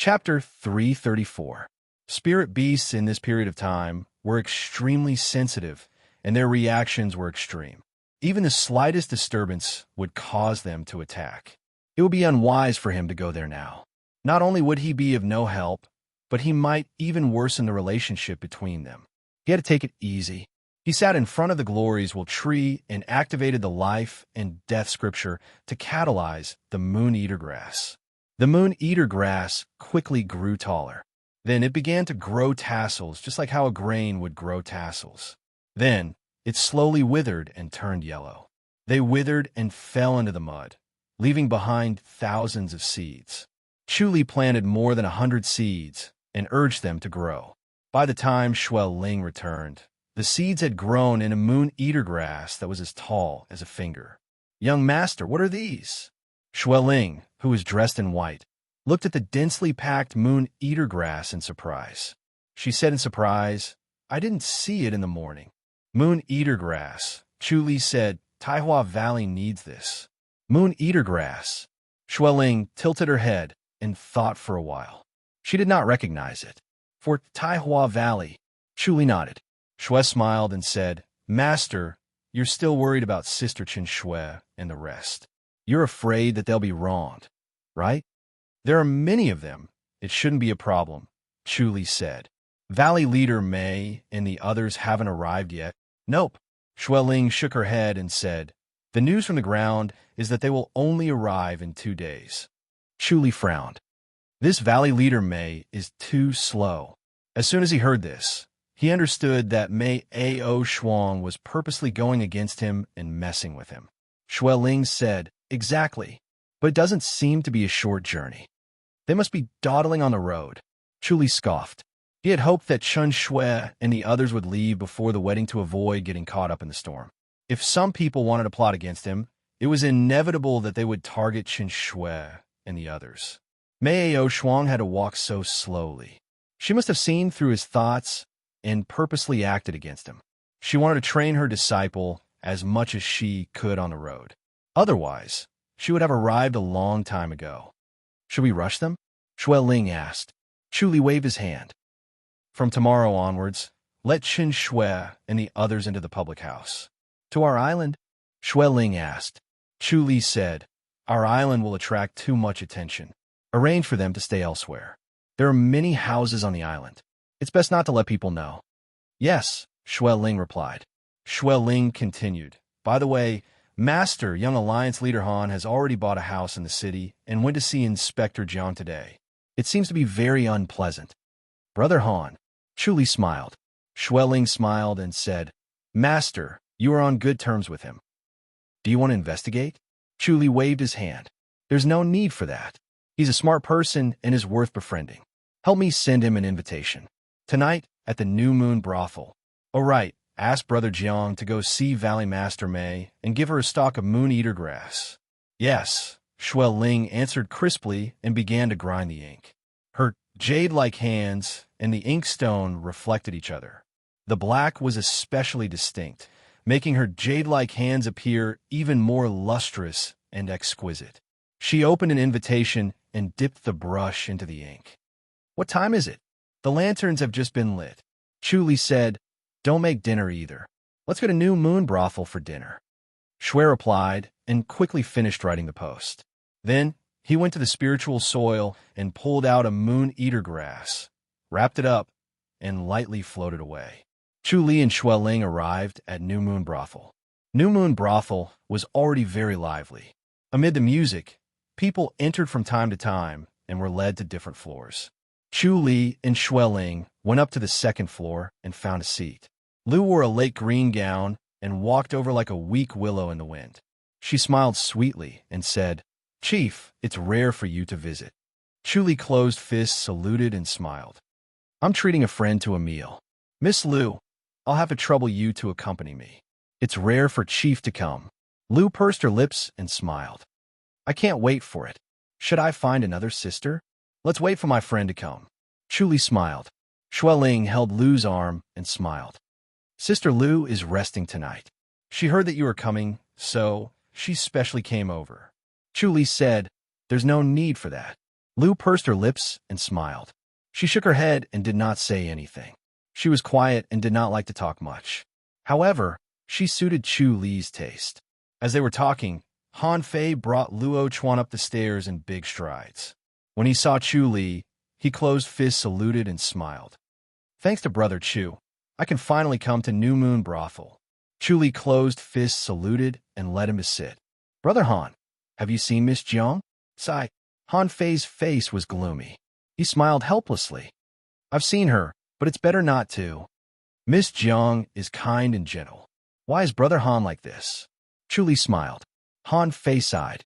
Chapter 334. Spirit beasts in this period of time were extremely sensitive, and their reactions were extreme. Even the slightest disturbance would cause them to attack. It would be unwise for him to go there now. Not only would he be of no help, but he might even worsen the relationship between them. He had to take it easy. He sat in front of the glories while tree and activated the life and death scripture to catalyze the moon-eater grass. The moon-eater grass quickly grew taller. Then it began to grow tassels, just like how a grain would grow tassels. Then it slowly withered and turned yellow. They withered and fell into the mud, leaving behind thousands of seeds. Chuli planted more than 100 seeds and urged them to grow. By the time Shuel Ling returned, the seeds had grown in a moon-eater grass that was as tall as a finger. "Young master, what are these?" Shuel Ling, who was dressed in white, looked at the densely packed moon-eater grass in surprise. She said in surprise, "I didn't see it in the morning." "Moon-eater grass," Chuli said. "Taihua Valley needs this." "Moon-eater grass." Shuel Ling tilted her head and thought for a while. She did not recognize it. "For Taihua Valley." Chuli nodded. Shui smiled and said, "Master, you're still worried about Sister Chen Shui and the rest. You're afraid that they'll be wronged, right?" "There are many of them. It shouldn't be a problem," Chuli said. "Valley leader Mei and the others haven't arrived yet." "Nope." Shuel Ling shook her head and said, "The news from the ground is that they will only arrive in 2 days." Chuli frowned. This valley leader Mei is too slow. As soon as he heard this, he understood that Mei Ao Shuang was purposely going against him and messing with him. Shuel Ling said, "Exactly, but it doesn't seem to be a short journey. They must be dawdling on the road." Chuli scoffed. He had hoped that Chen Shui and the others would leave before the wedding to avoid getting caught up in the storm. If some people wanted to plot against him, it was inevitable that they would target Chen Shui and the others. Mei Ao Shuang had to walk so slowly. She must have seen through his thoughts and purposely acted against him. She wanted to train her disciple as much as she could on the road. Otherwise, she would have arrived a long time ago. "Should we rush them?" Shuel Ling asked. Chuli waved his hand. "From tomorrow onwards, let Chen Shui and the others into the public house." "To our island?" Shuel Ling asked. Chuli said, "Our island will attract too much attention. Arrange for them to stay elsewhere. There are many houses on the island. It's best not to let people know." "Yes," Shuel Ling replied. Shuel Ling continued, "By the way, Master, young Alliance leader Han has already bought a house in the city and went to see Inspector Jiang today. It seems to be very unpleasant." "Brother Han." Chuli smiled. Shuel Ling smiled and said, "Master, you are on good terms with him. Do you want to investigate?" Chuli waved his hand. "There's no need for that. He's a smart person and is worth befriending. Help me send him an invitation. Tonight at the New Moon Brothel." "Oh right, ask Brother Jiang to go see Valley Master Mei and give her a stalk of moon-eater grass." "Yes," Shuel Ling answered crisply and began to grind the ink. Her jade-like hands and the inkstone reflected each other. The black was especially distinct, making her jade-like hands appear even more lustrous and exquisite. She opened an invitation and dipped the brush into the ink. "What time is it?" "The lanterns have just been lit." Chuli said, "Don't make dinner either. Let's go to New Moon Brothel for dinner." Shui replied and quickly finished writing the post. Then he went to the spiritual soil and pulled out a moon-eater grass, wrapped it up, and lightly floated away. Chuli and Shuel Ling arrived at New Moon Brothel. New Moon Brothel was already very lively. Amid the music, people entered from time to time and were led to different floors. Chuli and Shuel Ling went up to the second floor and found a seat. Lu wore a lake green gown and walked over like a weak willow in the wind. She smiled sweetly and said, "Chief, it's rare for you to visit." Chuli closed fists, saluted, and smiled. "I'm treating a friend to a meal. Miss Lu, I'll have to trouble you to accompany me. It's rare for Chief to come." Lu pursed her lips and smiled. "I can't wait for it. Should I find another sister? Let's wait for my friend to come." Chuli smiled. Shuel Ling held Lu's arm and smiled. "Sister Lu is resting tonight. She heard that you were coming, so she specially came over." Chuli said, "There's no need for that. Lu pursed her lips and smiled. She shook her head and did not say anything. She was quiet and did not like to talk much. However, she suited Chu Li's taste. As they were talking, Han Fei brought Luo Chuan up the stairs in big strides. When he saw Chu Li, he closed fists, saluted, and smiled. Thanks to Brother Chu, I can finally come to New Moon Brothel. Chu Li closed fists, saluted, and led him to sit. Brother Han, have you seen Miss Jiang? Sigh. Han Fei's face was gloomy. He smiled helplessly. I've seen her, but it's better not to. Miss Jiang is kind and gentle. Why is Brother Han like this? Chu Li smiled. Han Fei sighed.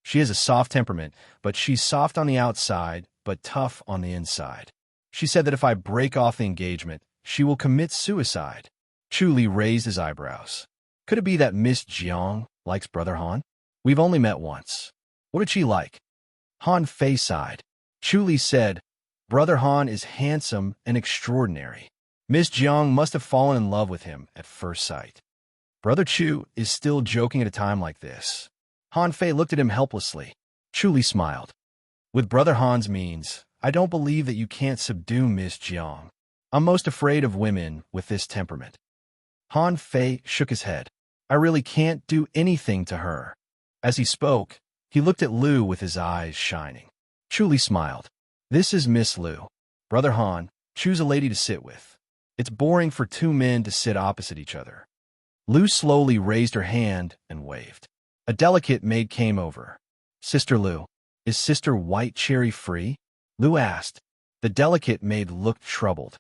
She has a soft temperament, but she's soft on the outside, but tough on the inside. She said that if I break off the engagement, she will commit suicide. Chu Li raised his eyebrows. Could it be that Miss Jiang likes Brother Han? We've only met once. What did she like? Han Fei sighed. Chu Li said, Brother Han is handsome and extraordinary. Miss Jiang must have fallen in love with him at first sight. Brother Chu is still joking at a time like this. Han Fei looked at him helplessly. Chu Li smiled. With Brother Han's means, I don't believe that you can't subdue Miss Jiang. I'm most afraid of women with this temperament. Han Fei shook his head. I really can't do anything to her. As he spoke, he looked at Lu with his eyes shining. Chu Li smiled. This is Miss Lu. Brother Han, choose a lady to sit with. It's boring for two men to sit opposite each other. Lu slowly raised her hand and waved. A delicate maid came over. Sister Lu, is Sister White Cherry free? Lu asked. The delicate maid looked troubled.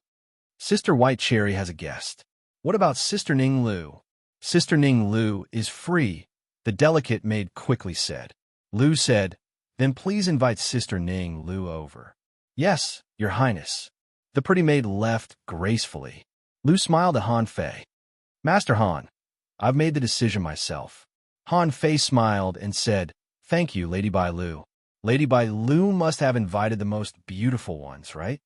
Sister White Cherry has a guest. What about Sister Ning Lu? Sister Ning Lu is free, the delicate maid quickly said. Lu said, Then please invite Sister Ning Lu over. Yes, Your Highness. The pretty maid left gracefully. Lu smiled at Han Fei. Master Han, I've made the decision myself. Han Fei smiled and said, Thank you, Lady Bai Lu. Lady Bai Lu must have invited the most beautiful ones, right?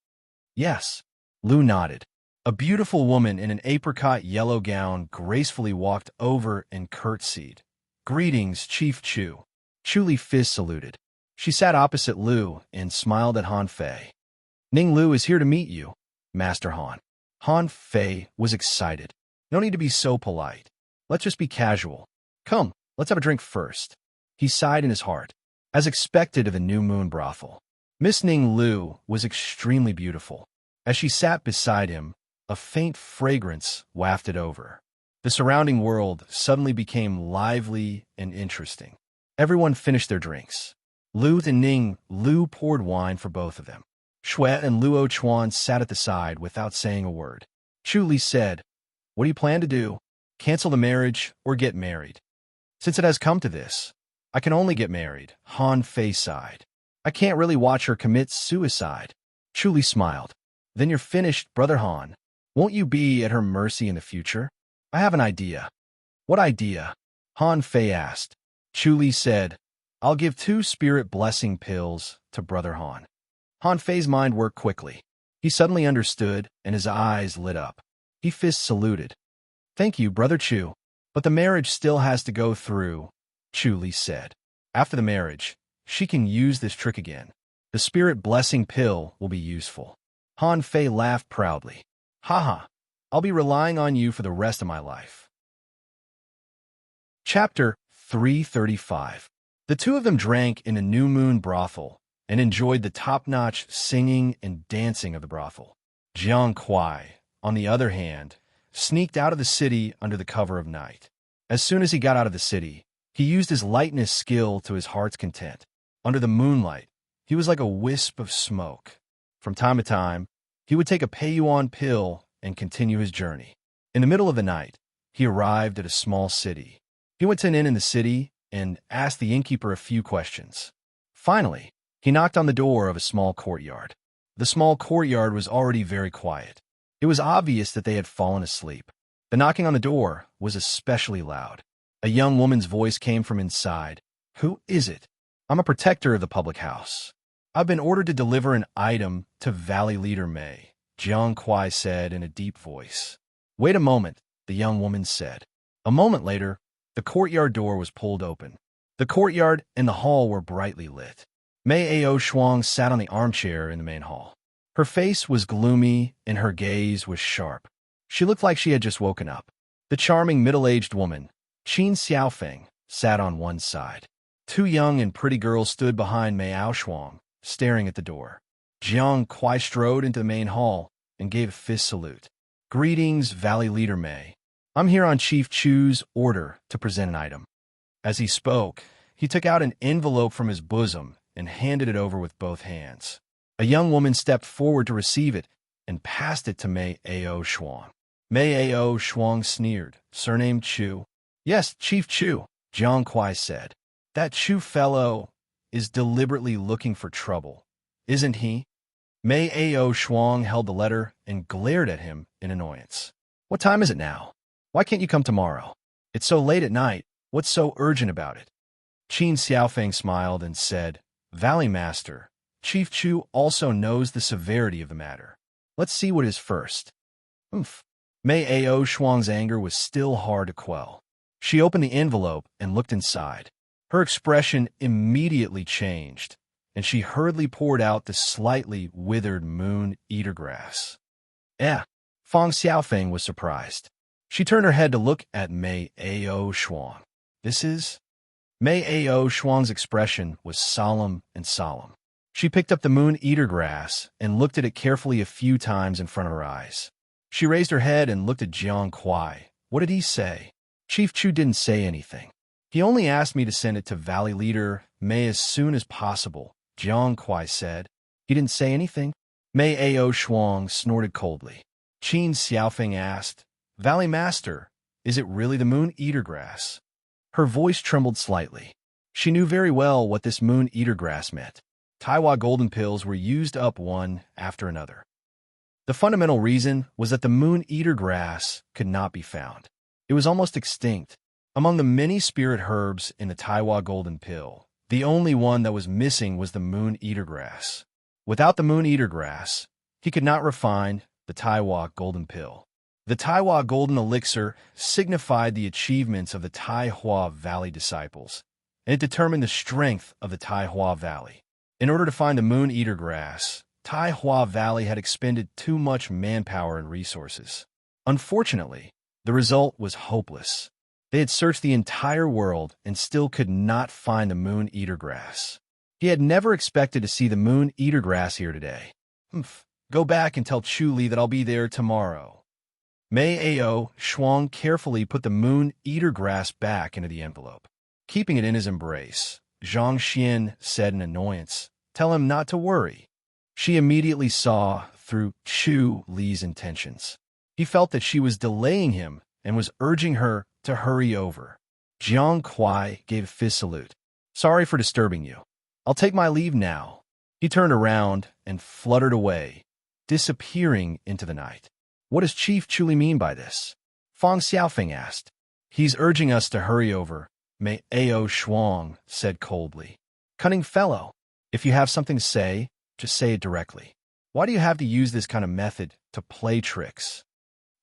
Yes. Lu nodded. A beautiful woman in an apricot yellow gown gracefully walked over and curtsied. Greetings, Chief Chu. Chu Li fist saluted. She sat opposite Lu and smiled at Han Fei. Ning Lu is here to meet you, Master Han. Han Fei was excited. No need to be so polite. Let's just be casual. Come, let's have a drink first. He sighed in his heart. As expected of the New Moon Brothel, Miss Ning Lu was extremely beautiful. As she sat beside him, a faint fragrance wafted over. The surrounding world suddenly became lively and interesting. Everyone finished their drinks. Lu and Ning Lu poured wine for both of them. Shui and Luo Chuan sat at the side without saying a word. Chu Li said, What do you plan to do? Cancel the marriage or get married? Since it has come to this, I can only get married, Han Fei sighed. I can't really watch her commit suicide. Chu Li smiled. Then you're finished, Brother Han. Won't you be at her mercy in the future? I have an idea. What idea? Han Fei asked. Chu Li said, I'll give 2 spirit blessing pills to Brother Han. Han Fei's mind worked quickly. He suddenly understood, and his eyes lit up. He fist saluted. Thank you, Brother Chu. But the marriage still has to go through, Chu Li said. After the marriage, she can use this trick again. The spirit blessing pill will be useful. Han Fei laughed proudly. Haha, I'll be relying on you for the rest of my life. Chapter 335. The two of them drank in a New Moon Brothel and enjoyed the top-notch singing and dancing of the brothel. Jiang Kuai, on the other hand, sneaked out of the city under the cover of night. As soon as he got out of the city, he used his lightness skill to his heart's content. Under the moonlight, he was like a wisp of smoke. From time to time, he would take a pei-yuan pill and continue his journey. In the middle of the night, he arrived at a small city. He went to an inn in the city and asked the innkeeper a few questions. Finally, he knocked on the door of a small courtyard. The small courtyard was already very quiet. It was obvious that they had fallen asleep. The knocking on the door was especially loud. A young woman's voice came from inside. Who is it? I'm a protector of the public house. I've been ordered to deliver an item to Valley Leader Mei, Jiang Kuai said in a deep voice. Wait a moment, the young woman said. A moment later, the courtyard door was pulled open. The courtyard and the hall were brightly lit. Mei Ao Shuang sat on the armchair in the main hall. Her face was gloomy and her gaze was sharp. She looked like she had just woken up. The charming middle-aged woman, Qin Xiaofeng, sat on one side. Two young and pretty girls stood behind Mei Ao Shuang, staring at the door. Jiang Kuai strode into the main hall and gave a fist salute. "Greetings, Valley Leader Mei. I'm here on Chief Chu's order to present an item." As he spoke, he took out an envelope from his bosom and handed it over with both hands. A young woman stepped forward to receive it and passed it to Mei Ao Shuang. Mei Ao Shuang sneered. "Surname Chu?" "Yes, Chief Chu," Jiang Kuai said. "That Chu fellow is deliberately looking for trouble, isn't he?" Mei Ao Shuang held the letter and glared at him in annoyance. "What time is it now? Why can't you come tomorrow? It's so late at night. What's so urgent about it?" Qin Xiaofeng smiled and said, "Valley Master, Chief Chu also knows the severity of the matter. Let's see what is first." "Oomph." Mei Ao Shuang's anger was still hard to quell. She opened the envelope and looked inside. Her expression immediately changed, and she hurriedly poured out the slightly withered moon-eater grass. Fang Xiaofeng was surprised. She turned her head to look at Mei Ao Shuang. "This is?" Mei Ao Shuang's expression was solemn and solemn. She picked up the moon-eater grass and looked at it carefully a few times in front of her eyes. She raised her head and looked at Jiang Kuai. "What did he say?" "Chief Chu didn't say anything. He only asked me to send it to Valley Leader Mei as soon as possible," Jiang Kuai said. "He didn't say anything?" Mei Ao Shuang snorted coldly. Qin Xiaofeng asked, "Valley Master, is it really the moon-eater grass?" Her voice trembled slightly. She knew very well what this moon-eater grass meant. Taiwa golden pills were used up one after another. The fundamental reason was that the moon-eater grass could not be found. It was almost extinct. Among the many spirit herbs in the Taiwa golden pill, the only one that was missing was the moon-eater grass. Without the moon-eater grass, he could not refine the Taiwa golden pill. The Taiwa golden elixir signified the achievements of the Taihua Valley disciples, and it determined the strength of the Taihua Valley. In order to find the moon-eater grass, Taihua Valley had expended too much manpower and resources. Unfortunately, the result was hopeless. They had searched the entire world and still could not find the moon-eater grass. He had never expected to see the moon-eater grass here today. Go back and tell Chu Li that I'll be there tomorrow." Mei Ao Shuang carefully put the moon-eater grass back into the envelope. Keeping it in his embrace, Zhang Xian said in annoyance, "Tell him not to worry." She immediately saw through Chu Li's intentions. He felt that she was delaying him and was urging her to hurry over. Jiang Kuai gave a fist salute. "Sorry for disturbing you. I'll take my leave now." He turned around and fluttered away, disappearing into the night. "What does Chief Chu mean by this?" Fang Xiaofeng asked. "He's urging us to hurry over," Mei Ao Shuang said coldly. "Cunning fellow, if you have something to say, just say it directly. Why do you have to use this kind of method to play tricks?"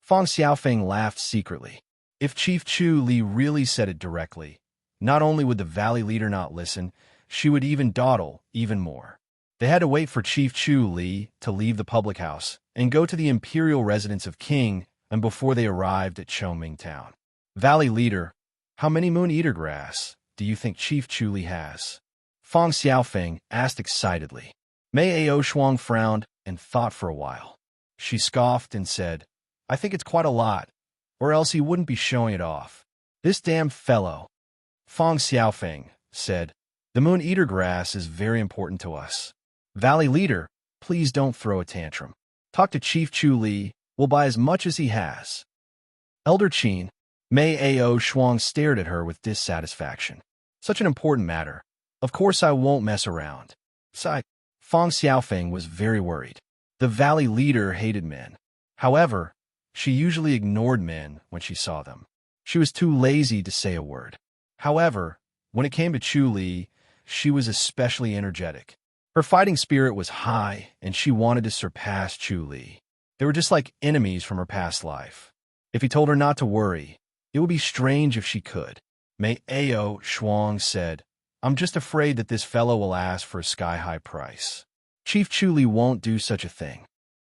Fang Xiaofeng laughed secretly. If Chief Chu Li really said it directly, not only would the Valley Leader not listen, she would even dawdle even more. They had to wait for Chief Chu Li to leave the public house and go to the imperial residence of King and before they arrived at Chongming Town. "Valley Leader, how many moon-eater grass do you think Chief Chu Li has?" Fang Xiaofeng asked excitedly. Mei Ao Shuang frowned and thought for a while. She scoffed and said, "I think it's quite a lot, or else he wouldn't be showing it off. This damn fellow." Fang Xiaofeng said, "The moon-eater grass is very important to us. Valley Leader, please don't throw a tantrum. Talk to Chief Chu Li. We'll buy as much as he has." Elder Qin, Mei Ao Shuang stared at her with dissatisfaction. "Such an important matter. Of course I won't mess around." Fang Xiaofeng was very worried. The Valley Leader hated men. However, she usually ignored men when she saw them. She was too lazy to say a word. However, when it came to Chu Li, she was especially energetic. Her fighting spirit was high, and she wanted to surpass Chu Li. They were just like enemies from her past life. If he told her not to worry, it would be strange if she could. Mei Ao Shuang said, I'm just afraid that this fellow will ask for a sky-high price. Chief Chu Li won't do such a thing.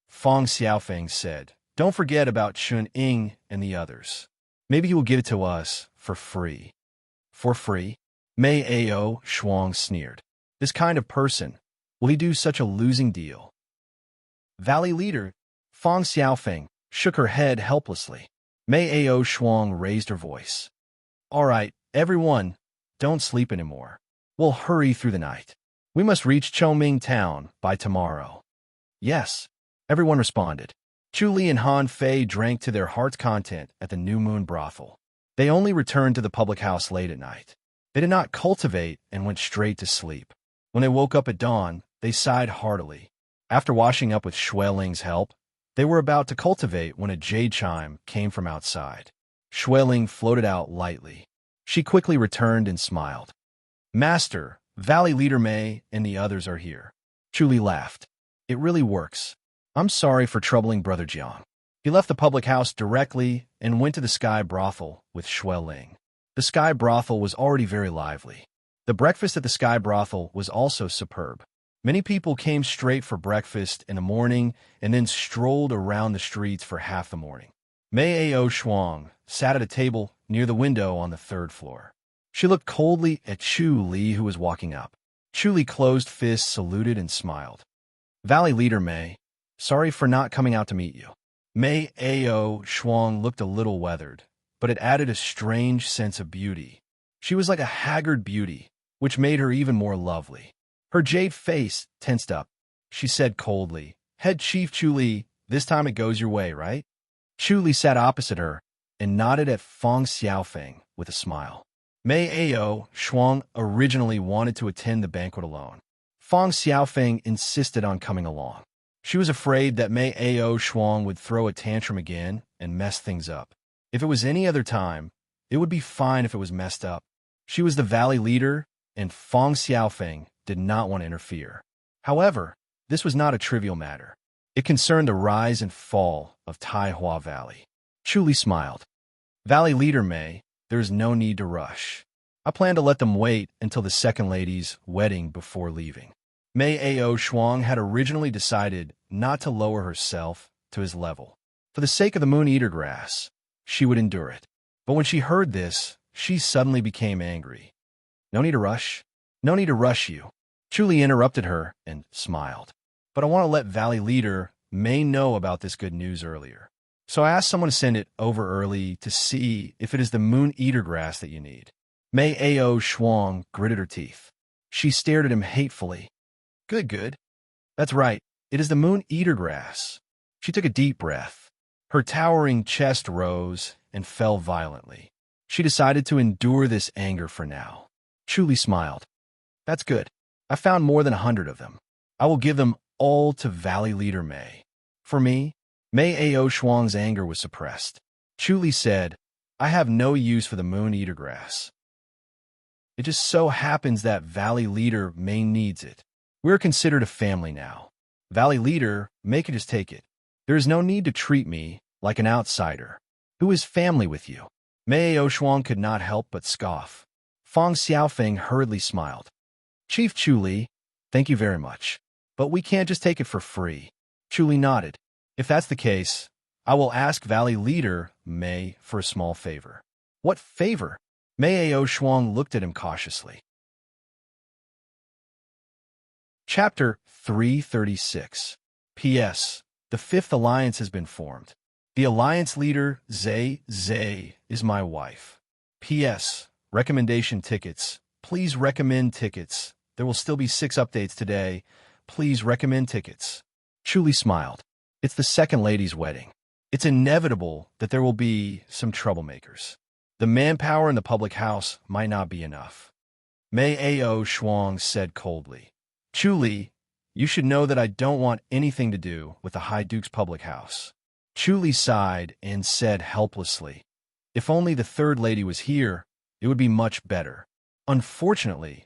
Fong Xiaofeng said, don't forget about Chun Ying and the others. Maybe he will give it to us for free. For free? Mei Ao Shuang sneered. This kind of person, will he do such a losing deal? Valley leader, Fong Xiaofeng, shook her head helplessly. Mei Ao Shuang raised her voice. All right, everyone, don't sleep anymore. We'll hurry through the night. We must reach Chongming town by tomorrow. Yes, everyone responded. Chu Li and Han Fei drank to their heart's content at the New Moon brothel. They only returned to the public house late at night. They did not cultivate and went straight to sleep. When they woke up at dawn, they sighed heartily. After washing up with Shui Ling's help, they were about to cultivate when a jade chime came from outside. Shui Ling floated out lightly. She quickly returned and smiled. Master, Valley Leader Mei and the others are here. Chu Li laughed. It really works. I'm sorry for troubling Brother Jiang. He left the public house directly and went to the Sky Brothel with Shui Ling. The Sky Brothel was already very lively. The breakfast at the Sky Brothel was also superb. Many people came straight for breakfast in the morning and then strolled around the streets for half the morning. Mei Ao Shuang sat at a table near the window on the third floor. She looked coldly at Chu Li, who was walking up. Chu Li closed fists, saluted, and smiled. Valley Leader Mei, sorry for not coming out to meet you. Mei Ao Shuang looked a little weathered, but it added a strange sense of beauty. She was like a haggard beauty, which made her even more lovely. Her jade face tensed up. She said coldly, Head Chief Chu Li, this time it goes your way, right? Chu Li sat opposite her and nodded at Fong Xiaofeng with a smile. Mei Ao Shuang originally wanted to attend the banquet alone. Fong Xiaofeng insisted on coming along. She was afraid that Mei Ao Shuang would throw a tantrum again and mess things up. If it was any other time, it would be fine if it was messed up. She was the valley leader, and Fong Xiaofeng did not want to interfere. However, this was not a trivial matter. It concerned the rise and fall of Taihua Valley. Chu Li smiled. Valley leader Mei, there is no need to rush. I plan to let them wait until the second lady's wedding before leaving. Mei Ao Shuang had originally decided not to lower herself to his level. For the sake of the Moon Eater grass, she would endure it. But when she heard this, she suddenly became angry. No need to rush. No need to rush you. Chu Li interrupted her and smiled. But I want to let Valley Leader Mei know about this good news earlier. So I asked someone to send it over early to see if it is the Moon Eater grass that you need. Mei Ao Shuang gritted her teeth. She stared at him hatefully. Good. That's right. It is the Moon Eater grass. She took a deep breath. Her towering chest rose and fell violently. She decided to endure this anger for now. Chu Li smiled. That's good. I found more than 100 of them. I will give them all to Valley Leader Mei. For me, Mei Ao Shuang's anger was suppressed. Chu Li said, I have no use for the Moon Eater grass. It just so happens that Valley Leader Mei needs it. We are considered a family now. Valley Leader Mei can just take it. There is no need to treat me like an outsider. Who is family with you? Mei Ao Shuang could not help but scoff. Fong Xiaofeng hurriedly smiled. Chief Chu Li, thank you very much. But we can't just take it for free. Chu Li nodded. If that's the case, I will ask Valley Leader Mei for a small favor. What favor? Mei Ao Shuang looked at him cautiously. Chapter 336. P.S. The Fifth Alliance has been formed. The alliance leader, Zai is my wife. P.S. Recommendation tickets. Please recommend tickets. There will still be 6 updates today. Please recommend tickets. Chu Li smiled. It's the second lady's wedding. It's inevitable that there will be some troublemakers. The manpower in the public house might not be enough. Mei Ao Shuang said coldly. Chu Li, you should know that I don't want anything to do with the High Duke's public house. Chu Li sighed and said helplessly, if only the third lady was here, it would be much better. Unfortunately,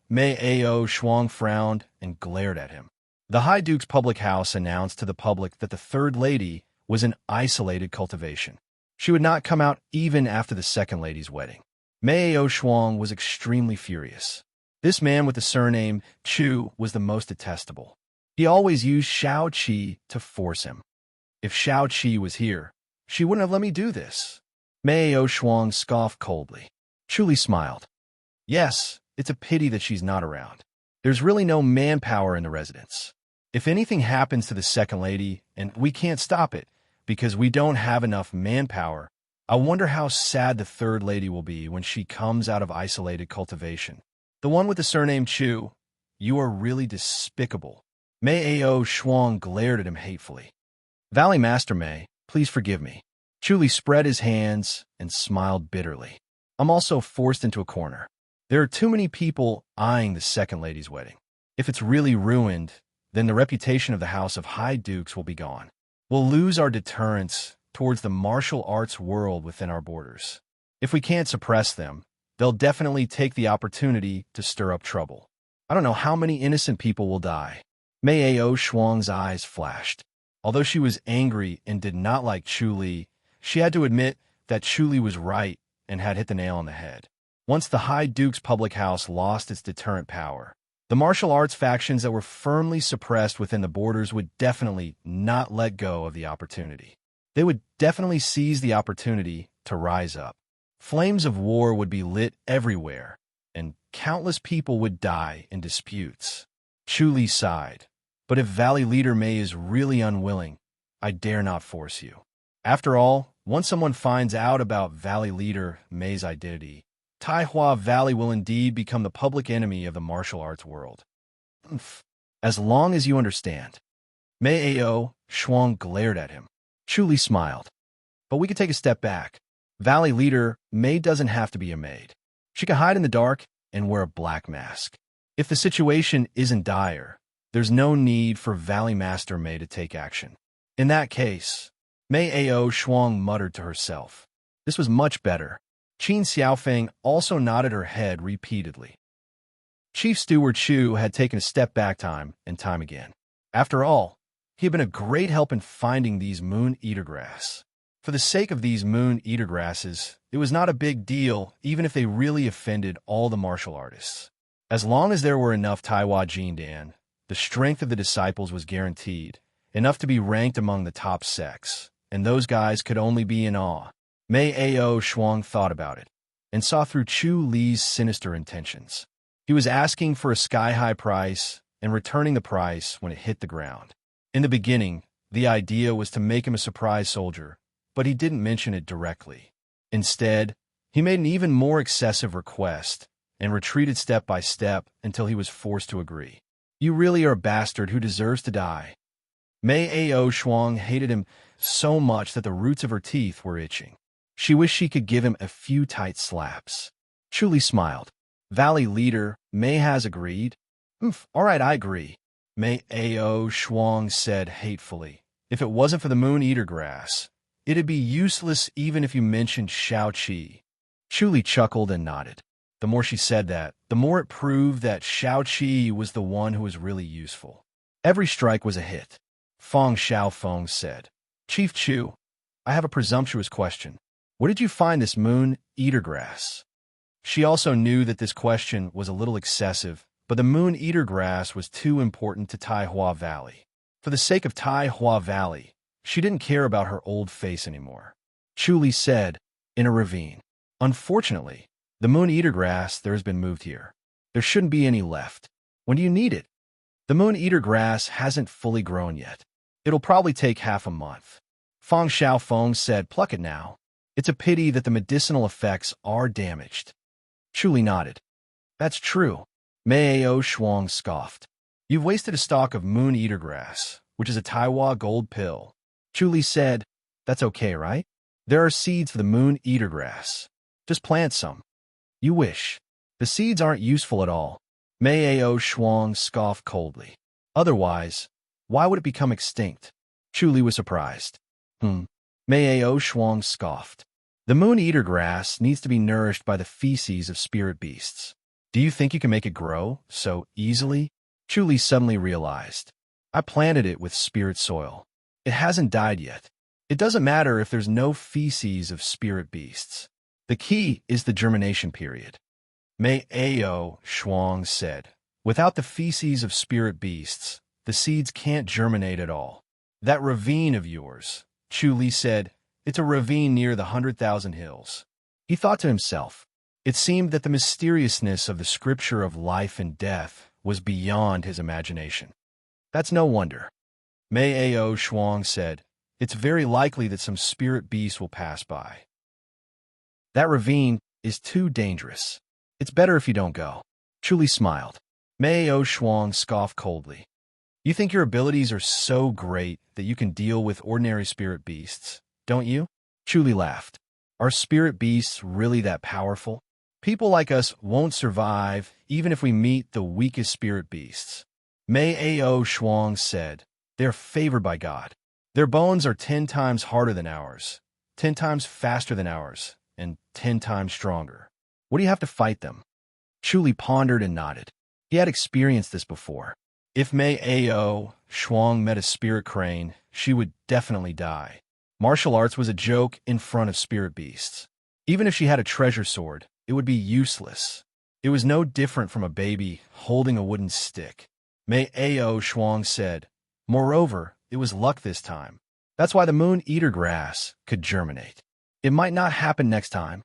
Mei Ao Shuang frowned and glared at him. The High Duke's public house announced to the public that the third lady was an isolated cultivation. She would not come out even after the second lady's wedding. Maeo Shuang was extremely furious. This man with the surname Chu was the most detestable. He always used Shao Qi to force him. If Shao Qi was here, she wouldn't have let me do this. Maeo Shuang scoffed coldly. Chu Li smiled. Yes, it's a pity that she's not around. There's really no manpower in the residence. If anything happens to the second lady, and we can't stop it because we don't have enough manpower, I wonder how sad the third lady will be when she comes out of isolated cultivation. The one with the surname Chu, you are really despicable. Maeo Shuang glared at him hatefully. Valley Master Mei, please forgive me. Chu Li spread his hands and smiled bitterly. I'm also forced into a corner. There are too many people eyeing the second lady's wedding. If it's really ruined, then the reputation of the House of High Dukes will be gone. We'll lose our deterrence towards the martial arts world within our borders. If we can't suppress them, they'll definitely take the opportunity to stir up trouble. I don't know how many innocent people will die. Maeo Shuang's eyes flashed. Although she was angry and did not like Chu Li, she had to admit that Chu Li was right and had hit the nail on the head. Once the High Duke's public house lost its deterrent power, the martial arts factions that were firmly suppressed within the borders would definitely not let go of the opportunity. They would definitely seize the opportunity to rise up. Flames of war would be lit everywhere, and countless people would die in disputes. Chu Li sighed. But if Valley Leader Mei is really unwilling, I dare not force you. After all, once someone finds out about Valley Leader Mei's identity, Taihua Valley will indeed become the public enemy of the martial arts world. As long as you understand. Maeo Shuang glared at him. Chu Li smiled. But we could take a step back. Valley Leader Mei doesn't have to be a maid. She can hide in the dark and wear a black mask. If the situation isn't dire, there's no need for Valley Master Mei to take action. In that case, Maeo Shuang muttered to herself. This was much better. Qin Xiaofeng also nodded her head repeatedly. Chief Steward Chu had taken a step back time and time again. After all, he had been a great help in finding these moon-eater grass. For the sake of these moon-eater grasses, it was not a big deal even if they really offended all the martial artists. As long as there were enough Taiwa Jindan, the strength of the disciples was guaranteed, enough to be ranked among the top sects, and those guys could only be in awe. Maeo Shuang thought about it, and saw through Chu Li's sinister intentions. He was asking for a sky-high price and returning the price when it hit the ground. In the beginning, the idea was to make him a surprise soldier, but he didn't mention it directly. Instead, he made an even more excessive request and retreated step by step until he was forced to agree. You really are a bastard who deserves to die. Maeo Shuang hated him so much that the roots of her teeth were itching. She wished she could give him a few tight slaps. Chu Li smiled. Valley Leader Mei has agreed. All right, I agree. Maeo Shuang said hatefully. If it wasn't for the moon-eater grass, it'd be useless even if you mentioned Shao Qi. Chu Li chuckled and nodded. The more she said that, the more it proved that Shao Qi was the one who was really useful. Every strike was a hit. Fong Xiaofeng said, Chief Chu, I have a presumptuous question. Where did you find this moon-eater grass? She also knew that this question was a little excessive, but the moon-eater grass was too important to Taihua Valley. For the sake of Taihua Valley, she didn't care about her old face anymore. Chu Li said, in a ravine. Unfortunately, the moon-eater grass there has been moved here. There shouldn't be any left. When do you need it? The moon-eater grass hasn't fully grown yet. It'll probably take half a month. Fong Xiaofeng said, pluck it now. It's a pity that the medicinal effects are damaged. Chu Li nodded. That's true. Maeo Shuang scoffed. You've wasted a stalk of moon-eater grass, which is a Taiwa gold pill. Chu Li said, that's okay, right? There are seeds for the moon-eater grass. Just plant some. You wish. The seeds aren't useful at all. Maeo Shuang scoffed coldly. Otherwise, why would it become extinct? Chu Li was surprised. Maeo Shuang scoffed. The moon-eater grass needs to be nourished by the feces of spirit beasts. Do you think you can make it grow so easily? Chu Li suddenly realized. I planted it with spirit soil. It hasn't died yet. It doesn't matter if there's no feces of spirit beasts. The key is the germination period. Mei Ao Shuang said, without the feces of spirit beasts, the seeds can't germinate at all. That ravine of yours, Chu Li said, it's a ravine near the 100,000 hills. He thought to himself. It seemed that the mysteriousness of the scripture of life and death was beyond his imagination. That's no wonder. Mei Ao Shuang said, it's very likely that some spirit beast will pass by. That ravine is too dangerous. It's better if you don't go. Chu Li smiled. Mei Ao Shuang scoffed coldly. You think your abilities are so great that you can deal with ordinary spirit beasts, don't you? Chu Li laughed. Are spirit beasts really that powerful? People like us won't survive even if we meet the weakest spirit beasts. Mei Ao Shuang said, they're favored by God. Their bones are 10 times harder than ours, 10 times faster than ours, and 10 times stronger. What do you have to fight them? Chu Li pondered and nodded. He had experienced this before. If Mei Ao Shuang met a spirit crane, she would definitely die. Martial arts was a joke in front of spirit beasts. Even if she had a treasure sword, it would be useless. It was no different from a baby holding a wooden stick. Mei Ao Shuang said, moreover, it was luck this time. That's why the moon-eater grass could germinate. It might not happen next time.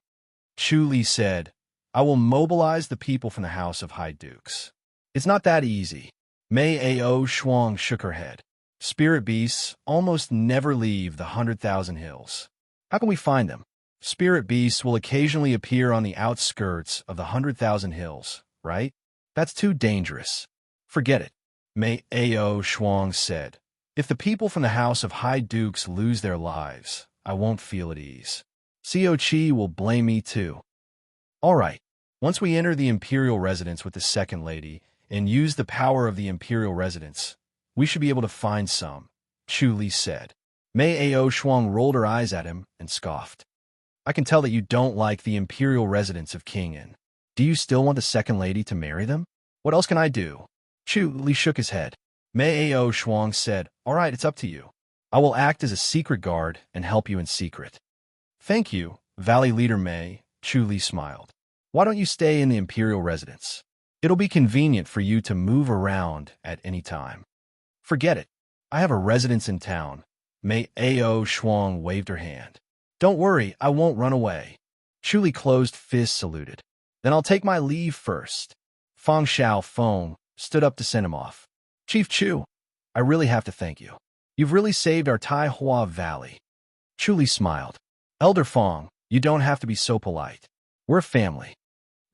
Chu Li said, I will mobilize the people from the House of High Dukes. It's not that easy. Mei Ao Shuang shook her head. Spirit beasts almost never leave the 100,000 hills. How can we find them? Spirit beasts will occasionally appear on the outskirts of the 100,000 hills, right? That's too dangerous. Forget it. Mei Ao Shuang said, if the people from the House of High Dukes lose their lives, I won't feel at ease. Xiao Qi will blame me too. All right. Once we enter the imperial residence with the second lady and use the power of the imperial residence, we should be able to find some, Chu Li said. Mei Ao Shuang rolled her eyes at him and scoffed. I can tell that you don't like the imperial residence of King In. Do you still want the second lady to marry them? What else can I do? Chu Li shook his head. Mei Ao Shuang said, all right, it's up to you. I will act as a secret guard and help you in secret. Thank you, Valley Leader Mei, Chu Li smiled. Why don't you stay in the imperial residence? It'll be convenient for you to move around at any time. Forget it. I have a residence in town. Mei Ao Shuang waved her hand. Don't worry, I won't run away. Chu Li closed fist saluted. Then I'll take my leave first. Fang Xiao Feng stood up to send him off. Chief Chu, I really have to thank you. You've really saved our Tai Hua Valley. Chu Li smiled. Elder Fang, you don't have to be so polite. We're family.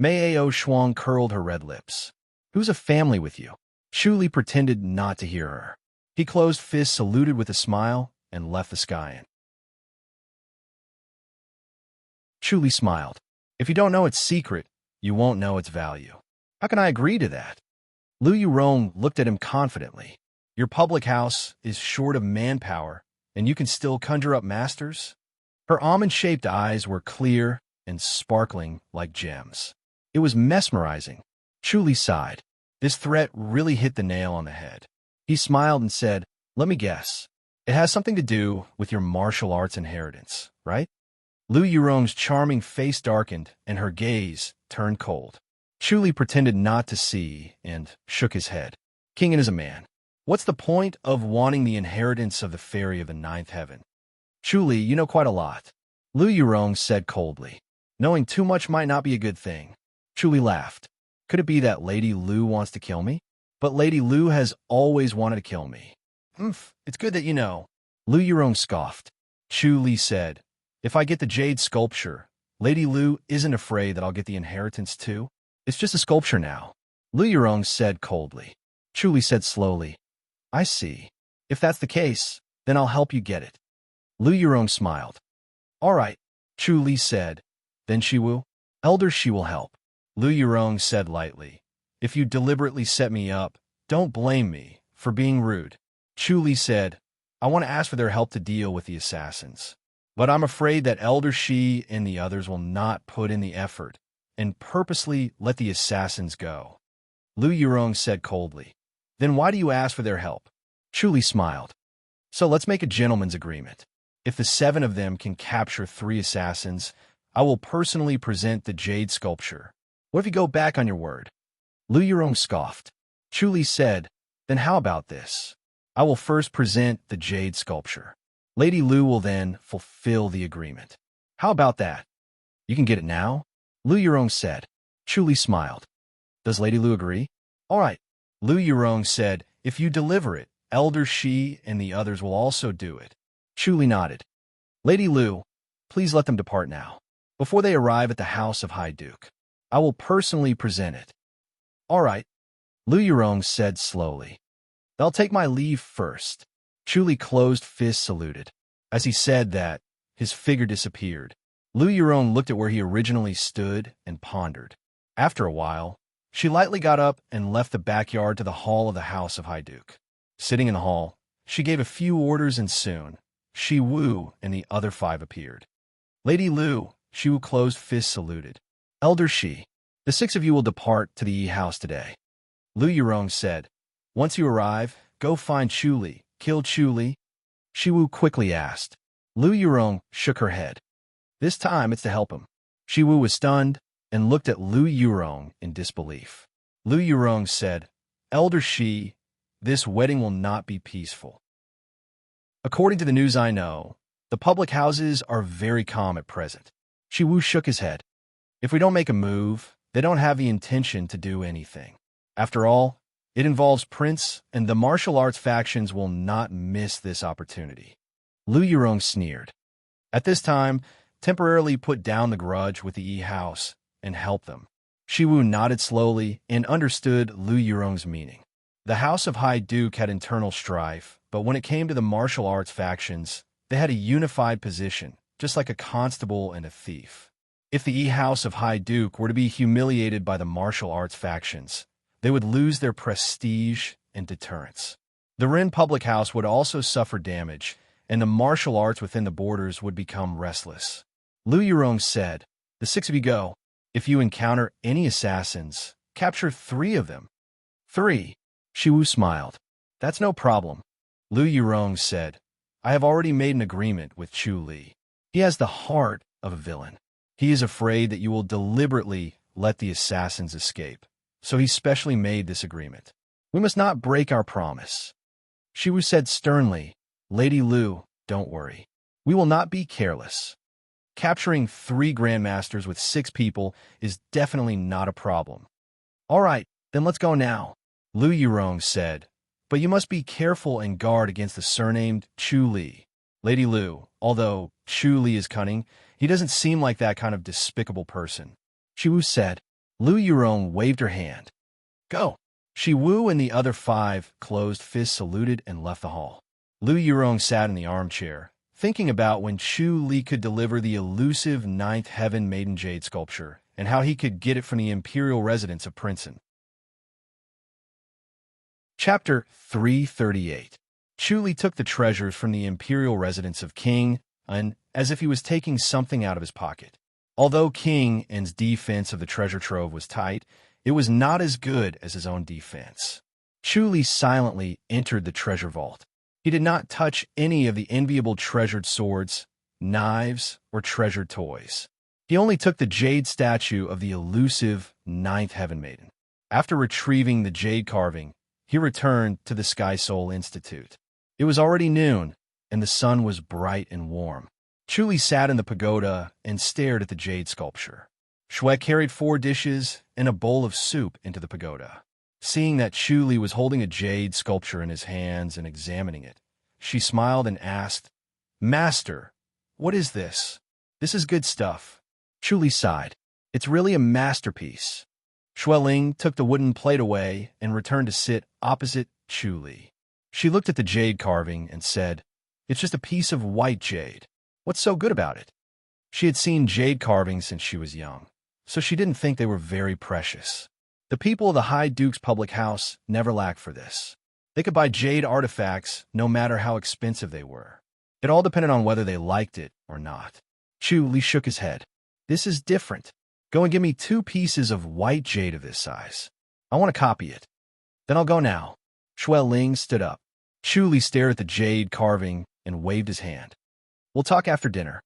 Mei Ao Shuang curled her red lips. Who's a family with you? Chu Li pretended not to hear her. He closed fist saluted with a smile and left the sky in. Chu Li smiled. If you don't know its secret, you won't know its value. How can I agree to that? Lu Yurong looked at him confidently. Your public house is short of manpower, and you can still conjure up masters? Her almond-shaped eyes were clear and sparkling like gems. It was mesmerizing. Chu Li sighed. This threat really hit the nail on the head. He smiled and said, let me guess. It has something to do with your martial arts inheritance, right? Lu Yurong's charming face darkened and her gaze turned cold. Chu Li pretended not to see and shook his head. King In is a man. What's the point of wanting the inheritance of the fairy of the ninth heaven? Chu Li, you know quite a lot. Lu Yurong said coldly. Knowing too much might not be a good thing. Chu Li laughed. Could it be that Lady Lu wants to kill me? But Lady Lu has always wanted to kill me. It's good that you know. Lu Yurong scoffed. Chu Li said, if I get the jade sculpture, Lady Lu isn't afraid that I'll get the inheritance too. It's just a sculpture now. Lu Yurong said coldly. Chu Li said slowly, I see. If that's the case, then I'll help you get it. Lu Yurong smiled. All right, Chu Li said. Then she will? Elder, she will help. Lu Yurong said lightly. If you deliberately set me up, don't blame me for being rude. Chu Li said, I want to ask for their help to deal with the assassins. But I'm afraid that Elder Shi and the others will not put in the effort and purposely let the assassins go. Lu Yurong said coldly. Then why do you ask for their help? Chu Li smiled. So let's make a gentleman's agreement. If the 7 of them can capture 3 assassins, I will personally present the jade sculpture. What if you go back on your word? Lu Yurong scoffed. Chu Li said, then how about this? I will first present the jade sculpture. Lady Lu will then fulfill the agreement. How about that? You can get it now? Lu Yurong said. Chu Li smiled. Does Lady Lu agree? All right. Lu Yurong said, if you deliver it, Elder Shi and the others will also do it. Chu Li nodded. Lady Lu, please let them depart now, before they arrive at the house of High Duke. I will personally present it. All right. Lu Yurong said slowly. I'll take my leave first. Chu Li closed fist saluted. As he said that, his figure disappeared. Lu Yurong looked at where he originally stood and pondered. After a while, she lightly got up and left the backyard to the hall of the house of High Duke. Sitting in the hall, she gave a few orders and soon, Shi Wu and the other 5 appeared. Lady Lu, Shi Wu closed fist saluted. Elder Shi, the 6 of you will depart to the Yi house today. Lu Yurong said, once you arrive, go find Chu Li. Kill Chu Li? Shi Wu quickly asked. Lu Yurong shook her head. This time it's to help him. Shi Wu was stunned and looked at Lu Yurong in disbelief. Lu Yurong said, Elder Shi, this wedding will not be peaceful. According to the news I know, the public houses are very calm at present. Shi Wu shook his head. If we don't make a move, they don't have the intention to do anything. After all, it involves Prince, and the martial arts factions will not miss this opportunity. Lu Yurong sneered. At this time, temporarily put down the grudge with the Yi house and help them. Shi Wu nodded slowly and understood Lu Yurong's meaning. The House of High Duke had internal strife, but when it came to the martial arts factions, they had a unified position, just like a constable and a thief. If the Yi House of High Duke were to be humiliated by the martial arts factions, they would lose their prestige and deterrence. The Ren public house would also suffer damage, and the martial arts within the borders would become restless. Lu Yurong said, the 6 of you go. If you encounter any assassins, capture 3 of them. 3. Shi Wu smiled. That's no problem. Lu Yurong said, I have already made an agreement with Chu Li. He has the heart of a villain. He is afraid that you will deliberately let the assassins escape. So he specially made this agreement. We must not break our promise. Shi Wu said sternly, Lady Lu, don't worry. We will not be careless. Capturing 3 grandmasters with 6 people is definitely not a problem. All right, then let's go now, Lu Yurong said. But you must be careful and guard against the surnamed Chu Li. Lady Lu, although Chu Li is cunning, he doesn't seem like that kind of despicable person. Shi Wu said. Lu Yurong waved her hand. Go. Shi Wu and the other 5 closed fists saluted and left the hall. Lu Yurong sat in the armchair, thinking about when Chu Li could deliver the elusive 9th Heaven Maiden Jade sculpture and how he could get it from the imperial residence of Princeton. Chapter 338. Chu Li took the treasures from the imperial residence of King An as if he was taking something out of his pocket. Although King An's defense of the treasure trove was tight, it was not as good as his own defense. Chu Li silently entered the treasure vault. He did not touch any of the enviable treasured swords, knives, or treasured toys. He only took the jade statue of the elusive 9th Heaven Maiden. After retrieving the jade carving, he returned to the Sky Soul Institute. It was already noon, and the sun was bright and warm. Chu Li sat in the pagoda and stared at the jade sculpture. Shui carried 4 dishes and a bowl of soup into the pagoda. Seeing that Chu Li was holding a jade sculpture in his hands and examining it, she smiled and asked, Master, what is this? This is good stuff. Chu Li sighed. It's really a masterpiece. Shui Ling took the wooden plate away and returned to sit opposite Chu Li. She looked at the jade carving and said, It's just a piece of white jade. What's so good about it? She had seen jade carvings since she was young, so she didn't think they were very precious. The people of the High Duke's public house never lacked for this. They could buy jade artifacts no matter how expensive they were. It all depended on whether they liked it or not. Chu Li shook his head. This is different. Go and give me 2 pieces of white jade of this size. I want to copy it. Then I'll go now. Shui Ling stood up. Chu Li stared at the jade carving and waved his hand. We'll talk after dinner.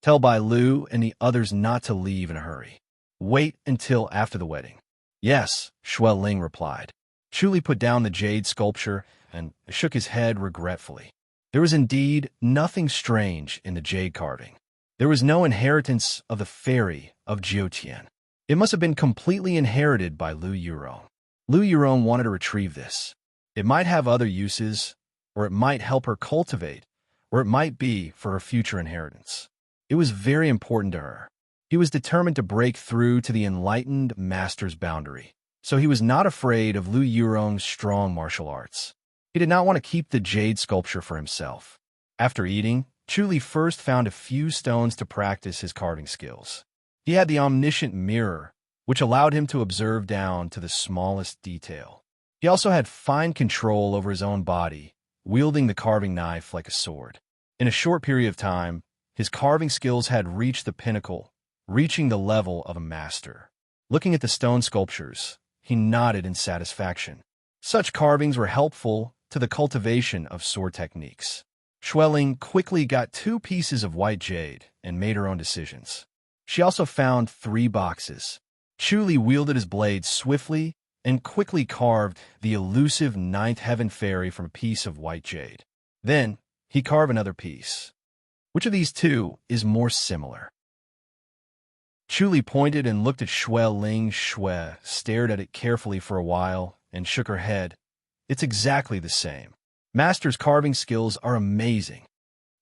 Tell Bai Lu and the others not to leave in a hurry. Wait until after the wedding. Yes, Shuai Ling replied. Chu Li put down the jade sculpture and shook his head regretfully. There was indeed nothing strange in the jade carving. There was no inheritance of the fairy of Jiutian. It must have been completely inherited by Lu Yurong. Lu Yurong wanted to retrieve this. It might have other uses, or it might help her cultivate, or it might be for her future inheritance. It was very important to her. He was determined to break through to the enlightened master's boundary, so he was not afraid of Lu Yurong's strong martial arts. He did not want to keep the jade sculpture for himself. After eating, Chu Li first found a few stones to practice his carving skills. He had the omniscient mirror, which allowed him to observe down to the smallest detail. He also had fine control over his own body, wielding the carving knife like a sword. In a short period of time, his carving skills had reached the pinnacle, reaching the level of a master. Looking at the stone sculptures, he nodded in satisfaction. Such carvings were helpful to the cultivation of sword techniques. Shuai Ling quickly got 2 pieces of white jade and made her own decisions. She also found 3 boxes. Chu Li wielded his blade swiftly and quickly carved the elusive 9th heaven fairy from a piece of white jade. Then, he carved another piece. Which of these 2 is more similar? Chu Li pointed and looked at Shuai Ling. Shuai stared at it carefully for a while and shook her head. It's exactly the same. Master's carving skills are amazing.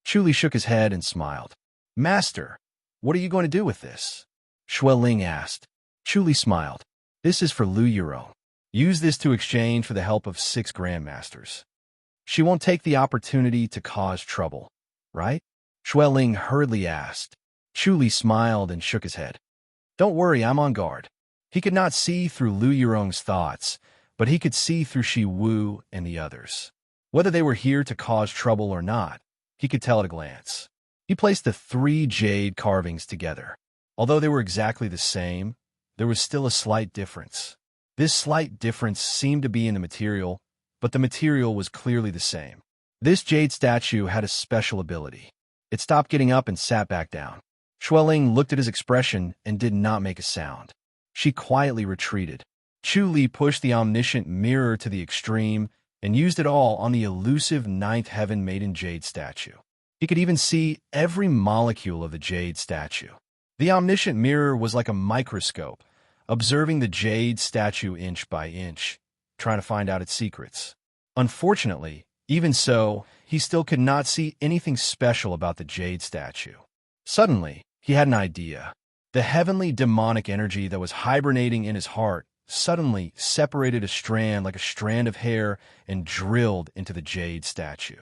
Chu Li shook his head and smiled. Master, what are you going to do with this? Shuai Ling asked. Chu Li smiled. This is for Lu Yurong. Use this to exchange for the help of 6 grandmasters. She won't take the opportunity to cause trouble, right? Shuai Ling hurriedly asked. Chu Li smiled and shook his head. Don't worry, I'm on guard. He could not see through Lu Yurong's thoughts, but he could see through Shi Wu and the others. Whether they were here to cause trouble or not, he could tell at a glance. He placed the 3 jade carvings together. Although they were exactly the same, there was still a slight difference. This slight difference seemed to be in the material, but the material was clearly the same. This jade statue had a special ability. It stopped getting up and sat back down. Shuai Ling looked at his expression and did not make a sound. She quietly retreated. Chu Li pushed the omniscient mirror to the extreme and used it all on the elusive 9th heaven maiden jade statue. He could even see every molecule of the jade statue. The omniscient mirror was like a microscope, observing the jade statue inch by inch, trying to find out its secrets. Unfortunately, even so, he still could not see anything special about the jade statue. Suddenly, he had an idea. The heavenly demonic energy that was hibernating in his heart suddenly separated a strand like a strand of hair and drilled into the jade statue.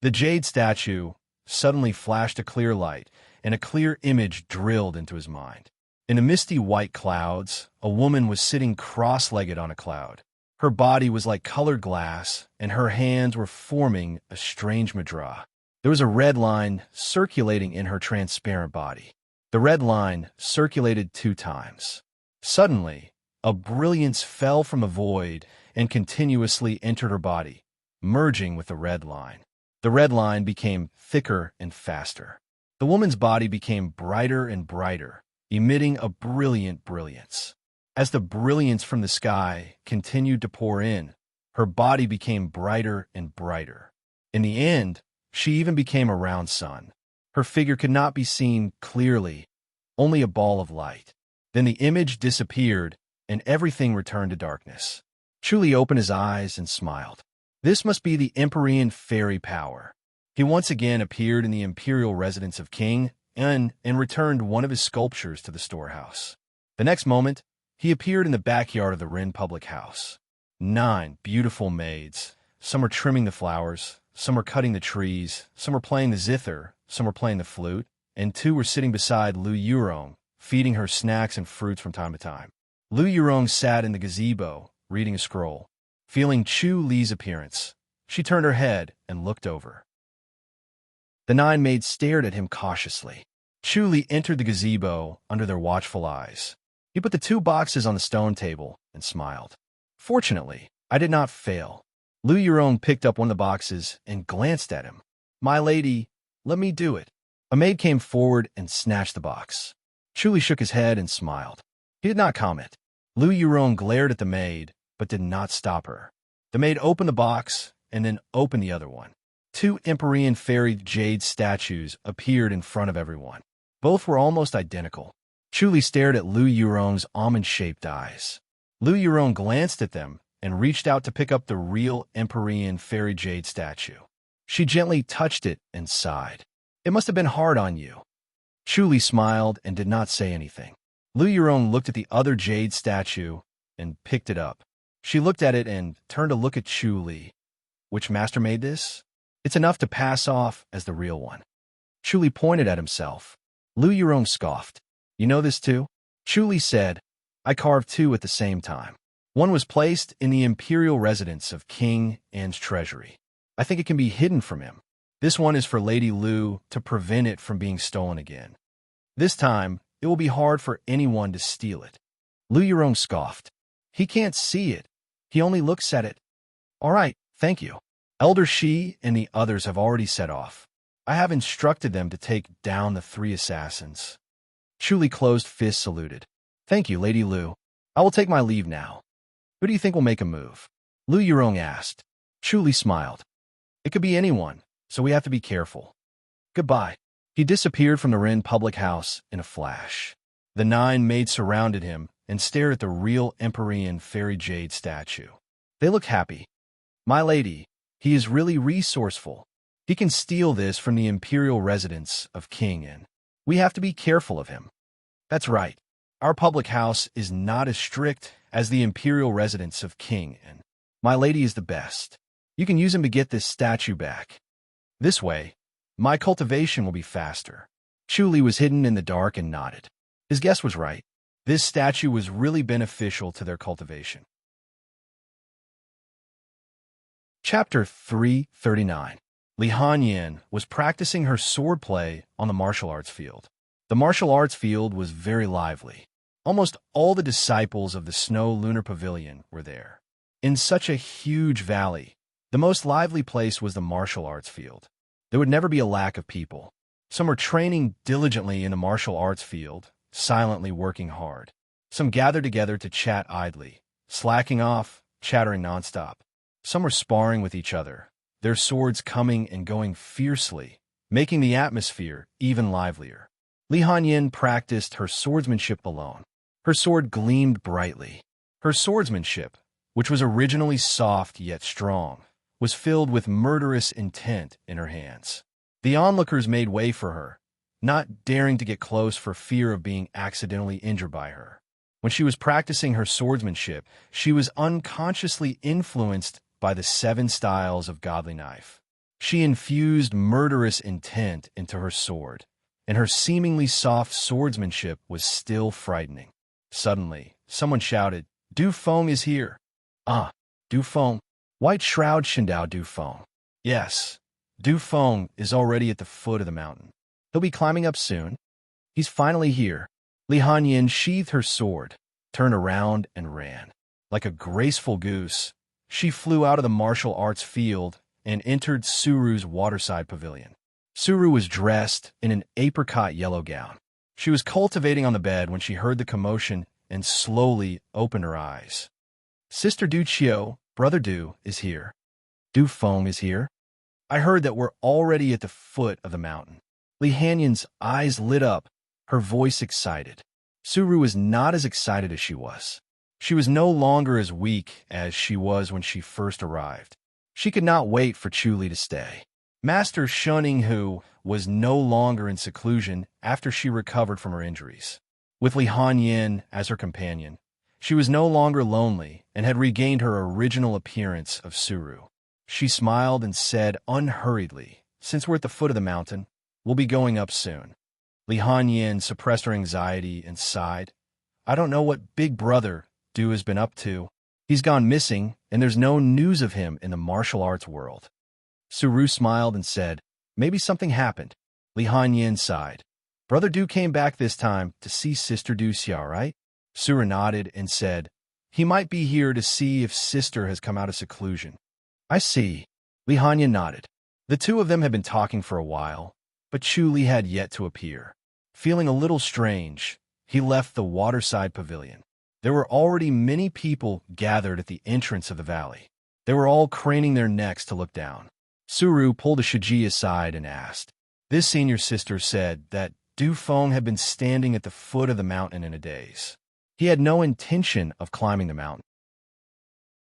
The jade statue suddenly flashed a clear light, and a clear image drilled into his mind. In the misty white clouds, a woman was sitting cross-legged on a cloud. Her body was like colored glass, and her hands were forming a strange mudra. There was a red line circulating in her transparent body. The red line circulated 2 times. Suddenly, a brilliance fell from the void and continuously entered her body, merging with the red line. The red line became thicker and faster. The woman's body became brighter and brighter, emitting a brilliant brilliance. As the brilliance from the sky continued to pour in, her body became brighter and brighter. In the end, she even became a round sun. Her figure could not be seen clearly, only a ball of light. Then the image disappeared, and everything returned to darkness. Chu Li opened his eyes and smiled. This must be the Empyrean fairy power. He once again appeared in the imperial residence of King En and returned one of his sculptures to the storehouse. The next moment, he appeared in the backyard of the Rin public house. 9 beautiful maids. Some were trimming the flowers, some were cutting the trees, some were playing the zither, some were playing the flute, and 2 were sitting beside Lu Yurong, feeding her snacks and fruits from time to time. Lu Yurong sat in the gazebo, reading a scroll. Feeling Chu Li's appearance, she turned her head and looked over. The 9 maids stared at him cautiously. Chu Li entered the gazebo under their watchful eyes. He put the 2 boxes on the stone table and smiled. Fortunately, I did not fail. Lu Yurong picked up one of the boxes and glanced at him. My lady, let me do it. A maid came forward and snatched the box. Chuli shook his head and smiled. He did not comment. Lu Yurong glared at the maid, but did not stop her. The maid opened the box and then opened the other one. Two Empyrean fairy jade statues appeared in front of everyone. Both were almost identical. Chuli stared at Lu Yurong's almond-shaped eyes. Lu Yurong glanced at them and reached out to pick up the real Empyrean fairy jade statue. She gently touched it and sighed. It must have been hard on you. Chuli smiled and did not say anything. Lu Yurong looked at the other jade statue and picked it up. She looked at it and turned to look at Chuli. Which master made this? It's enough to pass off as the real one. Chuli pointed at himself. Lu Yurong scoffed. You know this too? Chuli said, I carved two at the same time. One was placed in the imperial residence of King An's treasury. I think it can be hidden from him. This one is for Lady Lu to prevent it from being stolen again. This time, it will be hard for anyone to steal it. Lu Yurong scoffed. He can't see it. He only looks at it. All right, thank you. Elder Shi and the others have already set off. I have instructed them to take down the 3 assassins. Chuli closed fist saluted. Thank you, Lady Lu. I will take my leave now. Who do you think will make a move? Lu Yurong asked. Chuli smiled. It could be anyone, so we have to be careful. Goodbye. He disappeared from the Ren public house in a flash. The 9 maids surrounded him and stared at the real Empyrean fairy jade statue. They looked happy. My lady, he is really resourceful. He can steal this from the imperial residence of King An. We have to be careful of him. That's right. Our public house is not as strict as the imperial residence of King An. My lady is the best. You can use him to get this statue back. This way, my cultivation will be faster. Chuli was hidden in the dark and nodded. His guess was right. This statue was really beneficial to their cultivation. Chapter 339. Li Hanyin was practicing her swordplay on the martial arts field. The martial arts field was very lively. Almost all the disciples of the Snow Lunar Pavilion were there. In such a huge valley, the most lively place was the martial arts field. There would never be a lack of people. Some were training diligently in the martial arts field, silently working hard. Some gathered together to chat idly, slacking off, chattering nonstop. Some were sparring with each other, their swords coming and going fiercely, making the atmosphere even livelier. Li Hanyin practiced her swordsmanship alone. Her sword gleamed brightly. Her swordsmanship, which was originally soft yet strong, was filled with murderous intent in her hands. The onlookers made way for her, not daring to get close for fear of being accidentally injured by her. When she was practicing her swordsmanship, she was unconsciously influenced by the 7 styles of godly knife. She infused murderous intent into her sword, and her seemingly soft swordsmanship was still frightening. Suddenly, someone shouted, Du Feng is here. Ah, Du Feng. White Shroud Shindao Du Feng. Yes, Du Feng is already at the foot of the mountain. He'll be climbing up soon. He's finally here. Li Hanyin sheathed her sword, turned around and ran. Like a graceful goose, she flew out of the martial arts field and entered Suru's waterside pavilion. Suru was dressed in an apricot yellow gown. She was cultivating on the bed when she heard the commotion and slowly opened her eyes. Sister Du Chio, Brother Du, is here. Du Feng is here. I heard that we're already at the foot of the mountain. Li Hanyin's eyes lit up, her voice excited. Suru was not as excited as she was. She was no longer as weak as she was when she first arrived. She could not wait for Chuli to stay. Master Shuninghu was no longer in seclusion after she recovered from her injuries. With Li Hanyin as her companion, she was no longer lonely and had regained her original appearance of Suru. She smiled and said unhurriedly, since we're at the foot of the mountain, we'll be going up soon. Li Hanyin suppressed her anxiety and sighed. I don't know what Big Brother Du has been up to. He's gone missing, and there's no news of him in the martial arts world. Suru smiled and said, maybe something happened. Li Hanyin sighed. Brother Du came back this time to see Sister Du Xia, right? Suru nodded and said, he might be here to see if Sister has come out of seclusion. I see. Li Hanyin nodded. The two of them had been talking for a while. but Chu Li had yet to appear. Feeling a little strange, he left the waterside pavilion. There were already many people gathered at the entrance of the valley. They were all craning their necks to look down. Suru pulled a Shiji aside and asked. This senior sister said that Du Feng had been standing at the foot of the mountain in a daze. He had no intention of climbing the mountain.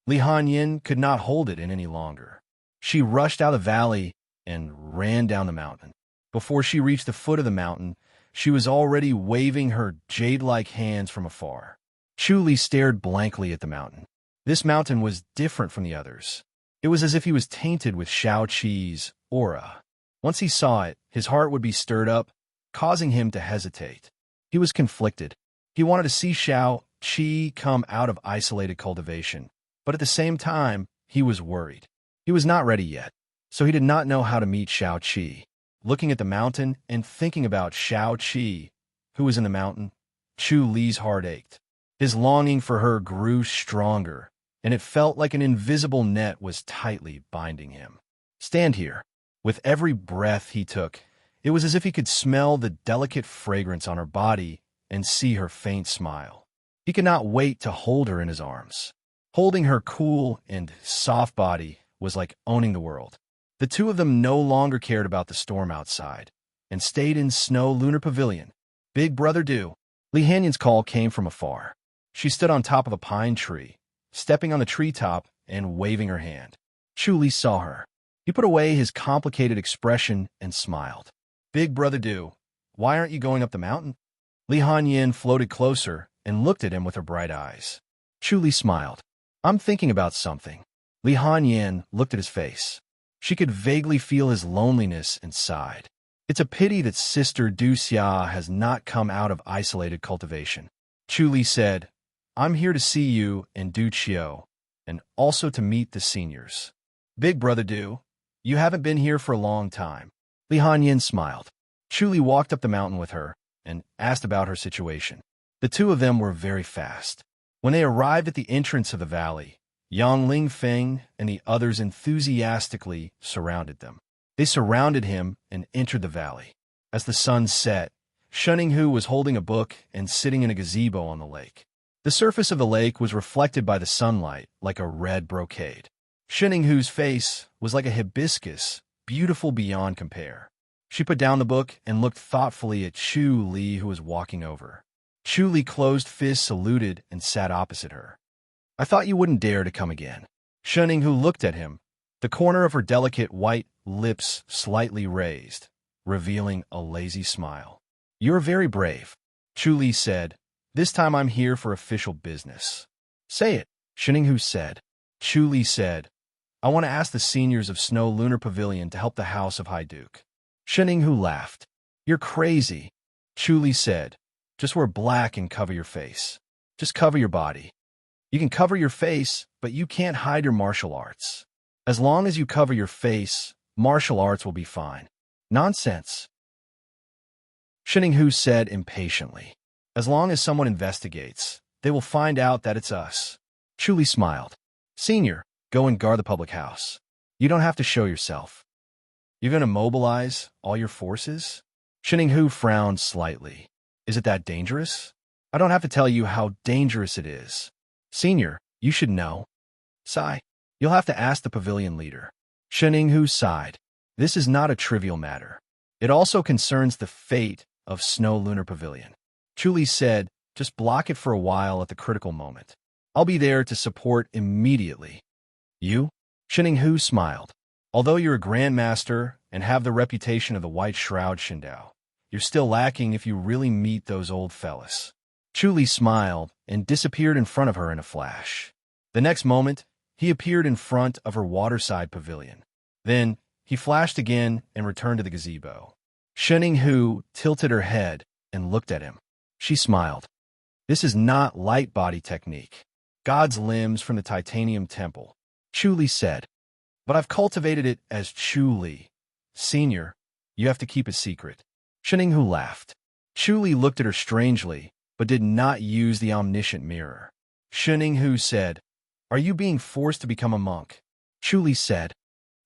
Li Hanyin could not hold it in any longer. She rushed out of the valley and ran down the mountain. Before she reached the foot of the mountain, she was already waving her jade-like hands from afar. Chu Li stared blankly at the mountain. This mountain was different from the others. It was as if he was tainted with Shao Qi's aura. Once he saw it, his heart would be stirred up, causing him to hesitate. He was conflicted. He wanted to see Shao Qi come out of isolated cultivation, but at the same time, he was worried. He was not ready yet, so he did not know how to meet Shao Qi. Looking at the mountain and thinking about Shao Qi, who was in the mountain, Chu Li's heart ached. His longing for her grew stronger, and it felt like an invisible net was tightly binding him. Stand here. With every breath he took, it was as if he could smell the delicate fragrance on her body and see her faint smile. He could not wait to hold her in his arms. Holding her cool and soft body was like owning the world. The two of them no longer cared about the storm outside and stayed in Snow Lunar Pavilion. Big Brother Du. Li Hanyin's call came from afar. She stood on top of a pine tree, stepping on the treetop and waving her hand. Chu Li saw her. He put away his complicated expression and smiled. Big Brother Du, why aren't you going up the mountain? Li Hanyin floated closer and looked at him with her bright eyes. Chu Li smiled. I'm thinking about something. Li Hanyin looked at his face. She could vaguely feel his loneliness and sighed. It's a pity that Sister Du Xia has not come out of isolated cultivation. Chu Li said, I'm here to see you and Du Qiu, and also to meet the seniors. Big Brother Du, you haven't been here for a long time. Li Hanyin smiled. Chu Li walked up the mountain with her and asked about her situation. The two of them were very fast. When they arrived at the entrance of the valley, Yang Lingfeng and the others enthusiastically surrounded them. They surrounded him and entered the valley. As the sun set, Shuninghu was holding a book and sitting in a gazebo on the lake. The surface of the lake was reflected by the sunlight like a red brocade. Shuninghu's face was like a hibiscus, beautiful beyond compare. She put down the book and looked thoughtfully at Chu Li, who was walking over. Chu Li closed fists, saluted, and sat opposite her. I thought you wouldn't dare to come again. Shuninghu looked at him, the corner of her delicate white lips slightly raised, revealing a lazy smile. You're very brave, Chu Li said. This time I'm here for official business. Say it, Shuninghu said. Chu Li said, I want to ask the seniors of Snow Lunar Pavilion to help the House of High Duke. Shuninghu laughed. You're crazy, Chu Li said. Just wear black and cover your face. Just cover your body. You can cover your face, but you can't hide your martial arts. As long as you cover your face, martial arts will be fine. Nonsense, Shuninghu said impatiently. As long as someone investigates, they will find out that it's us. Chu Li smiled. Senior, go and guard the public house. You don't have to show yourself. You're going to mobilize all your forces? Shuninghu frowned slightly. Is it that dangerous? I don't have to tell you how dangerous it is. Senior, you should know. Sigh. You'll have to ask the pavilion leader. Shuninghu sighed. This is not a trivial matter. It also concerns the fate of Snow Lunar Pavilion. Chu Li said, just block it for a while at the critical moment. I'll be there to support immediately. You? Shuninghu smiled. Although you're a grandmaster and have the reputation of the White Shroud Shindao, you're still lacking if you really meet those old fellas. Chu Li smiled and disappeared in front of her in a flash. The next moment, he appeared in front of her waterside pavilion. Then, he flashed again and returned to the gazebo. Shuninghu tilted her head and looked at him. She smiled. This is not light body technique. God's limbs from the titanium temple, Chu Li said. But I've cultivated it as Chu Li. Senior, you have to keep it secret. Shuninghu laughed. Chu Li looked at her strangely, but did not use the omniscient mirror. Shuninghu said, Are you being forced to become a monk? Chu Li said,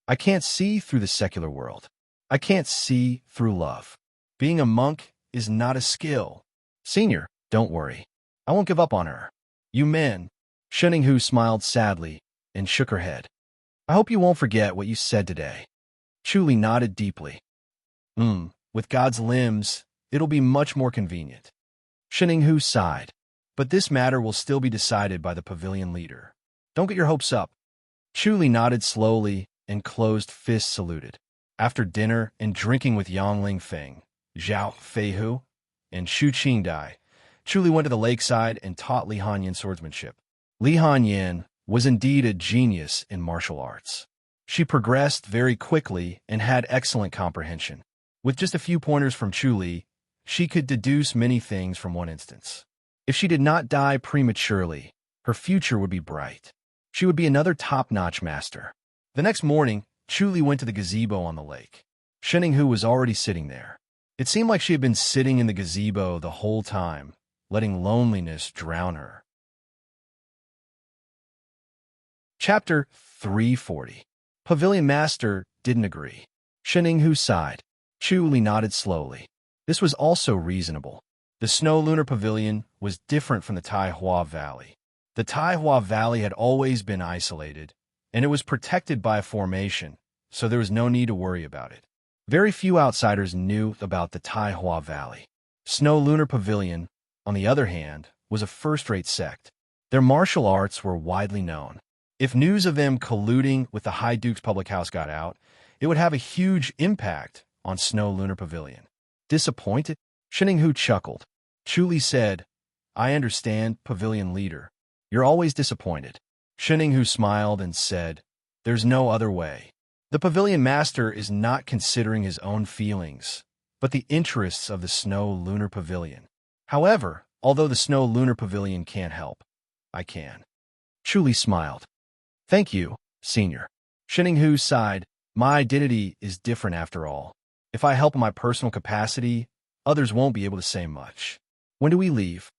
I can't see through the secular world. I can't see through love. Being a monk is not a skill. Senior, don't worry. I won't give up on her. You men. Sheninghu smiled sadly and shook her head. I hope you won't forget what you said today. Chuli nodded deeply. With God's limbs, it'll be much more convenient. Sheninghu sighed. But this matter will still be decided by the pavilion leader. Don't get your hopes up. Chuli nodded slowly and closed fist saluted. After dinner and drinking with Yangling Feng, Zhao Feihu, and Xu Qingdai, Chuli went to the lakeside and taught Li Hanyan swordsmanship. Li Hanyan was indeed a genius in martial arts. She progressed very quickly and had excellent comprehension. With just a few pointers from Chuli, she could deduce many things from one instance. If she did not die prematurely, her future would be bright. She would be another top-notch master. The next morning, Chuli went to the gazebo on the lake. Sheninghu was already sitting there. It seemed like she had been sitting in the gazebo the whole time, letting loneliness drown her. Chapter 340. Pavilion Master didn't agree. Sheninghu sighed. Chuli nodded slowly. This was also reasonable. The Snow Lunar Pavilion was different from the Taihua Valley. The Taihua Valley had always been isolated, and it was protected by a formation, so there was no need to worry about it. Very few outsiders knew about the Taihua Valley. Snow Lunar Pavilion, on the other hand, was a first-rate sect. Their martial arts were widely known. If news of them colluding with the High Duke's public house got out, it would have a huge impact on Snow Lunar Pavilion. Disappointed? Sheninghu chuckled. Chuli said, I understand, Pavilion Leader. You're always disappointed. Sheninghu smiled and said, There's no other way. The Pavilion Master is not considering his own feelings, but the interests of the Snow Lunar Pavilion. However, although the Snow Lunar Pavilion can't help, I can. Chuli smiled. Thank you, Senior. Sheninghu sighed. My identity is different after all. If I help in my personal capacity, others won't be able to say much. When do we leave?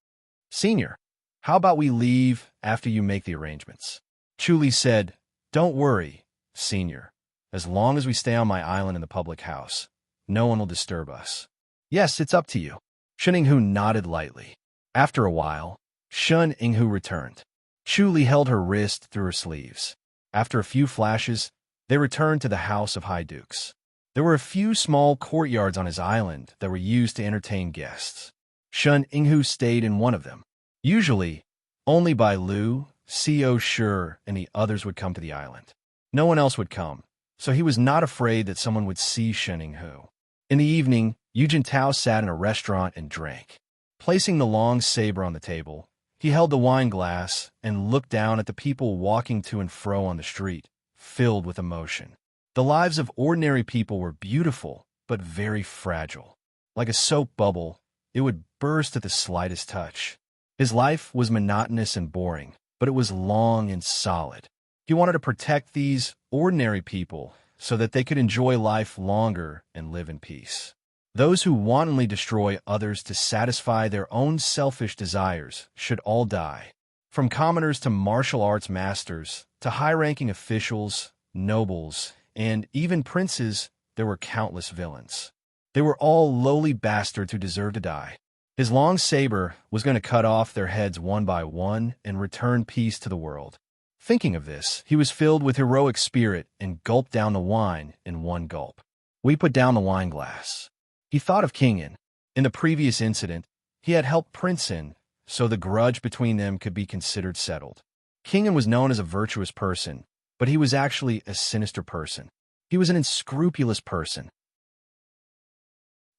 Senior, how about we leave after you make the arrangements? Chuli said, Don't worry, Senior. As long as we stay on my island in the public house, no one will disturb us. Yes, it's up to you. Sheninghu nodded lightly. After a while, Shun Inghu returned. Chuli held her wrist through her sleeves. After a few flashes, they returned to the House of High Dukes. There were a few small courtyards on his island that were used to entertain guests. Shun Inghu stayed in one of them. Usually, only Bai Lu, Co Shi, and the others would come to the island. No one else would come, so he was not afraid that someone would see Shen Inghu. In the evening, Yujin Tao sat in a restaurant and drank. Placing the long saber on the table, he held the wine glass and looked down at the people walking to and fro on the street, filled with emotion. The lives of ordinary people were beautiful, but very fragile. Like a soap bubble, it would burst at the slightest touch. His life was monotonous and boring, but it was long and solid. He wanted to protect these ordinary people so that they could enjoy life longer and live in peace. Those who wantonly destroy others to satisfy their own selfish desires should all die. From commoners to martial arts masters, to high-ranking officials, nobles, and even princes, there were countless villains. They were all lowly bastards who deserved to die. His long saber was going to cut off their heads one by one and return peace to the world. Thinking of this, he was filled with heroic spirit and gulped down the wine in one gulp. We put down the wine glass. He thought of Kingin. In the previous incident, he had helped Princein, so the grudge between them could be considered settled. Kingin was known as a virtuous person, but he was actually a sinister person. He was an unscrupulous person.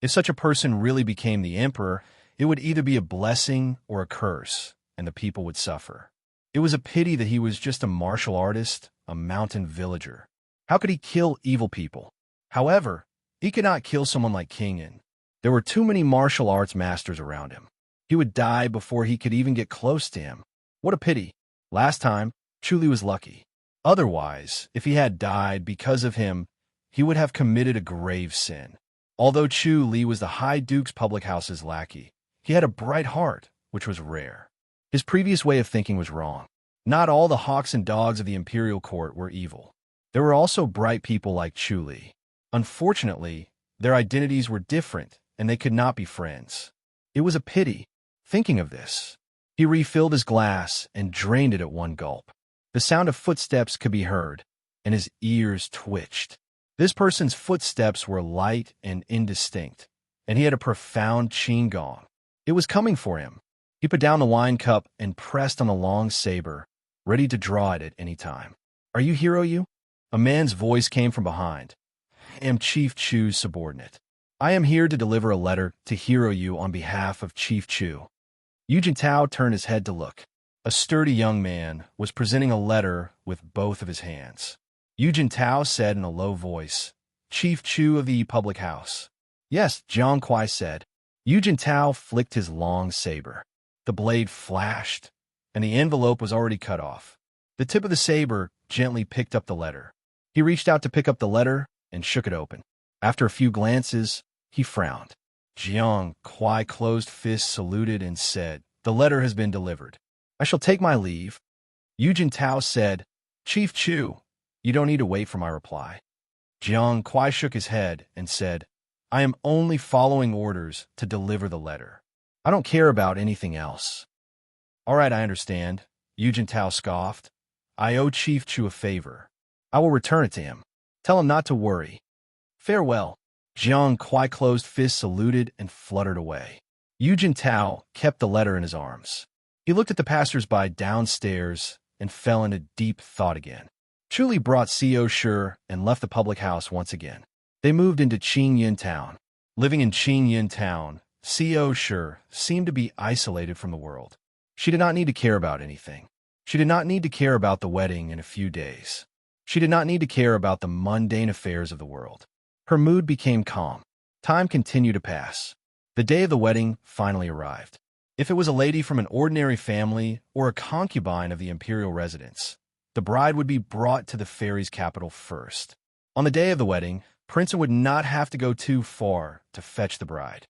If such a person really became the emperor, it would either be a blessing or a curse, and the people would suffer. It was a pity that he was just a martial artist, a mountain villager. How could he kill evil people? However, he could not kill someone like Kingin. There were too many martial arts masters around him. He would die before he could even get close to him. What a pity. Last time, Chuli was lucky. Otherwise, if he had died because of him, he would have committed a grave sin. Although Chu Li was the High Duke's public house's lackey, he had a bright heart, which was rare. His previous way of thinking was wrong. Not all the hawks and dogs of the imperial court were evil. There were also bright people like Chu Li. Unfortunately, their identities were different, and they could not be friends. It was a pity. Thinking of this, he refilled his glass and drained it at one gulp. The sound of footsteps could be heard, and his ears twitched. This person's footsteps were light and indistinct, and he had a profound qing gong. It was coming for him. He put down the wine cup and pressed on the long saber, ready to draw it at any time. "Are you Hiroyu?" A man's voice came from behind. "I am Chief Chu's subordinate. I am here to deliver a letter to Hiroyu on behalf of Chief Chu." Yu Jintao turned his head to look. A sturdy young man was presenting a letter with both of his hands. Yu Jintao said in a low voice, "Chief Chu of the public house." "Yes," Jiang Kuai said. Yu Jintao flicked his long saber. The blade flashed, and the envelope was already cut off. The tip of the saber gently picked up the letter. He reached out to pick up the letter and shook it open. After a few glances, he frowned. Jiang Kuai closed fists, saluted, and said, "The letter has been delivered. I shall take my leave." Yu Jintao said, "Chief Chu, you don't need to wait for my reply." Jiang Kuai shook his head and said, "I am only following orders to deliver the letter. I don't care about anything else." "All right, I understand," Yu Jintao scoffed. "I owe Chief Chu a favor. I will return it to him. Tell him not to worry. Farewell." Jiang Kuai closed fists, saluted, and fluttered away. Yu Jintao kept the letter in his arms. He looked at the passers-by downstairs and fell into deep thought again. Chu Li brought Co. Shi and left the public house once again. They moved into Qingyin Town. Living in Qingyin Town, Co. Shi seemed to be isolated from the world. She did not need to care about anything. She did not need to care about the wedding in a few days. She did not need to care about the mundane affairs of the world. Her mood became calm. Time continued to pass. The day of the wedding finally arrived. If it was a lady from an ordinary family or a concubine of the imperial residence, the bride would be brought to the fairy's capital first. On the day of the wedding, Prince would not have to go too far to fetch the bride.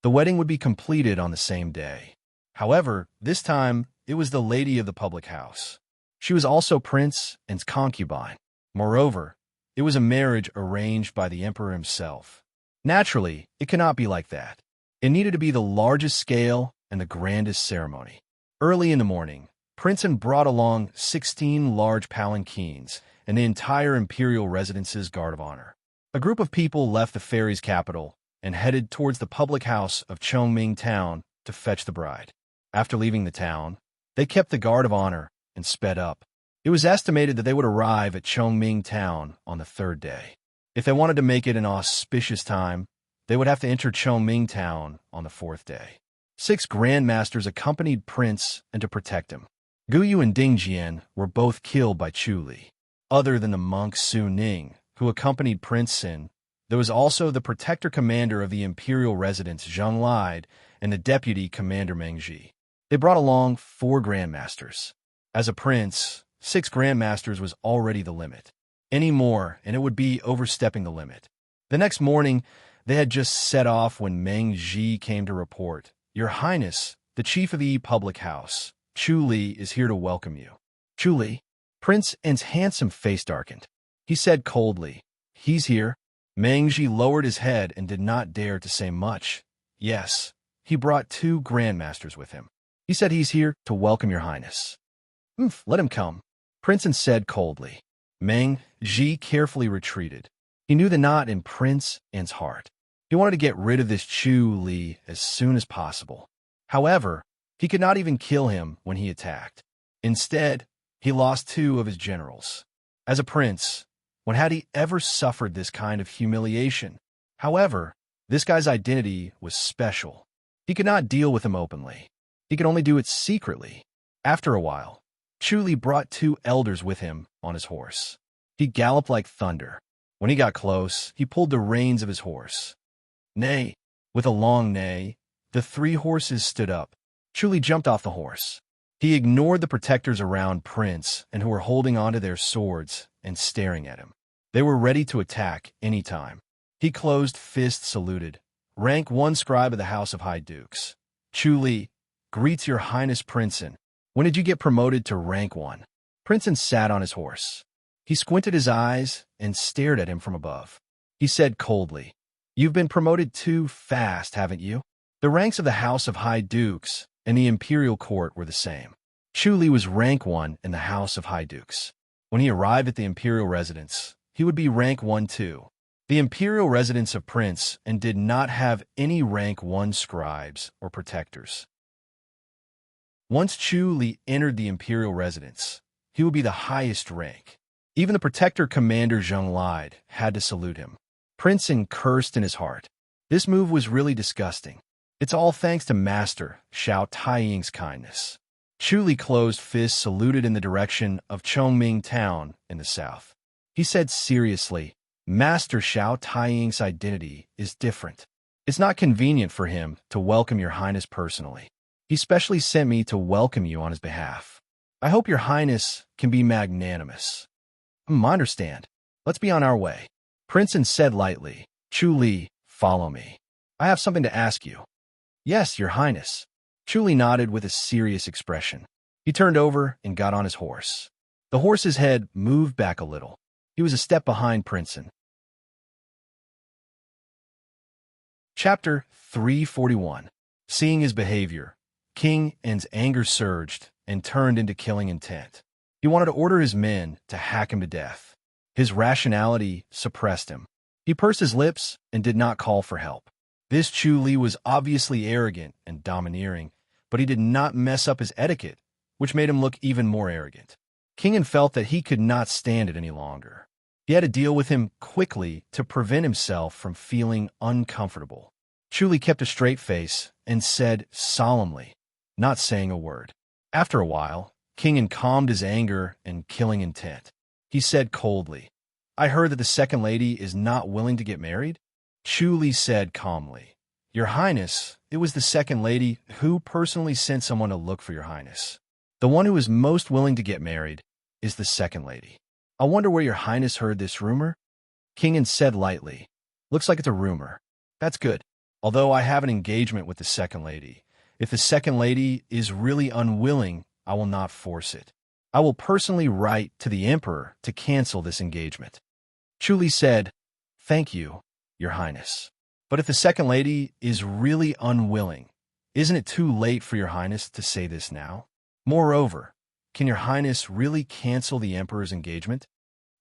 The wedding would be completed on the same day. However, this time, it was the lady of the public house. She was also Prince and concubine. Moreover, it was a marriage arranged by the emperor himself. Naturally, it could not be like that. It needed to be the largest scale and the grandest ceremony. Early in the morning, Princeton brought along 16 large palanquins and the entire imperial residence's guard of honor. A group of people left the fairy's capital and headed towards the public house of Chongming Town to fetch the bride. After leaving the town, they kept the guard of honor and sped up. It was estimated that they would arrive at Chongming Town on the third day. If they wanted to make it an auspicious time, they would have to enter Chongming Town on the fourth day. 6 grandmasters accompanied Prince and to protect him. Guyu and Ding Jian were both killed by Chu Li. Other than the monk Su Ning, who accompanied Prince Sin, there was also the protector commander of the imperial residence Zheng Lide and the deputy commander Meng Ji. They brought along 4 grandmasters. As a prince, 6 grandmasters was already the limit. Any more, and it would be overstepping the limit. The next morning, they had just set off when Meng Ji came to report, "Your Highness, the chief of the public house, Chu Li, is here to welcome you." "Chu Li?" Prince N's handsome face darkened. He said coldly, "He's here." Meng Ji lowered his head and did not dare to say much. "Yes, he brought 2 grandmasters with him. He said he's here to welcome your highness." Let him come," Prince N said coldly. Meng Ji carefully retreated. He knew the knot in Prince N's heart. He wanted to get rid of this Chu Li as soon as possible. However, he could not even kill him when he attacked. Instead, he lost 2 of his generals. As a prince, when had he ever suffered this kind of humiliation? However, this guy's identity was special. He could not deal with him openly. He could only do it secretly. After a while, Chu Li brought 2 elders with him on his horse. He galloped like thunder. When he got close, he pulled the reins of his horse. Neigh! With a long neigh, the 3 horses stood up. Chu Li jumped off the horse. He ignored the protectors around Prince and who were holding onto their swords and staring at him. They were ready to attack any time. He closed fists, saluted. "Rank 1 scribe of the House of High Dukes. Chu Li, greets your highness Princeton. When did you get promoted to rank 1? Princeton sat on his horse. He squinted his eyes and stared at him from above. He said coldly, "You've been promoted too fast, haven't you?" The ranks of the House of High Dukes and the Imperial Court were the same. Chu Li was rank 1 in the House of High Dukes. When he arrived at the Imperial residence, he would be rank 1 too. The Imperial residence of Prince and did not have any rank 1 scribes or protectors. Once Chu Li entered the Imperial residence, he would be the highest rank. Even the protector commander Zheng Lide had to salute him. Prince cursed in his heart. This move was really disgusting. It's all thanks to Master Xiao Taiying's kindness. Chu Li closed fists saluted in the direction of Chongming Town in the south. He said seriously, "Master Xiao Taiying's identity is different. It's not convenient for him to welcome your highness personally. He specially sent me to welcome you on his behalf. I hope your highness can be magnanimous." "I understand. Let's be on our way." Prince said lightly, "Chu Li, follow me. I have something to ask you." "Yes, your highness." Chu Li nodded with a serious expression. He turned over and got on his horse. The horse's head moved back a little. He was a step behind Prince. Chapter 341. Seeing his behavior, King N's anger surged and turned into killing intent. He wanted to order his men to hack him to death. His rationality suppressed him. He pursed his lips and did not call for help. This Chu Li was obviously arrogant and domineering, but he did not mess up his etiquette, which made him look even more arrogant. King N felt that he could not stand it any longer. He had to deal with him quickly to prevent himself from feeling uncomfortable. Chu Li kept a straight face and said solemnly, not saying a word. After a while, King N calmed his anger and killing intent. He said coldly, "I heard that the second lady is not willing to get married?" Chu Li said calmly, "Your Highness, it was the second lady who personally sent someone to look for your Highness. The one who is most willing to get married is the second lady. I wonder where your Highness heard this rumor?" King N said lightly, "Looks like it's a rumor. That's good. Although I have an engagement with the second lady, if the second lady is really unwilling, I will not force it. I will personally write to the Emperor to cancel this engagement." Chu Li said, "Thank you, your Highness. But if the second lady is really unwilling, isn't it too late for your Highness to say this now? Moreover, can your Highness really cancel the Emperor's engagement?"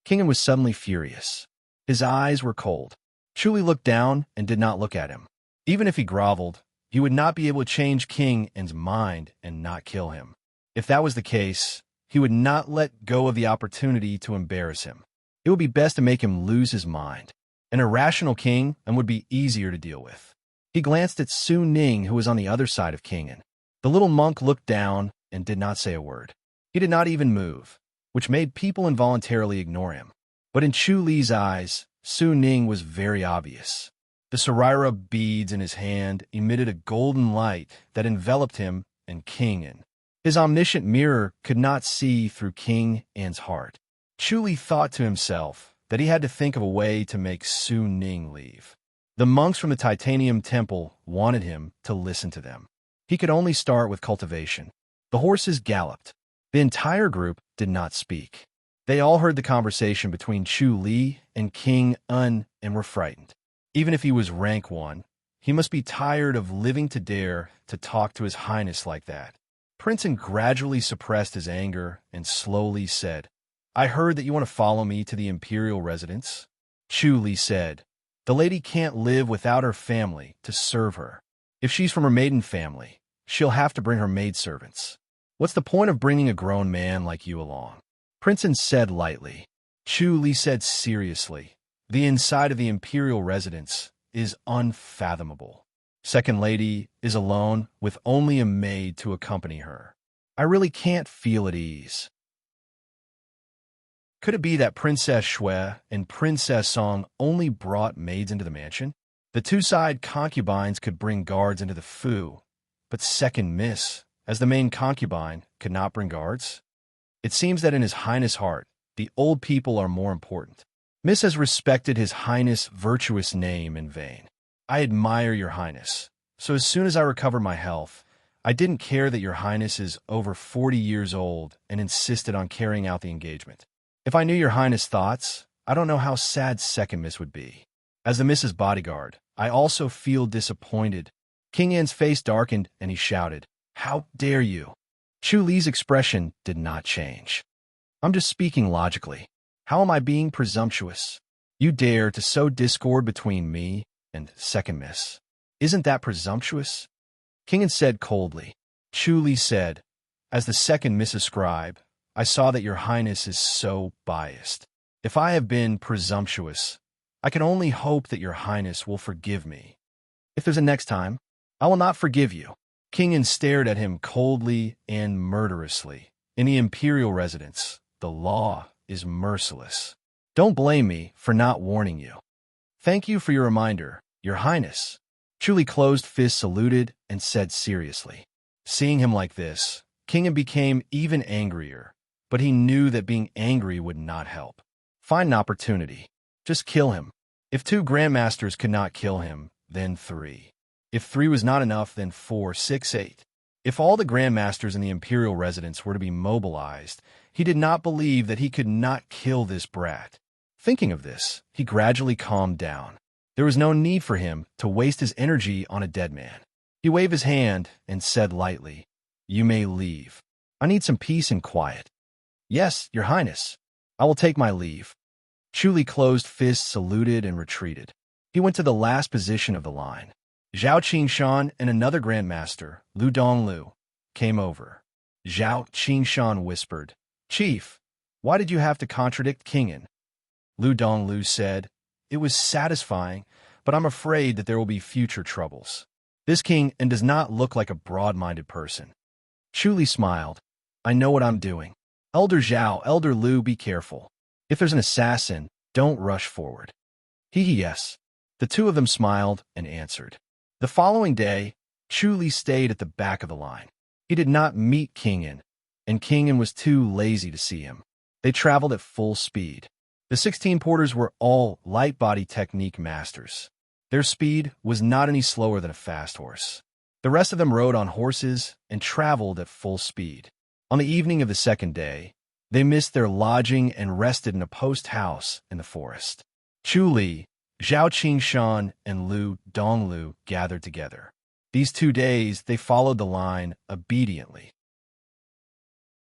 King N was suddenly furious. His eyes were cold. Chu Li looked down and did not look at him. Even if he groveled, he would not be able to change King N's mind and not kill him. If that was the case, he would not let go of the opportunity to embarrass him. It would be best to make him lose his mind. An irrational king and would be easier to deal with. He glanced at Su Ning, who was on the other side of King N. The little monk looked down and did not say a word. He did not even move, which made people involuntarily ignore him. But in Chu Li's eyes, Su Ning was very obvious. The Sarira beads in his hand emitted a golden light that enveloped him and King N. His omniscient mirror could not see through King N's heart. Chu Li thought to himself that he had to think of a way to make Su Ning leave. The monks from the Titanium Temple wanted him to listen to them. He could only start with cultivation. The horses galloped. The entire group did not speak. They all heard the conversation between Chu Li and King N and were frightened. Even if he was rank 1, he must be tired of living to dare to talk to his Highness like that. Prince N gradually suppressed his anger and slowly said, "I heard that you want to follow me to the Imperial residence." Chu Li said, "The lady can't live without her family to serve her. If she's from her maiden family, she'll have to bring her maidservants. What's the point of bringing a grown man like you along?" Prince N said lightly. Chu Li said seriously, "The inside of the Imperial residence is unfathomable. Second lady is alone with only a maid to accompany her. I really can't feel at ease." Could it be that Princess Shui and Princess Song only brought maids into the mansion? The two-side concubines could bring guards into the Fu, but second Miss, as the main concubine, could not bring guards? It seems that in his Highness' heart, the old people are more important. Miss has respected his Highness' virtuous name in vain. I admire your Highness, so as soon as I recover my health, I didn't care that your Highness is over 40 years old and insisted on carrying out the engagement. If I knew your Highness' thoughts, I don't know how sad second miss would be. As the Miss's bodyguard, I also feel disappointed. King An's face darkened, and he shouted, "How dare you?" Chu Li's expression did not change. "I'm just speaking logically. How am I being presumptuous? You dare to sow discord between me and second miss. Isn't that presumptuous?" King An said coldly. Chu Li said, "As the second Mrs. Scribe, I saw that your highness is so biased. If I have been presumptuous, I can only hope that your highness will forgive me. If there's a next time, I will not forgive you." King An stared at him coldly and murderously. In the imperial residence, the law is merciless. Don't blame me for not warning you. Thank you for your reminder, your highness. Chu Li closed fists saluted and said seriously. Seeing him like this, King An became even angrier, but he knew that being angry would not help. Find an opportunity. Just kill him. If 2 grandmasters could not kill him, then 3. If 3 was not enough, then 4, 6, 8. If all the grandmasters in the imperial residence were to be mobilized, he did not believe that he could not kill this brat. Thinking of this, he gradually calmed down. There was no need for him to waste his energy on a dead man. He waved his hand and said lightly, "You may leave. I need some peace and quiet." "Yes, your highness. I will take my leave." Chu Li closed fists, saluted, and retreated. He went to the last position of the line. Zhao Qingshan and another grandmaster, Lu Donglu, came over. Zhao Qingshan whispered, "Chief, why did you have to contradict King An?" Lu Donglu said, "It was satisfying, but I'm afraid that there will be future troubles. This King An does not look like a broad-minded person." Chu Li smiled. "I know what I'm doing. Elder Zhao, Elder Lu, be careful. If there's an assassin, don't rush forward." Yes. The 2 of them smiled and answered. The following day, Chu Li stayed at the back of the line. He did not meet King An, and King An was too lazy to see him. They traveled at full speed. The 16 porters were all light body technique masters. Their speed was not any slower than a fast horse. The rest of them rode on horses and traveled at full speed. On the evening of the second day, they missed their lodging and rested in a post house in the forest. Chu Li, Zhao Qingshan, and Lu Donglu gathered together. These 2 days, they followed the line obediently.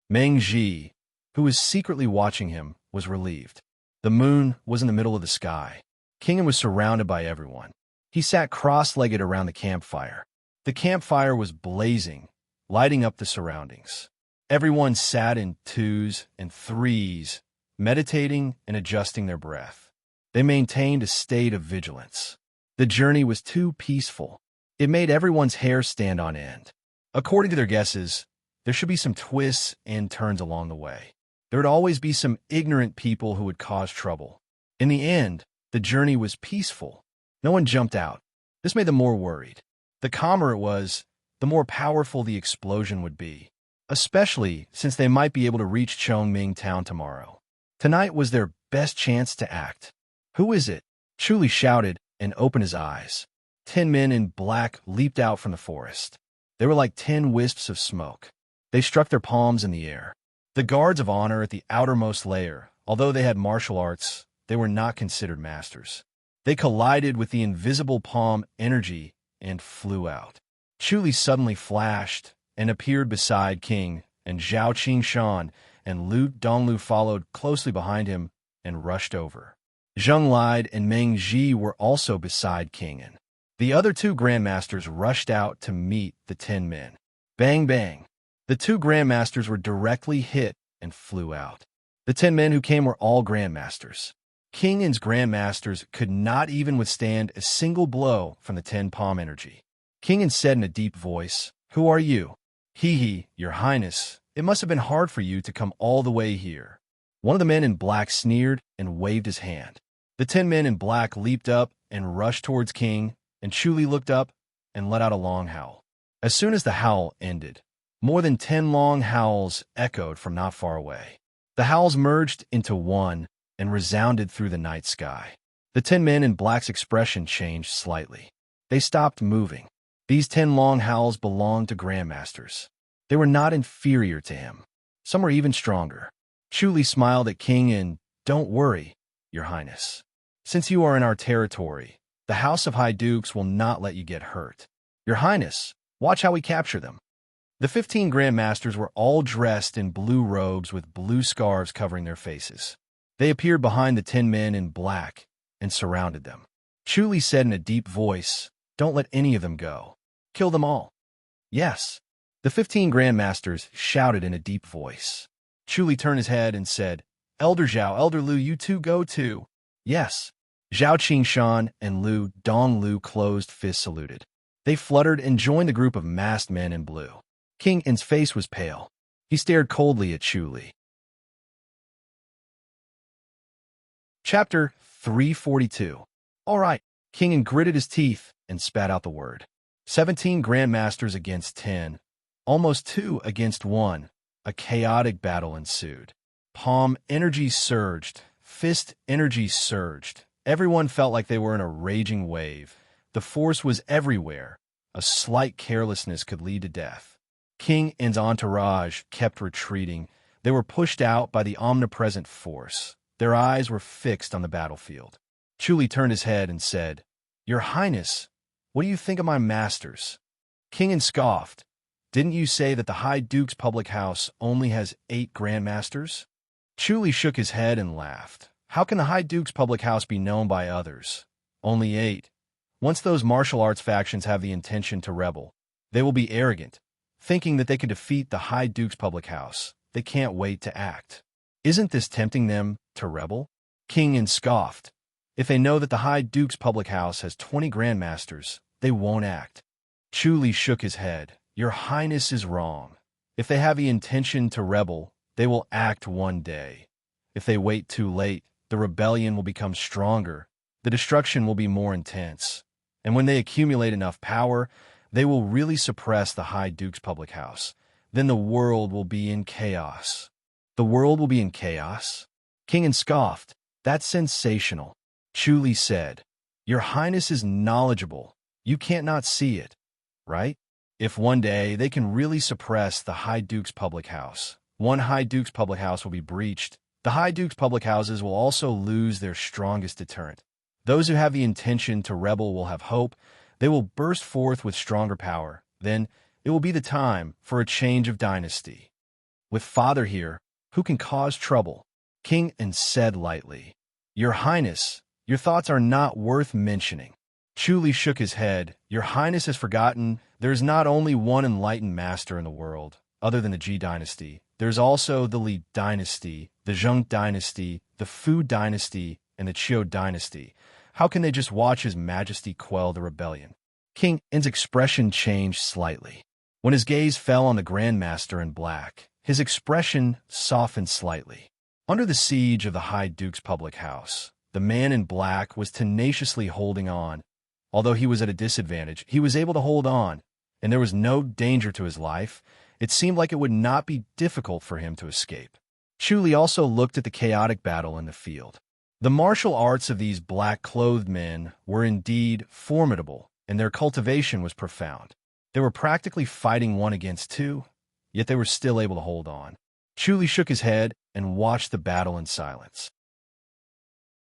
Meng Ji, who was secretly watching him, was relieved. The moon was in the middle of the sky. King An was surrounded by everyone. He sat cross-legged around the campfire. The campfire was blazing, lighting up the surroundings. Everyone sat in 2s and 3s, meditating and adjusting their breath. They maintained a state of vigilance. The journey was too peaceful. It made everyone's hair stand on end. According to their guesses, there should be some twists and turns along the way. There would always be some ignorant people who would cause trouble. In the end, the journey was peaceful. No one jumped out. This made them more worried. The calmer it was, the more powerful the explosion would be, especially since they might be able to reach Chongming town tomorrow. Tonight was their best chance to act. "Who is it?" Chu Li shouted and opened his eyes. 10 men in black leaped out from the forest. They were like 10 wisps of smoke. They struck their palms in the air. The guards of honor at the outermost layer, although they had martial arts, they were not considered masters. They collided with the invisible palm energy and flew out. Chu Li suddenly flashed and appeared beside King, and Zhao Qingshan and Lu Donglu followed closely behind him and rushed over. Zheng Lide and Meng Ji were also beside King An. The other 2 grandmasters rushed out to meet the 10 men. Bang, bang. The 2 grandmasters were directly hit and flew out. The 10 men who came were all grandmasters. King An's grandmasters could not even withstand a single blow from the 10 palm energy. King An said in a deep voice, "Who are you?" Your highness, it must have been hard for you to come all the way here." One of the men in black sneered and waved his hand. The 10 men in black leaped up and rushed towards King, and Chu Li looked up and let out a long howl. As soon as the howl ended, more than 10 long howls echoed from not far away. The howls merged into one and resounded through the night sky. The 10 men in black's expression changed slightly. They stopped moving. These 10 long howls belonged to grandmasters. They were not inferior to him. Some were even stronger. Chu Li smiled at King and, "Don't worry. Your Highness. Since you are in our territory, the House of High Dukes will not let you get hurt. Your Highness, watch how we capture them. The 15 Grand Masters were all dressed in blue robes with blue scarves covering their faces. They appeared behind the 10 men in black and surrounded them. Chuli said in a deep voice, "Don't let any of them go. Kill them all." "Yes." The 15 Grand Masters shouted in a deep voice. Chuli turned his head and said, "Elder Zhao, Elder Lu, you two go too." "Yes." Zhao Qingshan and Lu Donglu closed fists saluted. They fluttered and joined the group of masked men in blue. King En's face was pale. He stared coldly at Chuli. Chapter 342. All right. King En gritted his teeth and spat out the word. 17 Grandmasters against 10. Almost 2 against 1. A chaotic battle ensued. Palm energy surged. Fist energy surged. Everyone felt like they were in a raging wave. The force was everywhere. A slight carelessness could lead to death. King En's entourage kept retreating. They were pushed out by the omnipresent force. Their eyes were fixed on the battlefield. Chuli turned his head and said, "Your Highness, what do you think of my masters?" King En scoffed. "Didn't you say that the High Duke's public house only has 8 Grandmasters?" Chuli shook his head and laughed. "How can the High Duke's public house be known by others? Only 8. Once those martial arts factions have the intention to rebel, they will be arrogant, thinking that they can defeat the High Duke's public house. They can't wait to act. Isn't this tempting them to rebel?" King En scoffed. "If they know that the High Duke's public house has 20 Grandmasters, they won't act." Chuli shook his head. "Your Highness is wrong. If they have the intention to rebel, they will act one day. If they wait too late, the rebellion will become stronger. The destruction will be more intense. And when they accumulate enough power, they will really suppress the High Duke's public house. Then the world will be in chaos." "The world will be in chaos?" King En scoffed. "That's sensational." Chuli said, "Your Highness is knowledgeable. You can't not see it, right? If one day they can really suppress the High Duke's public house, one High Duke's public house will be breached. The High Duke's public houses will also lose their strongest deterrent. Those who have the intention to rebel will have hope. They will burst forth with stronger power. Then it will be the time for a change of dynasty. With Father here, who can cause trouble?" King En said lightly. "Your Highness, your thoughts are not worth mentioning." Chuli shook his head. "Your Highness has forgotten there is not only one enlightened master in the world, other than the Ji dynasty. There's also the Li dynasty, the Zheng dynasty, the Fu dynasty, and the Qiu dynasty. How can they just watch His Majesty quell the rebellion?" King En's expression changed slightly. When his gaze fell on the Grandmaster in black, his expression softened slightly. Under the siege of the High Duke's public house, the man in black was tenaciously holding on. Although he was at a disadvantage, he was able to hold on, and there was no danger to his life. It seemed like it would not be difficult for him to escape. Chuli also looked at the chaotic battle in the field. The martial arts of these black-clothed men were indeed formidable, and their cultivation was profound. They were practically fighting 1 against 2, yet they were still able to hold on. Chuli shook his head and watched the battle in silence.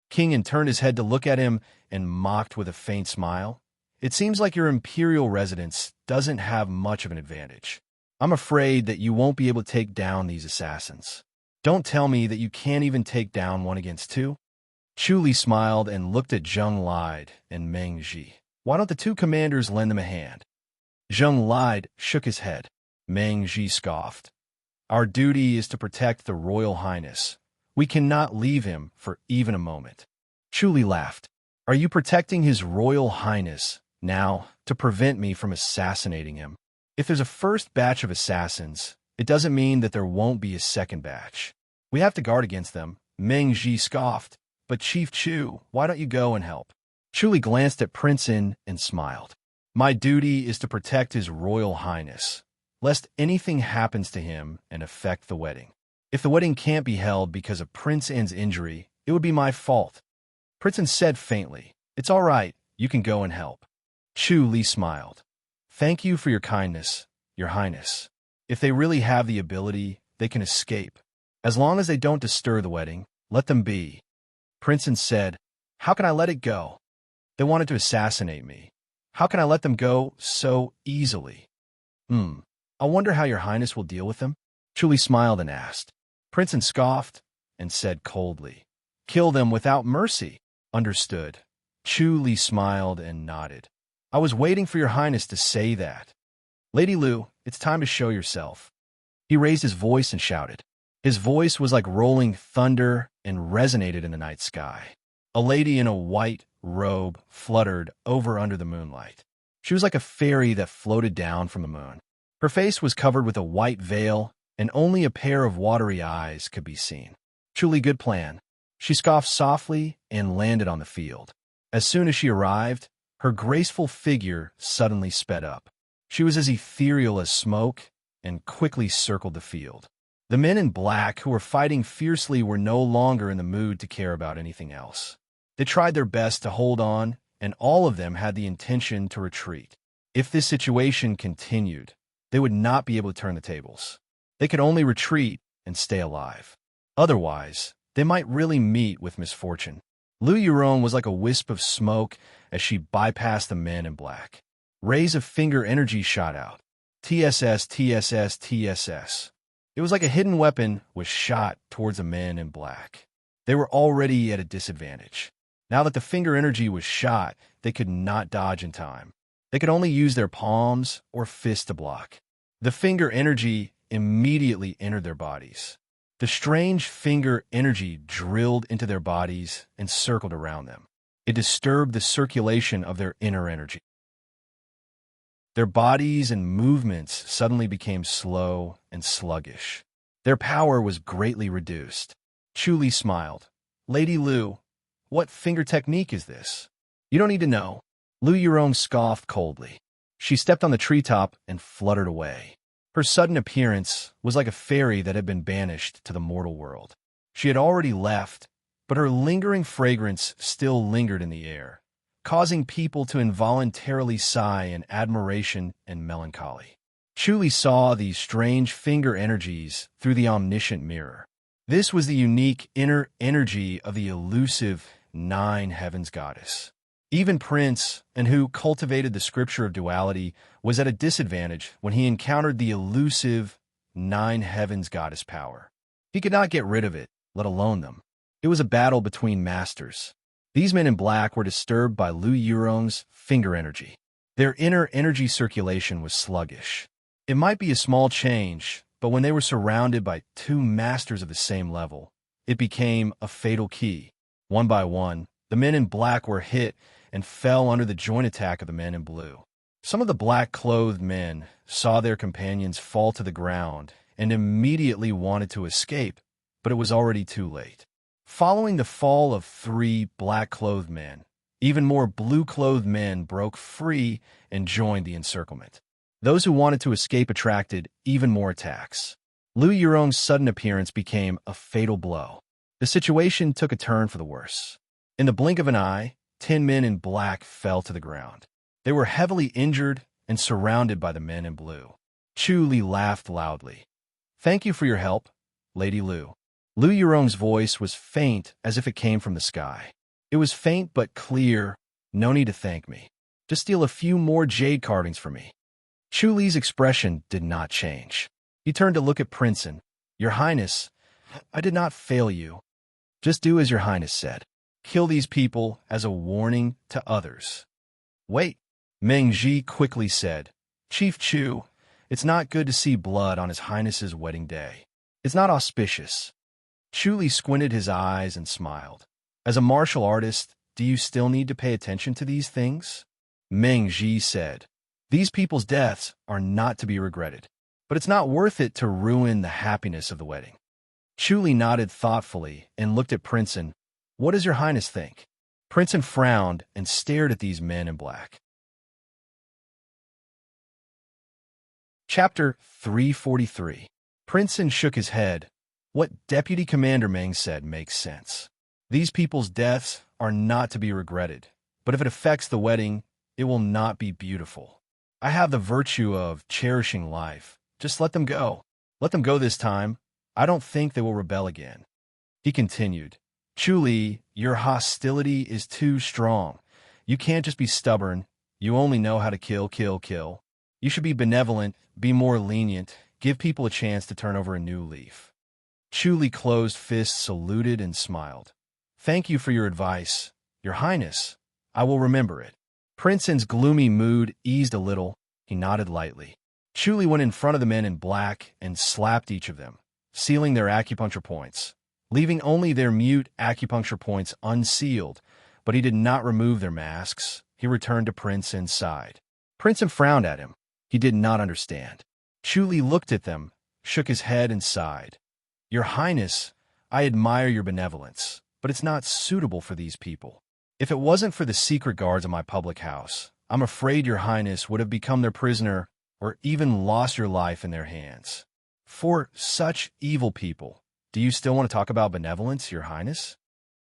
King En turned his head to look at him and mocked with a faint smile. "It seems like your imperial residence doesn't have much of an advantage. I'm afraid that you won't be able to take down these assassins. Don't tell me that you can't even take down 1 against 2. Chuli smiled and looked at Zheng Lide and Meng Ji. "Why don't the 2 commanders lend them a hand?" Zheng Lide shook his head. Meng Ji scoffed. "Our duty is to protect the Royal Highness. We cannot leave him for even a moment." Chuli laughed. "Are you protecting His Royal Highness now to prevent me from assassinating him? If there's a first batch of assassins, it doesn't mean that there won't be a second batch. We have to guard against them." Meng Ji scoffed. "But Chief Chu, why don't you go and help?" Chuli glanced at Prince En and smiled. "My duty is to protect His Royal Highness, lest anything happens to him and affect the wedding. If the wedding can't be held because of Prince En's injury, it would be my fault." Prince En said faintly, "It's all right, you can go and help." Chuli smiled. "Thank you for your kindness, Your Highness. If they really have the ability, they can escape. As long as they don't disturb the wedding, let them be." Princeton said, "How can I let it go? They wanted to assassinate me. How can I let them go so easily? I wonder how your highness will deal with them?" Chuli smiled and asked. Princeton scoffed and said coldly, "Kill them without mercy." Understood. Chuli smiled and nodded. "I was waiting for your highness to say that. Lady Lu, it's time to show yourself." He raised his voice and shouted. His voice was like rolling thunder and resonated in the night sky. A lady in a white robe fluttered over under the moonlight. She was like a fairy that floated down from the moon. Her face was covered with a white veil, and only a pair of watery eyes could be seen. "Truly good plan." She scoffed softly and landed on the field. As soon as she arrived, her graceful figure suddenly sped up. She was as ethereal as smoke and quickly circled the field. The men in black who were fighting fiercely were no longer in the mood to care about anything else. They tried their best to hold on, and all of them had the intention to retreat. If this situation continued, they would not be able to turn the tables. They could only retreat and stay alive. Otherwise, they might really meet with misfortune. Lu Yurong was like a wisp of smoke as she bypassed the men in black. Rays of finger energy shot out. TSS, TSS, TSS. It was like a hidden weapon was shot towards the men in black. They were already at a disadvantage. Now that the finger energy was shot, they could not dodge in time. They could only use their palms or fists to block. The finger energy immediately entered their bodies. The strange finger energy drilled into their bodies and circled around them. It disturbed the circulation of their inner energy. Their bodies and movements suddenly became slow and sluggish. Their power was greatly reduced. Chuli smiled. "Lady Lu, what finger technique is this?" "You don't need to know." Lu Yurong scoffed coldly. She stepped on the treetop and fluttered away. Her sudden appearance was like a fairy that had been banished to the mortal world. She had already left, but her lingering fragrance still lingered in the air, causing people to involuntarily sigh in admiration and melancholy. Chuli saw these strange finger energies through the omniscient mirror. This was the unique inner energy of the elusive Nine Heavens goddess. Even Prince, and who cultivated the scripture of duality, was at a disadvantage when he encountered the elusive Nine Heavens goddess power. He could not get rid of it, let alone them. It was a battle between masters. These men in black were disturbed by Lu Yurong's finger energy. Their inner energy circulation was sluggish. It might be a small change, but when they were surrounded by two masters of the same level, it became a fatal key. One by one, the men in black were hit and fell under the joint attack of the men in blue. Some of the black-clothed men saw their companions fall to the ground and immediately wanted to escape, but it was already too late. Following the fall of 3 black-clothed men, even more blue-clothed men broke free and joined the encirclement. Those who wanted to escape attracted even more attacks. Lu Yurong's sudden appearance became a fatal blow. The situation took a turn for the worse. In the blink of an eye, 10 men in black fell to the ground. They were heavily injured and surrounded by the men in blue. Chuli laughed loudly. "Thank you for your help, Lady Lu." Lu Yurong's voice was faint as if it came from the sky. It was faint but clear. "No need to thank me. Just steal a few more jade carvings for me." Chuli's expression did not change. He turned to look at Princeton. "Your Highness, I did not fail you. Just do as your Highness said. Kill these people as a warning to others." "Wait," Meng Ji quickly said. "Chief Chu, it's not good to see blood on His Highness's wedding day. It's not auspicious." Chuli squinted his eyes and smiled. "As a martial artist, do you still need to pay attention to these things?" Meng Ji said. "These people's deaths are not to be regretted, but it's not worth it to ruin the happiness of the wedding." Chuli nodded thoughtfully and looked at Princeton. "What does your Highness think?" Princeton frowned and stared at these men in black. Chapter 343. Princeton shook his head. "What Deputy Commander Meng said makes sense. These people's deaths are not to be regretted, but if it affects the wedding, it will not be beautiful. I have the virtue of cherishing life. Just let them go. Let them go this time. I don't think they will rebel again." He continued, Chu Li, your hostility is too strong. You can't just be stubborn. You only know how to kill, kill, kill. You should be benevolent, be more lenient, give people a chance to turn over a new leaf. Chu Li closed fists, saluted, and smiled. Thank you for your advice, Your Highness. I will remember it. Princeton's gloomy mood eased a little. He nodded lightly. Chu Li went in front of the men in black and slapped each of them, sealing their acupuncture points, leaving only their mute acupuncture points unsealed, but he did not remove their masks. He returned to Princeton's side. Princeton frowned at him. He did not understand. Chu Li looked at them, shook his head, and sighed. Your Highness, I admire your benevolence, but it's not suitable for these people. If it wasn't for the secret guards of my public house, I'm afraid your Highness would have become their prisoner or even lost your life in their hands. For such evil people, do you still want to talk about benevolence, Your Highness?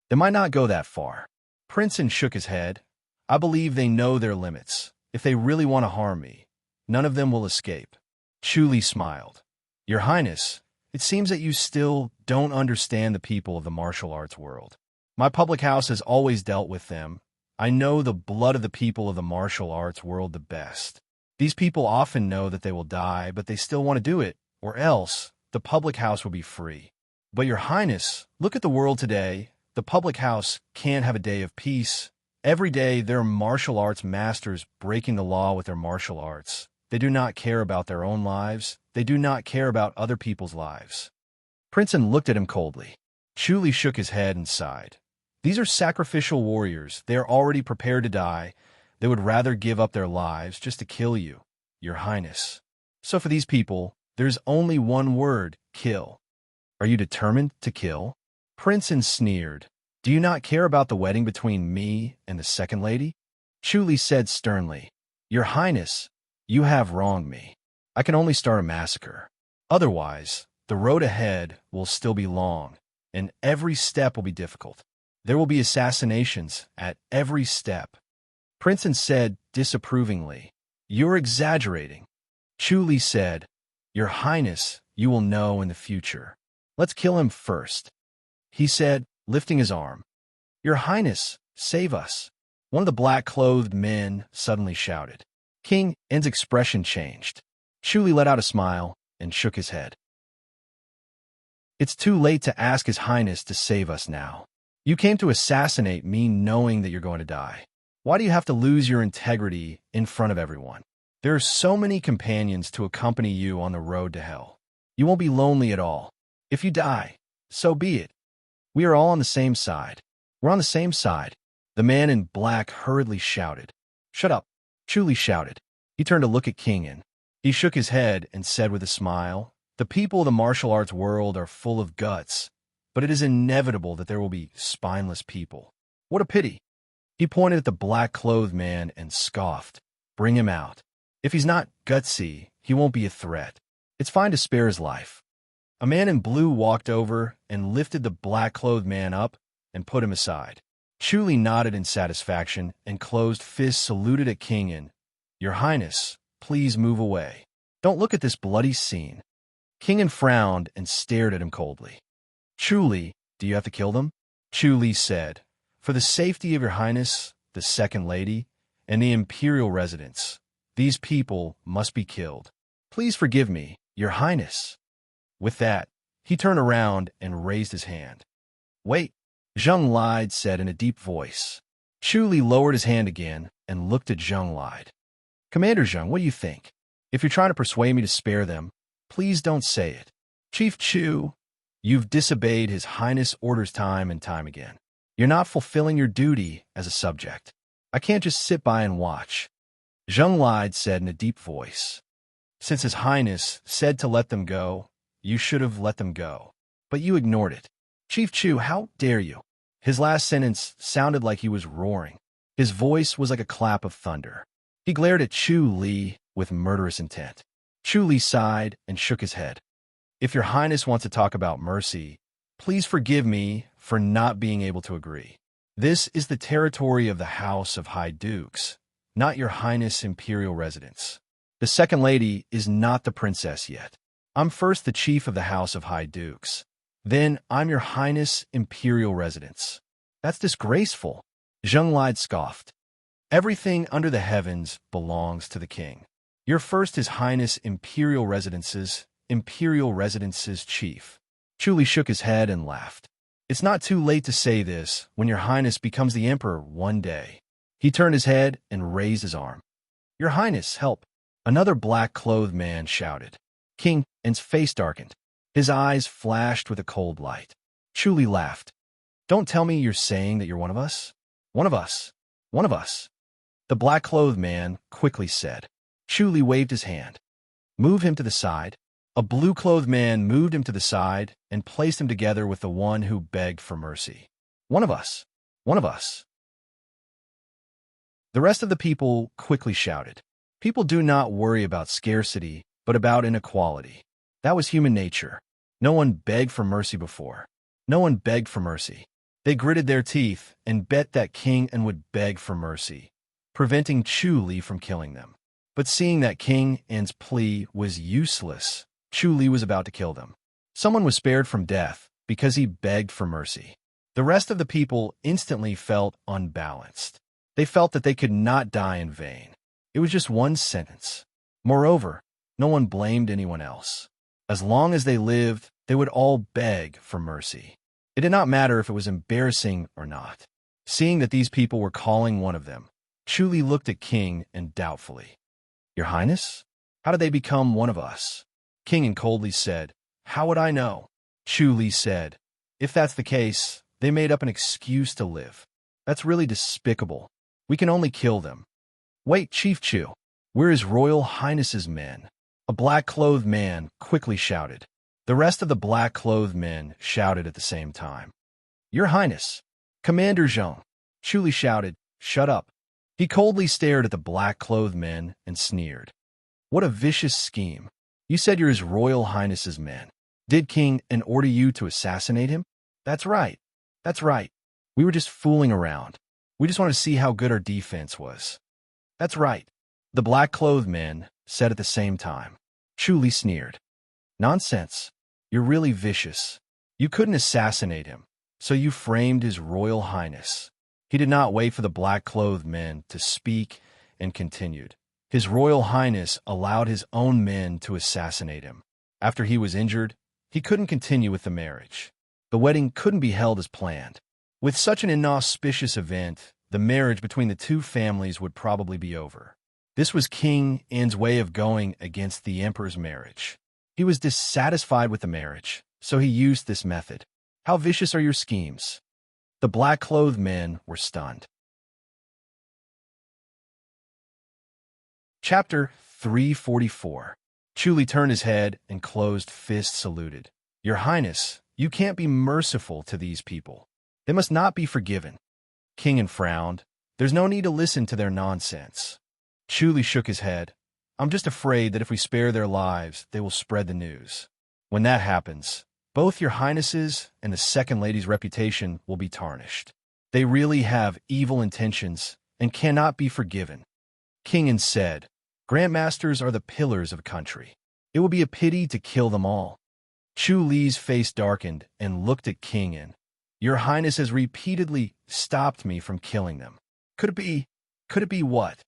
They might not go that far. Princeton shook his head. I believe they know their limits. If they really want to harm me, none of them will escape. Chu Li smiled. Your Highness, it seems that you still don't understand the people of the martial arts world. My public house has always dealt with them. I know the blood of the people of the martial arts world the best. These people often know that they will die, but they still want to do it, or else the public house will be free. But Your Highness, look at the world today. The public house can't have a day of peace. Every day there are martial arts masters breaking the law with their martial arts. They do not care about their own lives. They do not care about other people's lives. Princeton looked at him coldly. Chu Li shook his head and sighed. These are sacrificial warriors. They are already prepared to die. They would rather give up their lives just to kill you, Your Highness. So for these people, there's only one word, kill. Are you determined to kill? Princeton sneered. Do you not care about the wedding between me and the second lady? Chu Li said sternly. Your Highness, you have wronged me. I can only start a massacre. Otherwise, the road ahead will still be long, and every step will be difficult. There will be assassinations at every step. Princeton said disapprovingly, You're exaggerating. Chu Li said, Your Highness, you will know in the future. Let's kill him first. He said, lifting his arm. Your Highness, save us. One of the black-clothed men suddenly shouted. King N's expression changed. Chu Li let out a smile and shook his head. It's too late to ask His Highness to save us now. You came to assassinate me knowing that you're going to die. Why do you have to lose your integrity in front of everyone? There are so many companions to accompany you on the road to hell. You won't be lonely at all. If you die, so be it. We are all on the same side. We're on the same side. The man in black hurriedly shouted. Shut up, Chu Li shouted. He turned to look at King N. He shook his head and said with a smile, The people of the martial arts world are full of guts, but it is inevitable that there will be spineless people. What a pity. He pointed at the black-clothed man and scoffed. Bring him out. If he's not gutsy, he won't be a threat. It's fine to spare his life. A man in blue walked over and lifted the black-clothed man up and put him aside. Chu Li nodded in satisfaction and closed fists saluted at King N. Your Highness, please move away. Don't look at this bloody scene. King N frowned and stared at him coldly. Chu Li, do you have to kill them? Chu Li said, For the safety of Your Highness, the Second Lady, and the Imperial residents, these people must be killed. Please forgive me, Your Highness. With that, he turned around and raised his hand. Wait, Zheng Lide said in a deep voice. Chu Li lowered his hand again and looked at Zheng Lide. Commander Zheng, what do you think? If you're trying to persuade me to spare them, please don't say it. Chief Chu, you've disobeyed His Highness' orders time and time again. You're not fulfilling your duty as a subject. I can't just sit by and watch. Zheng Lide said in a deep voice. Since His Highness said to let them go, you should have let them go. But you ignored it. Chief Chu, how dare you? His last sentence sounded like he was roaring. His voice was like a clap of thunder. He glared at Chu Li with murderous intent. Chu Li sighed and shook his head. If Your Highness wants to talk about mercy, please forgive me for not being able to agree. This is the territory of the House of High Dukes, not Your Highness' Imperial residence. The Second Lady is not the princess yet. I'm first the chief of the House of High Dukes. Then I'm your Highness Imperial Residence. That's disgraceful. Zheng Lide scoffed. Everything under the heavens belongs to the king. You're first His Highness Imperial Residence's chief. Chu Li shook his head and laughed. It's not too late to say this when your highness becomes the emperor one day. He turned his head and raised his arm. Your highness, help! Another black-clothed man shouted. King En's face darkened. His eyes flashed with a cold light. Chu Li laughed. Don't tell me you're saying that you're one of us? One of us. One of us. The black-clothed man quickly said. Chu Li waved his hand. Move him to the side. A blue-clothed man moved him to the side and placed him together with the one who begged for mercy. One of us. One of us. The rest of the people quickly shouted. People do not worry about scarcity, but about inequality. That was human nature. No one begged for mercy before. No one begged for mercy. They gritted their teeth and bet that King En would beg for mercy, preventing Chu Li from killing them. But seeing that King En's plea was useless, Chu Li was about to kill them. Someone was spared from death because he begged for mercy. The rest of the people instantly felt unbalanced. They felt that they could not die in vain. It was just one sentence. Moreover, no one blamed anyone else. As long as they lived, they would all beg for mercy. It did not matter if it was embarrassing or not. Seeing that these people were calling one of them, Chu Li looked at King En doubtfully. Your Highness? How did they become one of us? King En coldly said, How would I know? Chu Li said, If that's the case, they made up an excuse to live. That's really despicable. We can only kill them. Wait, Chief Chu. We're His Royal Highness's men. A black-clothed man quickly shouted. The rest of the black-clothed men shouted at the same time. Your Highness. Commander Zheng. Chu Li shouted, Shut up. He coldly stared at the black-clothed men and sneered. What a vicious scheme. You said you're His Royal Highness's men. Did King En order you to assassinate him? That's right. That's right. We were just fooling around. We just wanted to see how good our defense was. That's right. The black-clothed men said at the same time. Chu Li sneered. Nonsense. You're really vicious. You couldn't assassinate him, so you framed His Royal Highness. He did not wait for the black-clothed men to speak and continued. His Royal Highness allowed his own men to assassinate him. After he was injured, he couldn't continue with the marriage. The wedding couldn't be held as planned. With such an inauspicious event, the marriage between the two families would probably be over. This was King En's way of going against the emperor's marriage. He was dissatisfied with the marriage, so he used this method. How vicious are your schemes? The black-clothed men were stunned. Chapter 344. Chu Li turned his head and closed fist saluted. Your Highness, you can't be merciful to these people. They must not be forgiven. King En frowned. There's no need to listen to their nonsense. Chu Li shook his head. I'm just afraid that if we spare their lives, they will spread the news. When that happens, both your Highness's and the Second Lady's reputation will be tarnished. They really have evil intentions and cannot be forgiven. King En said, Grandmasters are the pillars of a country. It would be a pity to kill them all. Chu Li's face darkened and looked at King En. Your Highness has repeatedly stopped me from killing them. Could it be what?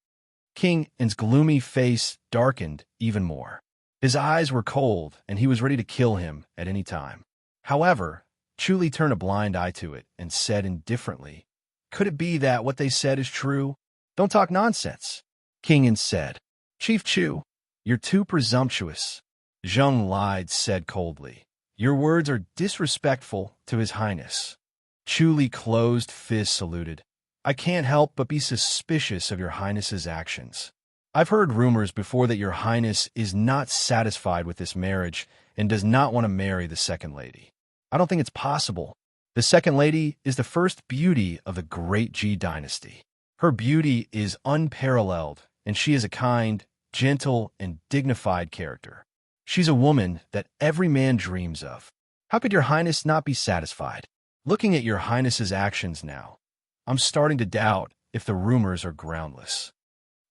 King En's gloomy face darkened even more. His eyes were cold, and he was ready to kill him at any time. However, Chu Li turned a blind eye to it and said indifferently, Could it be that what they said is true? Don't talk nonsense. King En said, Chief Chu, you're too presumptuous. Zheng Lide said coldly, Your words are disrespectful to His Highness. Chu Li closed fist saluted. I can't help but be suspicious of your Highness's actions. I've heard rumors before that your Highness is not satisfied with this marriage and does not want to marry the Second Lady. I don't think it's possible. The Second Lady is the first beauty of the Great Ji dynasty. Her beauty is unparalleled, and she is a kind, gentle, and dignified character. She's a woman that every man dreams of. How could your Highness not be satisfied? Looking at your Highness's actions now, I'm starting to doubt if the rumors are groundless.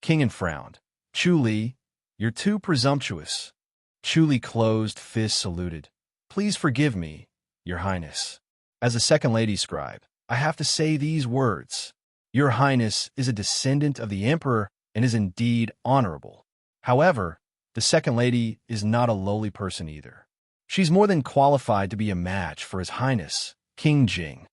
King En frowned. Chu Li, you're too presumptuous. Chu Li closed fist saluted. Please forgive me, Your Highness. As a second lady scribe, I have to say these words. Your Highness is a descendant of the Emperor and is indeed honorable. However, the second lady is not a lowly person either. She's more than qualified to be a match for His Highness, King Jing.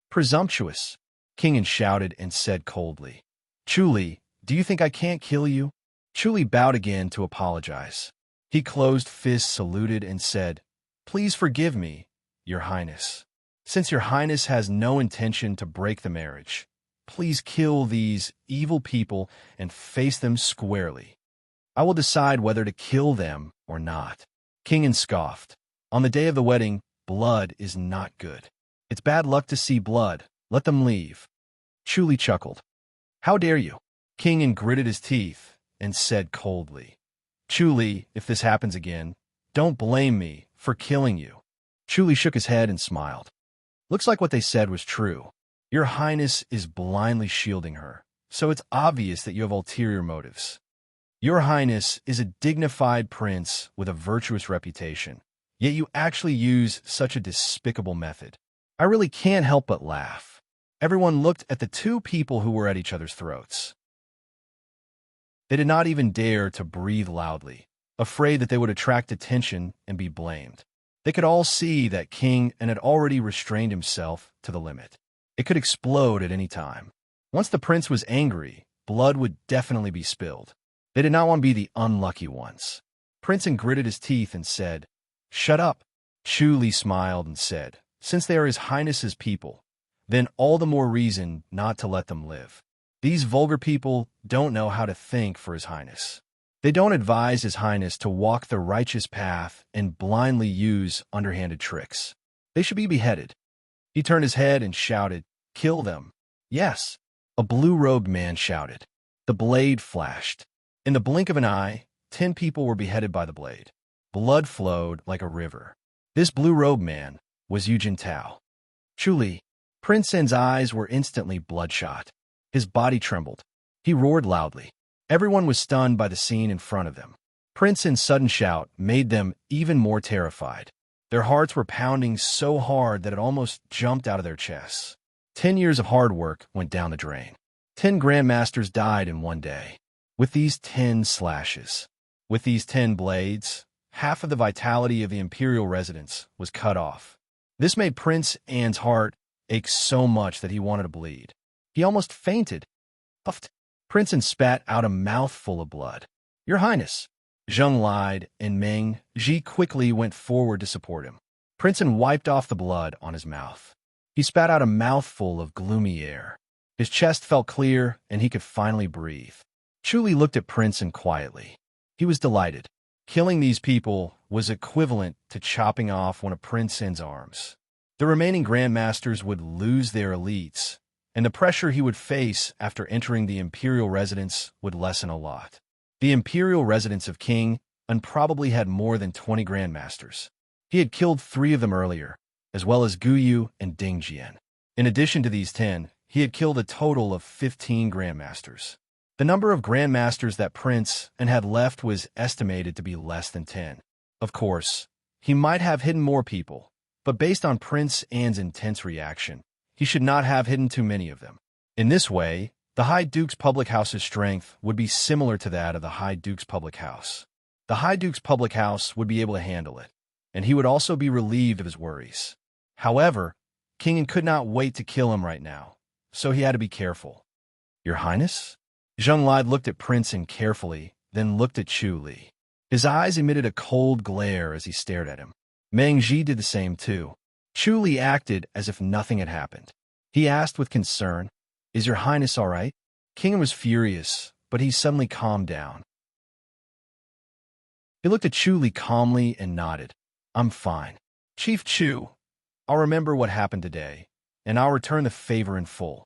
Presumptuous, King shouted and said coldly. Chuli, do you think I can't kill you? Chuli bowed again to apologize. He closed fists, saluted, and said, Please forgive me, Your Highness. Since Your Highness has no intention to break the marriage, please kill these evil people and face them squarely. I will decide whether to kill them or not. King scoffed. On the day of the wedding, blood is not good. It's bad luck to see blood. Let them leave. Chuli chuckled. How dare you? King gritted his teeth and said coldly. Chuli, if this happens again, don't blame me for killing you. Chuli shook his head and smiled. Looks like what they said was true. Your Highness is blindly shielding her, so it's obvious that you have ulterior motives. Your Highness is a dignified prince with a virtuous reputation, yet you actually use such a despicable method. I really can't help but laugh. Everyone looked at the two people who were at each other's throats. They did not even dare to breathe loudly, afraid that they would attract attention and be blamed. They could all see that King had already restrained himself to the limit. It could explode at any time. Once the prince was angry, blood would definitely be spilled. They did not want to be the unlucky ones. Prince gritted his teeth and said, Shut up. Chuli smiled and said, Since they are His Highness's people, then all the more reason not to let them live. These vulgar people don't know how to think for His Highness. They don't advise His Highness to walk the righteous path and blindly use underhanded tricks. They should be beheaded. He turned his head and shouted, Kill them. Yes, a blue-robed man shouted. The blade flashed. In the blink of an eye, 10 people were beheaded by the blade. Blood flowed like a river. This blue-robed man was Yu Jintao. Chuli. Prince Sen's eyes were instantly bloodshot. His body trembled. He roared loudly. Everyone was stunned by the scene in front of them. Prince Sen's sudden shout made them even more terrified. Their hearts were pounding so hard that it almost jumped out of their chests. 10 years of hard work went down the drain. 10 grandmasters died in one day. With these 10 slashes, with these 10 blades, half of the vitality of the imperial residence was cut off. This made Prince Anne's heart ache so much that he wanted to bleed. He almost fainted. Puffed. Prince Anne spat out a mouthful of blood. Your Highness. Zheng lied, and Meng Ji quickly went forward to support him. Prince Anne wiped off the blood on his mouth. He spat out a mouthful of gloomy air. His chest felt clear, and he could finally breathe. Chuli looked at Prince Anne quietly. He was delighted. Killing these people was equivalent to chopping off one of Prince Anne's arms. The remaining grandmasters would lose their elites, and the pressure he would face after entering the imperial residence would lessen a lot. The imperial residence of King An probably had more than 20 grandmasters. He had killed 3 of them earlier, as well as Guyu and Ding Jian. In addition to these 10, he had killed a total of 15 grandmasters. The number of grandmasters that Prince An had left was estimated to be less than 10. Of course, he might have hidden more people, but based on Prince Anne's intense reaction, he should not have hidden too many of them. In this way, the High Duke's public house's strength would be similar to that of the High Duke's public house. The High Duke's public house would be able to handle it, and he would also be relieved of his worries. However, King An could not wait to kill him right now, so he had to be careful. Your Highness? Zheng Lide looked at Prince An carefully, then looked at Chu Li. His eyes emitted a cold glare as he stared at him. Meng Ji did the same too. Chu Li acted as if nothing had happened. He asked with concern, Is your Highness all right? King An was furious, but he suddenly calmed down. He looked at Chu Li calmly and nodded. I'm fine. Chief Chu, I'll remember what happened today, and I'll return the favor in full.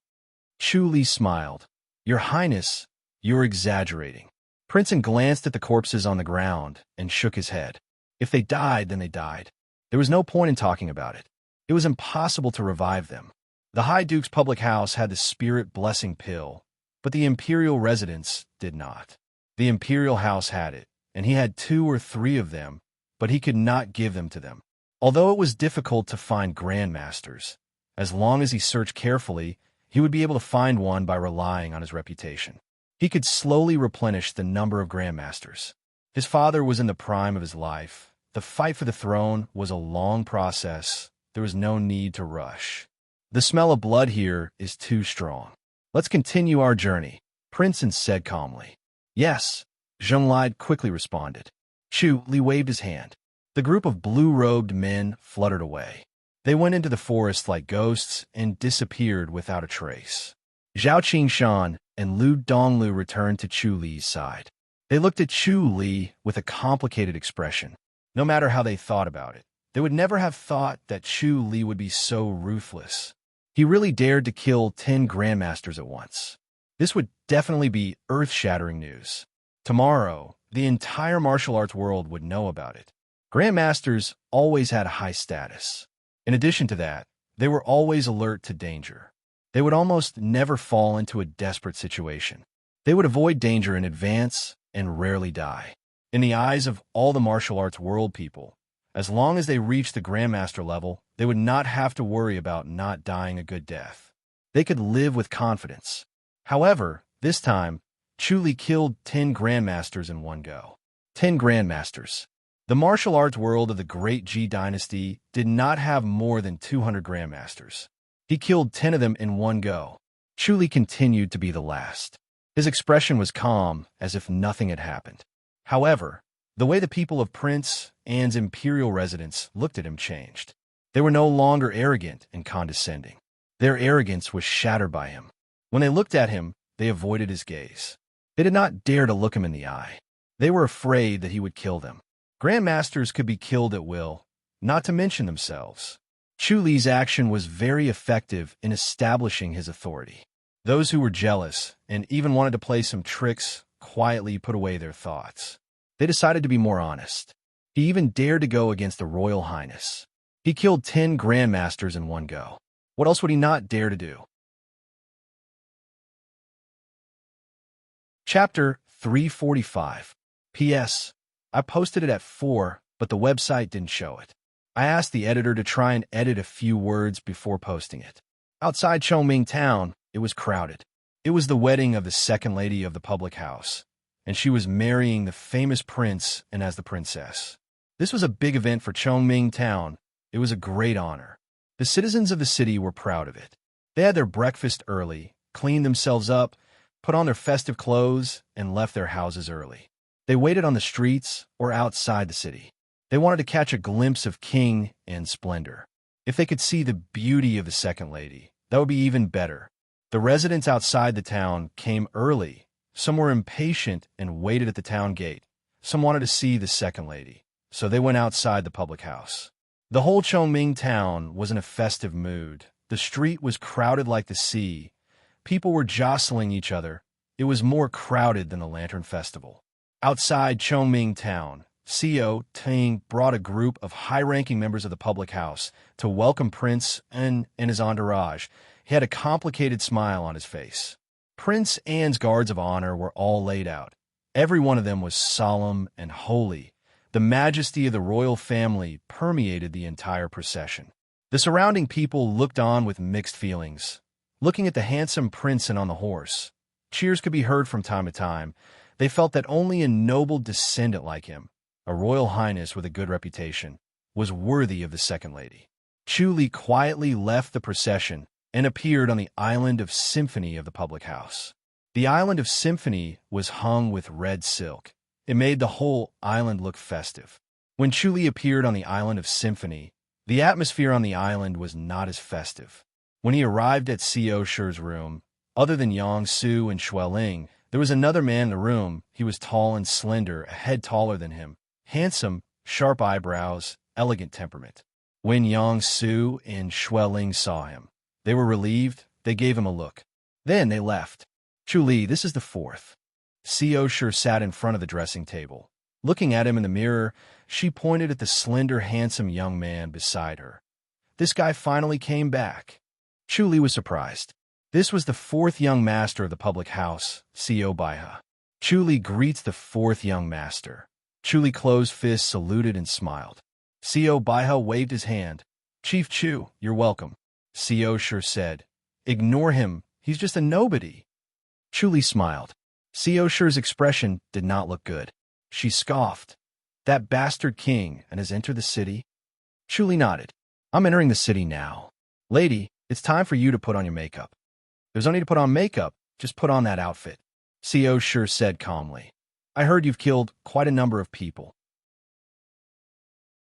Chu Li smiled. Your Highness, you're exaggerating. Prince An glanced at the corpses on the ground and shook his head. If they died, then they died. There was no point in talking about it. It was impossible to revive them. The High Duke's public house had the spirit blessing pill, but the imperial residence did not. The imperial house had it, and he had 2 or 3 of them, but he could not give them to them. Although it was difficult to find grandmasters, as long as he searched carefully, he would be able to find one by relying on his reputation. He could slowly replenish the number of grandmasters. His father was in the prime of his life. The fight for the throne was a long process. There was no need to rush. The smell of blood here is too strong. Let's continue our journey, Prince said calmly. Yes, Zheng Lide quickly responded. Chu Li waved his hand. The group of blue-robed men fluttered away. They went into the forest like ghosts and disappeared without a trace. Zhao Qingshan and Lu Donglu returned to Chu Li's side. They looked at Chu Li with a complicated expression. No matter how they thought about it, they would never have thought that Chu Li would be so ruthless. He really dared to kill 10 grandmasters at once. This would definitely be earth-shattering news. Tomorrow, the entire martial arts world would know about it. Grandmasters always had a high status. In addition to that, they were always alert to danger. They would almost never fall into a desperate situation. They would avoid danger in advance and rarely die. In the eyes of all the martial arts world people, as long as they reached the grandmaster level, they would not have to worry about not dying a good death. They could live with confidence. However, this time, Chu Li killed 10 grandmasters in one go. 10 grandmasters. The martial arts world of the Great Ji Dynasty did not have more than 200 grandmasters. He killed 10 of them in one go. Chu Li continued to be the last. His expression was calm, as if nothing had happened. However, the way the people of Prince Anne's imperial residence looked at him changed. They were no longer arrogant and condescending. Their arrogance was shattered by him. When they looked at him, they avoided his gaze. They did not dare to look him in the eye. They were afraid that he would kill them. Grandmasters could be killed at will, not to mention themselves. Chu Li's action was very effective in establishing his authority. Those who were jealous and even wanted to play some tricks quietly put away their thoughts. They decided to be more honest. He even dared to go against the Royal Highness. He killed 10 grandmasters in one go. What else would he not dare to do? Chapter 345. P.S. I posted it at 4, but the website didn't show it. I asked the editor to try and edit a few words before posting it. Outside Chongming town, it was crowded. It was the wedding of the second lady of the public house, and she was marrying the famous prince and as the princess. This was a big event for Chongming town. It was a great honor. The citizens of the city were proud of it. They had their breakfast early, cleaned themselves up, put on their festive clothes, and left their houses early. They waited on the streets or outside the city. They wanted to catch a glimpse of King and splendor. If they could see the beauty of the second lady, that would be even better. The residents outside the town came early. Some were impatient and waited at the town gate. Some wanted to see the second lady, so they went outside the public house. The whole Chongming town was in a festive mood. The street was crowded like the sea. People were jostling each other. It was more crowded than the Lantern Festival. Outside Chongming town, CEO Ting brought a group of high-ranking members of the public house to welcome Prince An and his entourage. He had a complicated smile on his face. Prince Anne's guards of honor were all laid out. Every one of them was solemn and holy. The majesty of the royal family permeated the entire procession. The surrounding people looked on with mixed feelings. Looking at the handsome prince and on the horse, cheers could be heard from time to time. They felt that only a noble descendant like him, a royal highness with a good reputation, was worthy of the second lady. Chu Li quietly left the procession and appeared on the island of Symphony of the public house. The island of Symphony was hung with red silk. It made the whole island look festive. When Chu Li appeared on the island of Symphony, the atmosphere on the island was not as festive. When he arrived at Co Shi's room, other than Yang Su and Xueling, there was another man in the room. He was tall and slender, a head taller than him, handsome, sharp eyebrows, elegant temperament. When Yang Su and Xueling saw him, they were relieved. They gave him a look. Then they left. Chu Li, this is the fourth. Co Shi sat in front of the dressing table. Looking at him in the mirror, she pointed at the slender, handsome young man beside her. This guy finally came back. Chu Li was surprised. This was the fourth young master of the public house, Co Baihe. Chu Li greets the fourth young master. Chu Li closed fists, saluted, and smiled. Co Baiha waved his hand. Chief Chu, you're welcome. Co Sure said. Ignore him, he's just a nobody. Chu Li smiled. Co Sure's expression did not look good. She scoffed. That bastard king and has entered the city? Chu Li nodded. I'm entering the city now. Lady, it's time for you to put on your makeup. There's no need to put on makeup, just put on that outfit. Co Sure said calmly. I heard you've killed quite a number of people.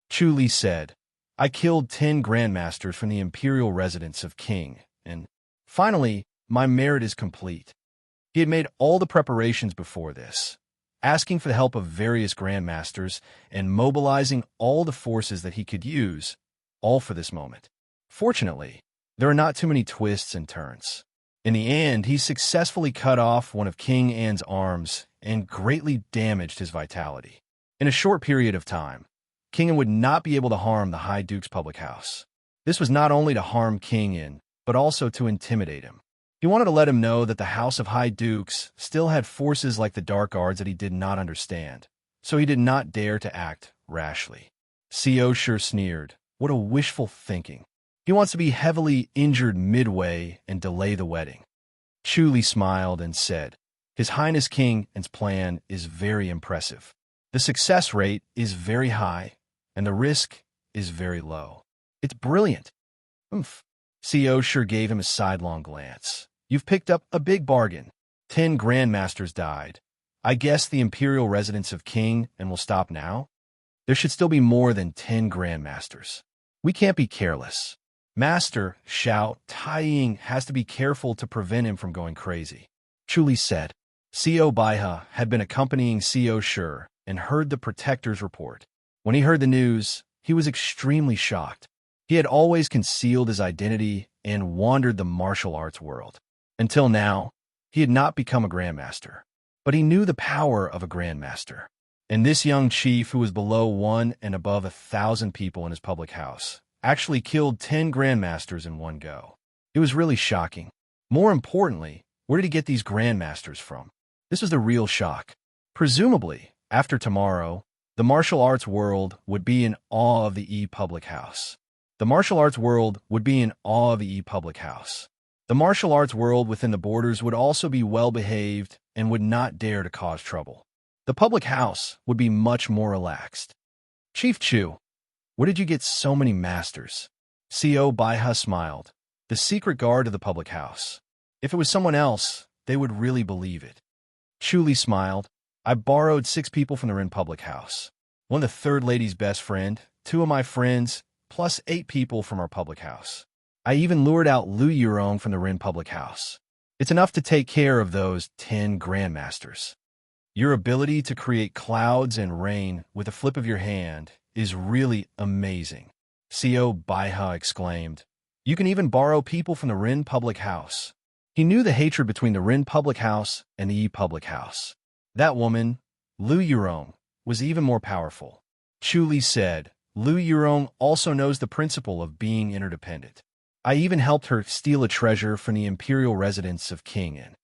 Chu Li said, I killed 10 grandmasters from the imperial residence of King, and finally, my merit is complete. He had made all the preparations before this, asking for the help of various grandmasters and mobilizing all the forces that he could use, all for this moment. Fortunately, there are not too many twists and turns. In the end, he successfully cut off one of King An's arms and greatly damaged his vitality. In a short period of time, King An would not be able to harm the High Duke's public house. This was not only to harm King An, but also to intimidate him. He wanted to let him know that the House of High Dukes still had forces like the Dark Arts that he did not understand, so he did not dare to act rashly. Co Sure sneered. What a wishful thinking. He wants to be heavily injured midway and delay the wedding. Chu Li smiled and said, His Highness King An's plan is very impressive. The success rate is very high, and the risk is very low. It's brilliant. Oomph. Co Sure gave him a sidelong glance. You've picked up a big bargain. 10 grandmasters died. I guess the imperial residence of King An will stop now? There should still be more than 10 grandmasters. We can't be careless. Master Xiao Taiying has to be careful to prevent him from going crazy. Chu Li said. Co Baiha had been accompanying Co Sure and heard the protector's report. When he heard the news, he was extremely shocked. He had always concealed his identity and wandered the martial arts world. Until now, he had not become a grandmaster, but he knew the power of a grandmaster. And this young chief, who was below 1 and above 1,000 people in his public house, actually killed 10 grandmasters in one go. It was really shocking. More importantly, where did he get these grandmasters from? This was the real shock. Presumably, after tomorrow, the martial arts world would be in awe of the public house. The martial arts world would be in awe of the public house. The martial arts world within the borders would also be well-behaved and would not dare to cause trouble. The public house would be much more relaxed. Chief Chu, where did you get so many masters? Co Baiha smiled. The secret guard of the public house. If it was someone else, they would really believe it. Chu Li smiled. I borrowed 6 people from the Rin public house. One of the third lady's best friend, 2 of my friends, plus 8 people from our public house. I even lured out Lu Yurong from the Rin public house. It's enough to take care of those 10 grandmasters. Your ability to create clouds and rain with a flip of your hand is really amazing. Co Baiha exclaimed. You can even borrow people from the Rin public house. He knew the hatred between the Rin public house and the Yi public house. That woman, Lu Yurong, was even more powerful. Chu Li said, Lu Yurong also knows the principle of being interdependent. I even helped her steal a treasure from the imperial residence of King An.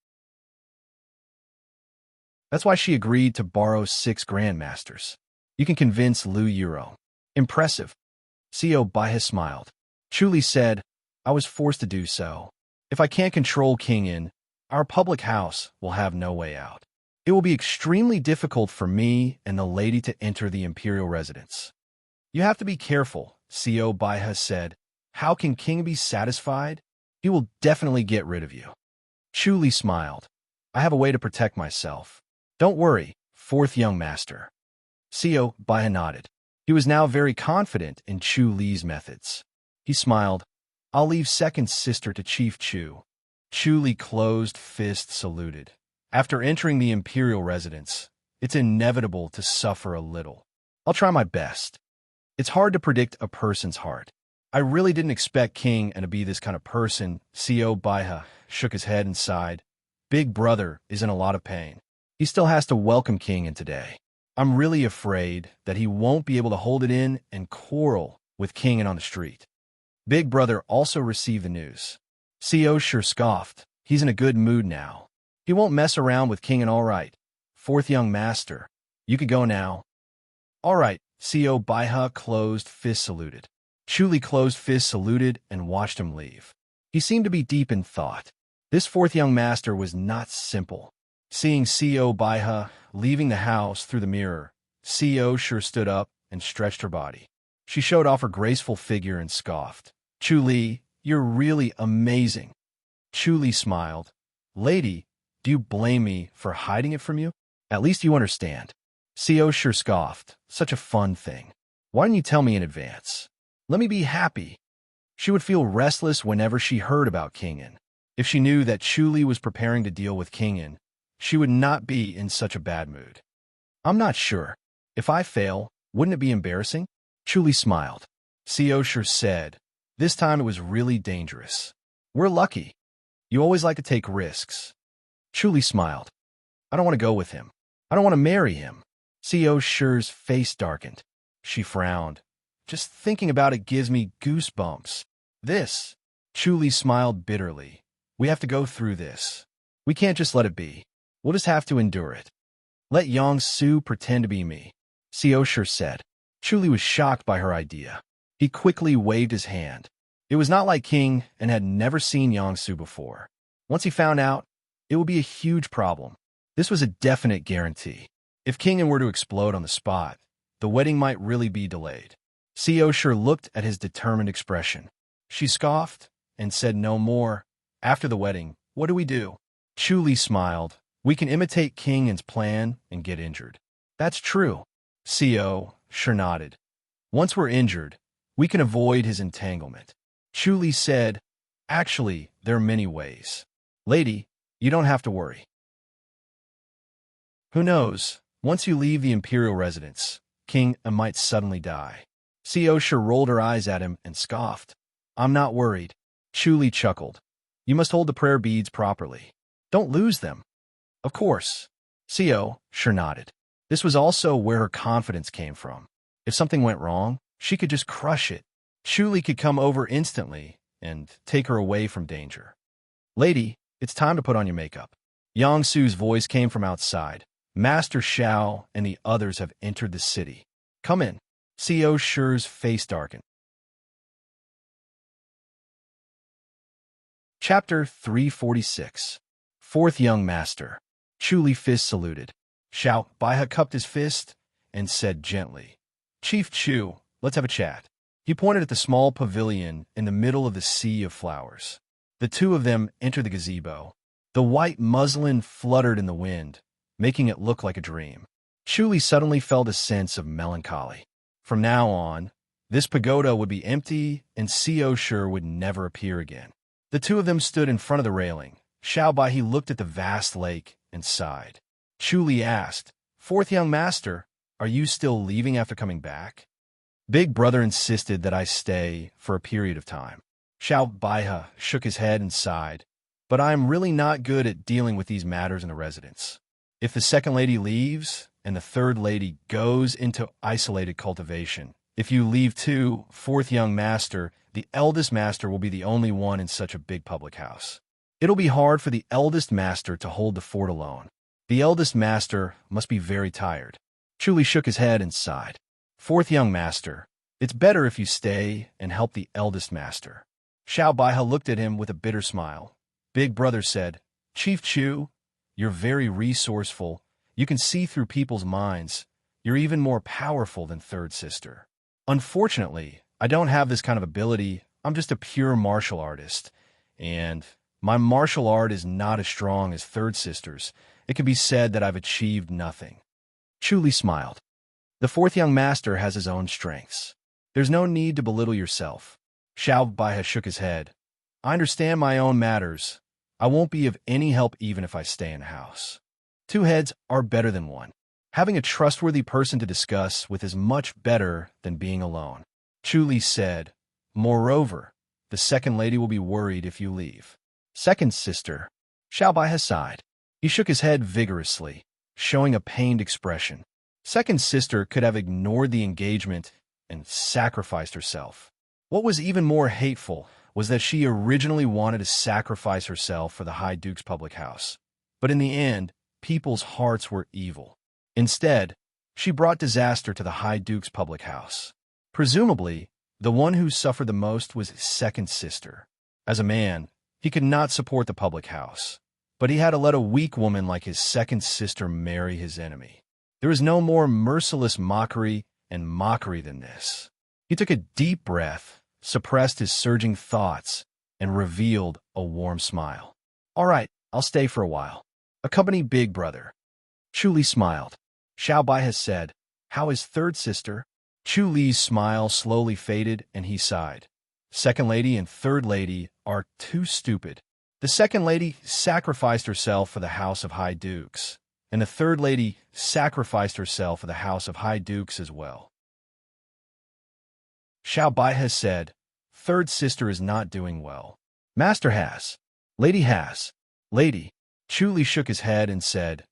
That's why she agreed to borrow 6 grandmasters. You can convince Lu Yurong. Impressive. Co Baiha smiled. Chu Li said, I was forced to do so. If I can't control King An, our public house will have no way out. It will be extremely difficult for me and the lady to enter the imperial residence. You have to be careful, Co Baiha said. How can King be satisfied? He will definitely get rid of you. Chu Li smiled. I have a way to protect myself. Don't worry, 4th young master. Co Baiha nodded. He was now very confident in Chu Li's methods. He smiled. I'll leave 2nd sister to Chief Chu. Chu Li closed fist saluted. After entering the imperial residence, it's inevitable to suffer a little. I'll try my best. It's hard to predict a person's heart. I really didn't expect King An to be this kind of person. Co Baiha shook his head and sighed. Big brother is in a lot of pain. He still has to welcome King An today. I'm really afraid that he won't be able to hold it in and quarrel with King An on the street. Big brother also received the news. Co Sure scoffed. He's in a good mood now. He won't mess around with King An all right. 4th young master. You could go now. All right, Co Baiha closed fist saluted. Chu Li closed fist saluted and watched him leave. He seemed to be deep in thought. This fourth young master was not simple. Seeing Co Baiha leaving the house through the mirror, Co sure stood up and stretched her body. She showed off her graceful figure and scoffed. Chu Li, you're really amazing. Chu Li smiled. Lady, do you blame me for hiding it from you? At least you understand. Co sure scoffed. Such a fun thing. Why didn't you tell me in advance? Let me be happy. She would feel restless whenever she heard about Kingin. If she knew that Chu Li was preparing to deal with Kingin, she would not be in such a bad mood. I'm not sure. If I fail, wouldn't it be embarrassing? Chu Li smiled. Co sure said. This time it was really dangerous. We're lucky. You always like to take risks. Chu Li smiled. I don't want to go with him. I don't want to marry him. Co sure's face darkened. She frowned. Just thinking about it gives me goosebumps. This. Chu Li smiled bitterly. We have to go through this. We can't just let it be. We'll just have to endure it. Let Yang Su pretend to be me. Co sure said. Chu Li was shocked by her idea. He quickly waved his hand. It was not like King and had never seen Yang Su before. Once he found out, it would be a huge problem. This was a definite guarantee. If Kingin were to explode on the spot, the wedding might really be delayed. Co sure looked at his determined expression. She scoffed and said no more. After the wedding, what do we do? Chu Li smiled. We can imitate Kingin's plan and get injured. That's true. Co sure nodded. Once we're injured, we can avoid his entanglement. Chu Li said, actually, there are many ways. Lady, you don't have to worry. Who knows? Once you leave the imperial residence, King might suddenly die. Co sure rolled her eyes at him and scoffed. I'm not worried. Chu Li chuckled. You must hold the prayer beads properly. Don't lose them. Of course. Co sure nodded. This was also where her confidence came from. If something went wrong, she could just crush it. Chu Li could come over instantly and take her away from danger. Lady, it's time to put on your makeup. Yang Su's voice came from outside. Master Xiao and the others have entered the city. Come in. Co sure's face darkened. Chapter 346. Fourth Young Master. Chu Li fist saluted. Xiao Baiha cupped his fist and said gently, Chief Chu, let's have a chat. He pointed at the small pavilion in the middle of the sea of flowers. The two of them entered the gazebo. The white muslin fluttered in the wind, making it look like a dream. Chu Li suddenly felt a sense of melancholy. From now on, this pagoda would be empty and Co sure would never appear again. The two of them stood in front of the railing. Xiao Baihe looked at the vast lake and sighed. Chu Li asked, Fourth Young Master, are you still leaving after coming back? Big Brother insisted that I stay for a period of time. Xiao Baihe shook his head and sighed, but I am really not good at dealing with these matters in the residence. If the second lady leaves and the third lady goes into isolated cultivation, if you leave too, Fourth Young Master, the eldest master will be the only one in such a big public house. It'll be hard for the eldest master to hold the fort alone. The eldest master must be very tired. Chu Li shook his head and sighed. Fourth Young Master, it's better if you stay and help the eldest master. Xiao Baihe looked at him with a bitter smile. Big Brother said, Chief Chu, you're very resourceful. You can see through people's minds. You're even more powerful than Third Sister. Unfortunately, I don't have this kind of ability. I'm just a pure martial artist. And my martial art is not as strong as Third Sister's. It can be said that I've achieved nothing. Chu Li smiled. The Fourth Young Master has his own strengths. There's no need to belittle yourself. Xiao Baihe shook his head. I understand my own matters. I won't be of any help even if I stay in the house. Two heads are better than one. Having a trustworthy person to discuss with is much better than being alone. Chu Li said, Moreover, the second lady will be worried if you leave. Second Sister. Xiao Baihe sighed. He shook his head vigorously, showing a pained expression. Second Sister could have ignored the engagement and sacrificed herself. What was even more hateful was that she originally wanted to sacrifice herself for the High Duke's public house. But in the end, people's hearts were evil. Instead, She brought disaster to the High Duke's public house. Presumably, the one who suffered the most was his second sister. As a man, he could not support the public house, but he had to let a weak woman like his second sister marry his enemy. There is no more merciless mockery than this. He took a deep breath, suppressed his surging thoughts, and revealed a warm smile. "All right, I'll stay for a while. Accompany Big Brother." Chu Li smiled. Xiao Bai has said, "How is third sister?" Chu Li's smile slowly faded, and he sighed. "Second lady and third lady are too stupid. The second lady sacrificed herself for the House of High Dukes, and the third lady sacrificed herself for the House of High Dukes as well." Xiao Bai has said, "Third sister is not doing well. Master has. Lady has. Lady." Chu Li shook his head and said,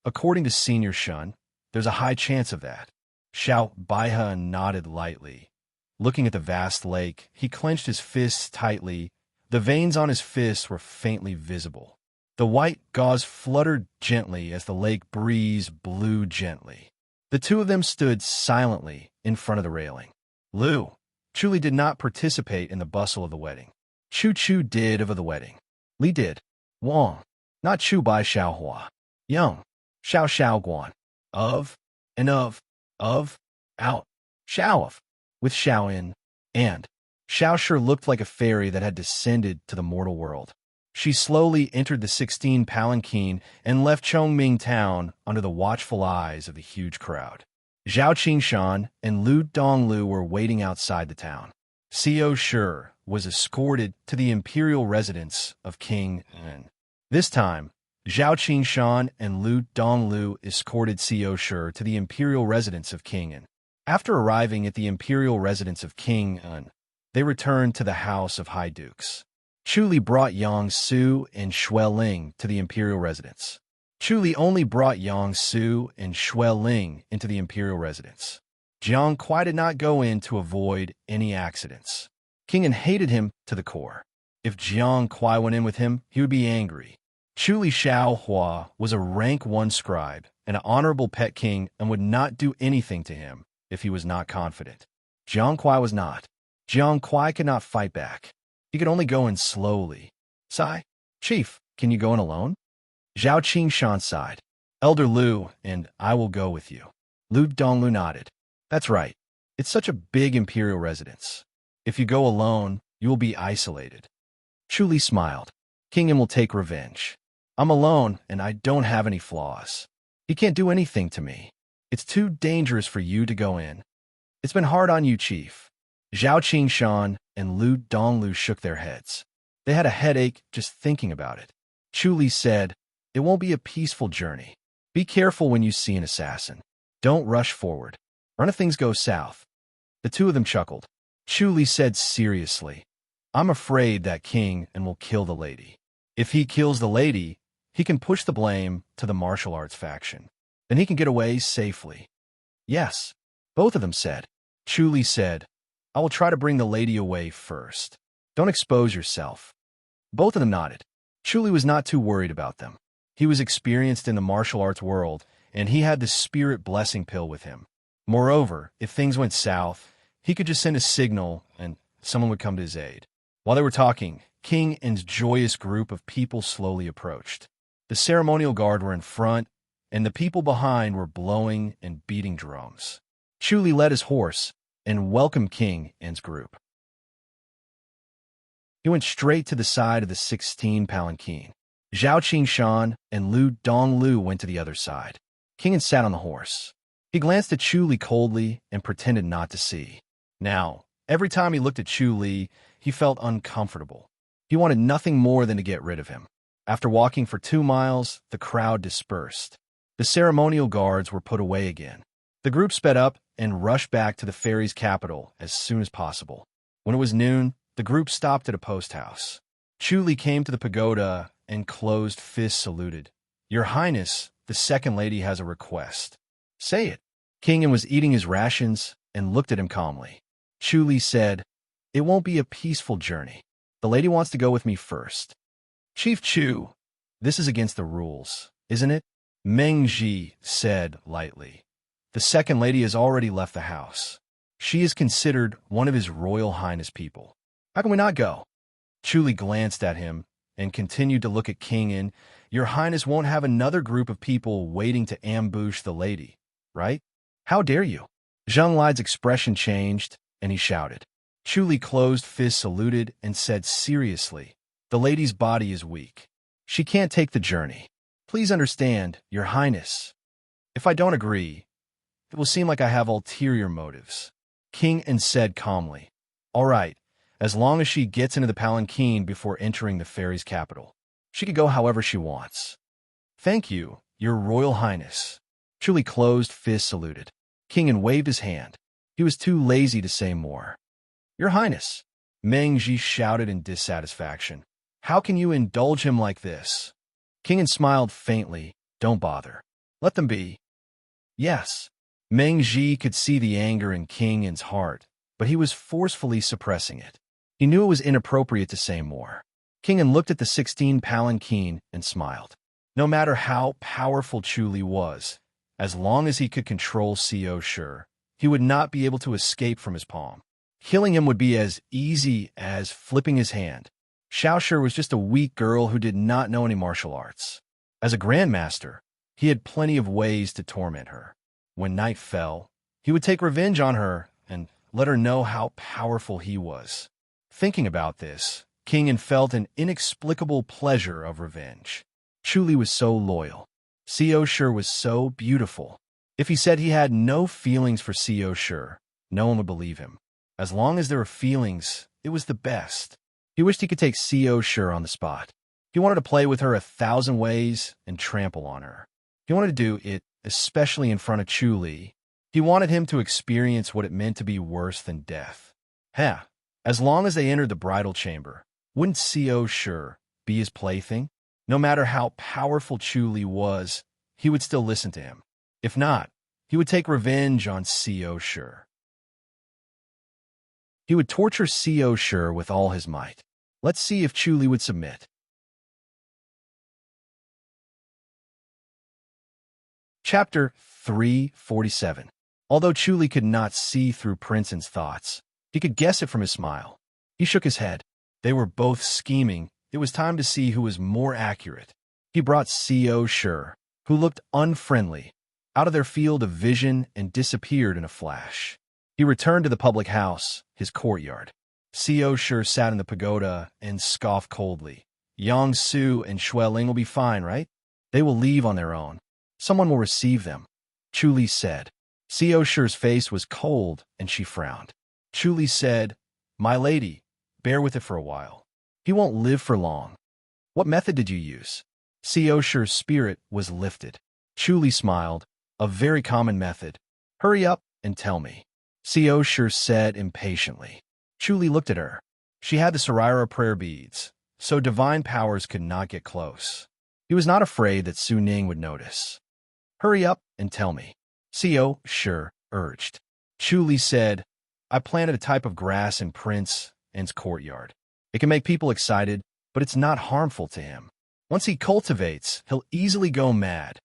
"According to Senior Shun, there's a high chance of that." Xiao Baihe nodded lightly. Looking at the vast lake, he clenched his fists tightly. The veins on his fists were faintly visible. The white gauze fluttered gently as the lake breeze blew gently. The two of them stood silently in front of the railing. Lu. Chu Li did not participate in the bustle of the wedding. Chu Chu did of the wedding. Li did. Wang. Not Chu Bai Xiaohua. Young. Xiao Xiao Guan. Of. And of. Out. Xiao of. With Xiao in. And. Xiao sure looked like a fairy that had descended to the mortal world. She slowly entered the 16 palanquin and left Chongming town under the watchful eyes of the huge crowd. Zhao Qingshan and Lu Donglu were waiting outside the town. Xiao Shi was escorted to the imperial residence of King En. This time, Zhao Qingshan and Lu Donglu escorted Xiao Shi to the imperial residence of King En. After arriving at the imperial residence of King En, they returned to the House of High Dukes. Chu Li brought Yang Su and Xue Ling to the imperial residence. Chu Li only brought Yang Su and Xue Ling into the imperial residence. Jiang Kuai did not go in to avoid any accidents. King En hated him to the core. If Jiang Kuai went in with him, he would be angry. Chu Li Xiaohua was a rank 1 scribe and an honorable pet king and would not do anything to him if he was not confident. Jiang Kuai was not. Jiang Kuai could not fight back. He could only go in slowly. "Sai, Chief, can you go in alone?" Zhao Qingshan sighed. "Elder Lu, and I will go with you." Lu Donglu nodded. "That's right. It's such a big imperial residence. If you go alone, you will be isolated." Chu Li smiled. "King En will take revenge. I'm alone, and I don't have any flaws. He can't do anything to me. It's too dangerous for you to go in. It's been hard on you, Chief." Zhao Qingshan and Lu Donglu shook their heads. They had a headache just thinking about it. Chu Li said, "It won't be a peaceful journey. Be careful when you see an assassin. Don't rush forward. Run if things go south." The two of them chuckled. Chu Li said seriously, "I'm afraid that King En will kill the lady. If he kills the lady, he can push the blame to the martial arts faction. Then he can get away safely." "Yes," both of them said. Chu Li said, "I will try to bring the lady away first. Don't expose yourself." Both of them nodded. Chu Li was not too worried about them. He was experienced in the martial arts world, and he had the spirit blessing pill with him. Moreover, if things went south, he could just send a signal and someone would come to his aid. While they were talking, King En's joyous group of people slowly approached. The ceremonial guard were in front, and the people behind were blowing and beating drums. Chu Li led his horse and welcomed King En's group. He went straight to the side of the 16 palanquin. Zhao Qingshan and Lu Donglu went to the other side. King En sat on the horse. He glanced at Chu Li coldly and pretended not to see. Now, every time he looked at Chu Li, he felt uncomfortable. He wanted nothing more than to get rid of him. After walking for 2 miles, the crowd dispersed. The ceremonial guards were put away again. The group sped up and rushed back to the fairy's capital as soon as possible. When it was noon, the group stopped at a post house. Chu Li came to the pagoda and closed fist saluted. "Your Highness, the second lady has a request." "Say it." King En was eating his rations and looked at him calmly. Chu Li said, "It won't be a peaceful journey. The lady wants to go with me first." "Chief Chu, this is against the rules, isn't it?" Meng Ji said lightly. The second lady has already left the house. She is considered one of His Royal Highness people. How can we not go? Chuli glanced at him and continued to look at King In. Your Highness won't have another group of people waiting to ambush the lady, right? How dare you? Zheng Li's expression changed, and he shouted. Chuli closed fist saluted and said seriously, the lady's body is weak. She can't take the journey. Please understand, Your Highness. If I don't agree, it will seem like I have ulterior motives. King In said calmly. All right, as long as she gets into the palanquin before entering the fairy's capital. She could go however she wants. Thank you, Your Royal Highness. Chuli closed fist saluted. King In waved his hand. He was too lazy to say more. Your Highness, Meng Ji shouted in dissatisfaction. How can you indulge him like this? King In smiled faintly. Don't bother. Let them be. Yes. Meng Ji could see the anger in King In's heart, but he was forcefully suppressing it. He knew it was inappropriate to say more. King In looked at the 16 palanquin and smiled. No matter how powerful Chuli was, as long as he could control Xiao Shi, he would not be able to escape from his palm. Killing him would be as easy as flipping his hand. Xiao Shi was just a weak girl who did not know any martial arts. As a grandmaster, he had plenty of ways to torment her. When night fell, he would take revenge on her and let her know how powerful he was. Thinking about this, King In felt an inexplicable pleasure of revenge. Chuli was so loyal. Xiao Shi was so beautiful. If he said he had no feelings for Xiao Shi, no one would believe him. As long as there were feelings, it was the best. He wished he could take Xiao Shi on the spot. He wanted to play with her 1,000 ways and trample on her. He wanted to do it, especially in front of Chuli. He wanted him to experience what it meant to be worse than death. As long as they entered the bridal chamber, wouldn't Xiao Shi be his plaything? No matter how powerful Chuli was, he would still listen to him. If not, he would take revenge on Xiao Shi. He would torture Xiao Shi with all his might. Let's see if Chuli would submit. Chapter 347. Although Chuli could not see through Prince In's thoughts, he could guess it from his smile. He shook his head. They were both scheming. It was time to see who was more accurate. He brought Xiao Shi, who looked unfriendly, out of their field of vision and disappeared in a flash. He returned to the public house, his courtyard. Xiao Shi sat in the pagoda and scoffed coldly. Yang Su and Xue Ling will be fine, right? They will leave on their own. Someone will receive them, Chuli said. Xiao Shi's face was cold, and she frowned. Chuli said, My lady, bear with it for a while. He won't live for long. What method did you use? Xiao Shi's spirit was lifted. Chuli smiled. A very common method. Hurry up and tell me. Xiao Shi said impatiently. Chuli looked at her. She had the Sarira prayer beads, so divine powers could not get close. He was not afraid that Su Ning would notice. Hurry up and tell me, Xiao Shi urged. Chuli said, I planted a type of grass in Prince In's courtyard. It can make people excited, but it's not harmful to him. Once he cultivates, he'll easily go mad.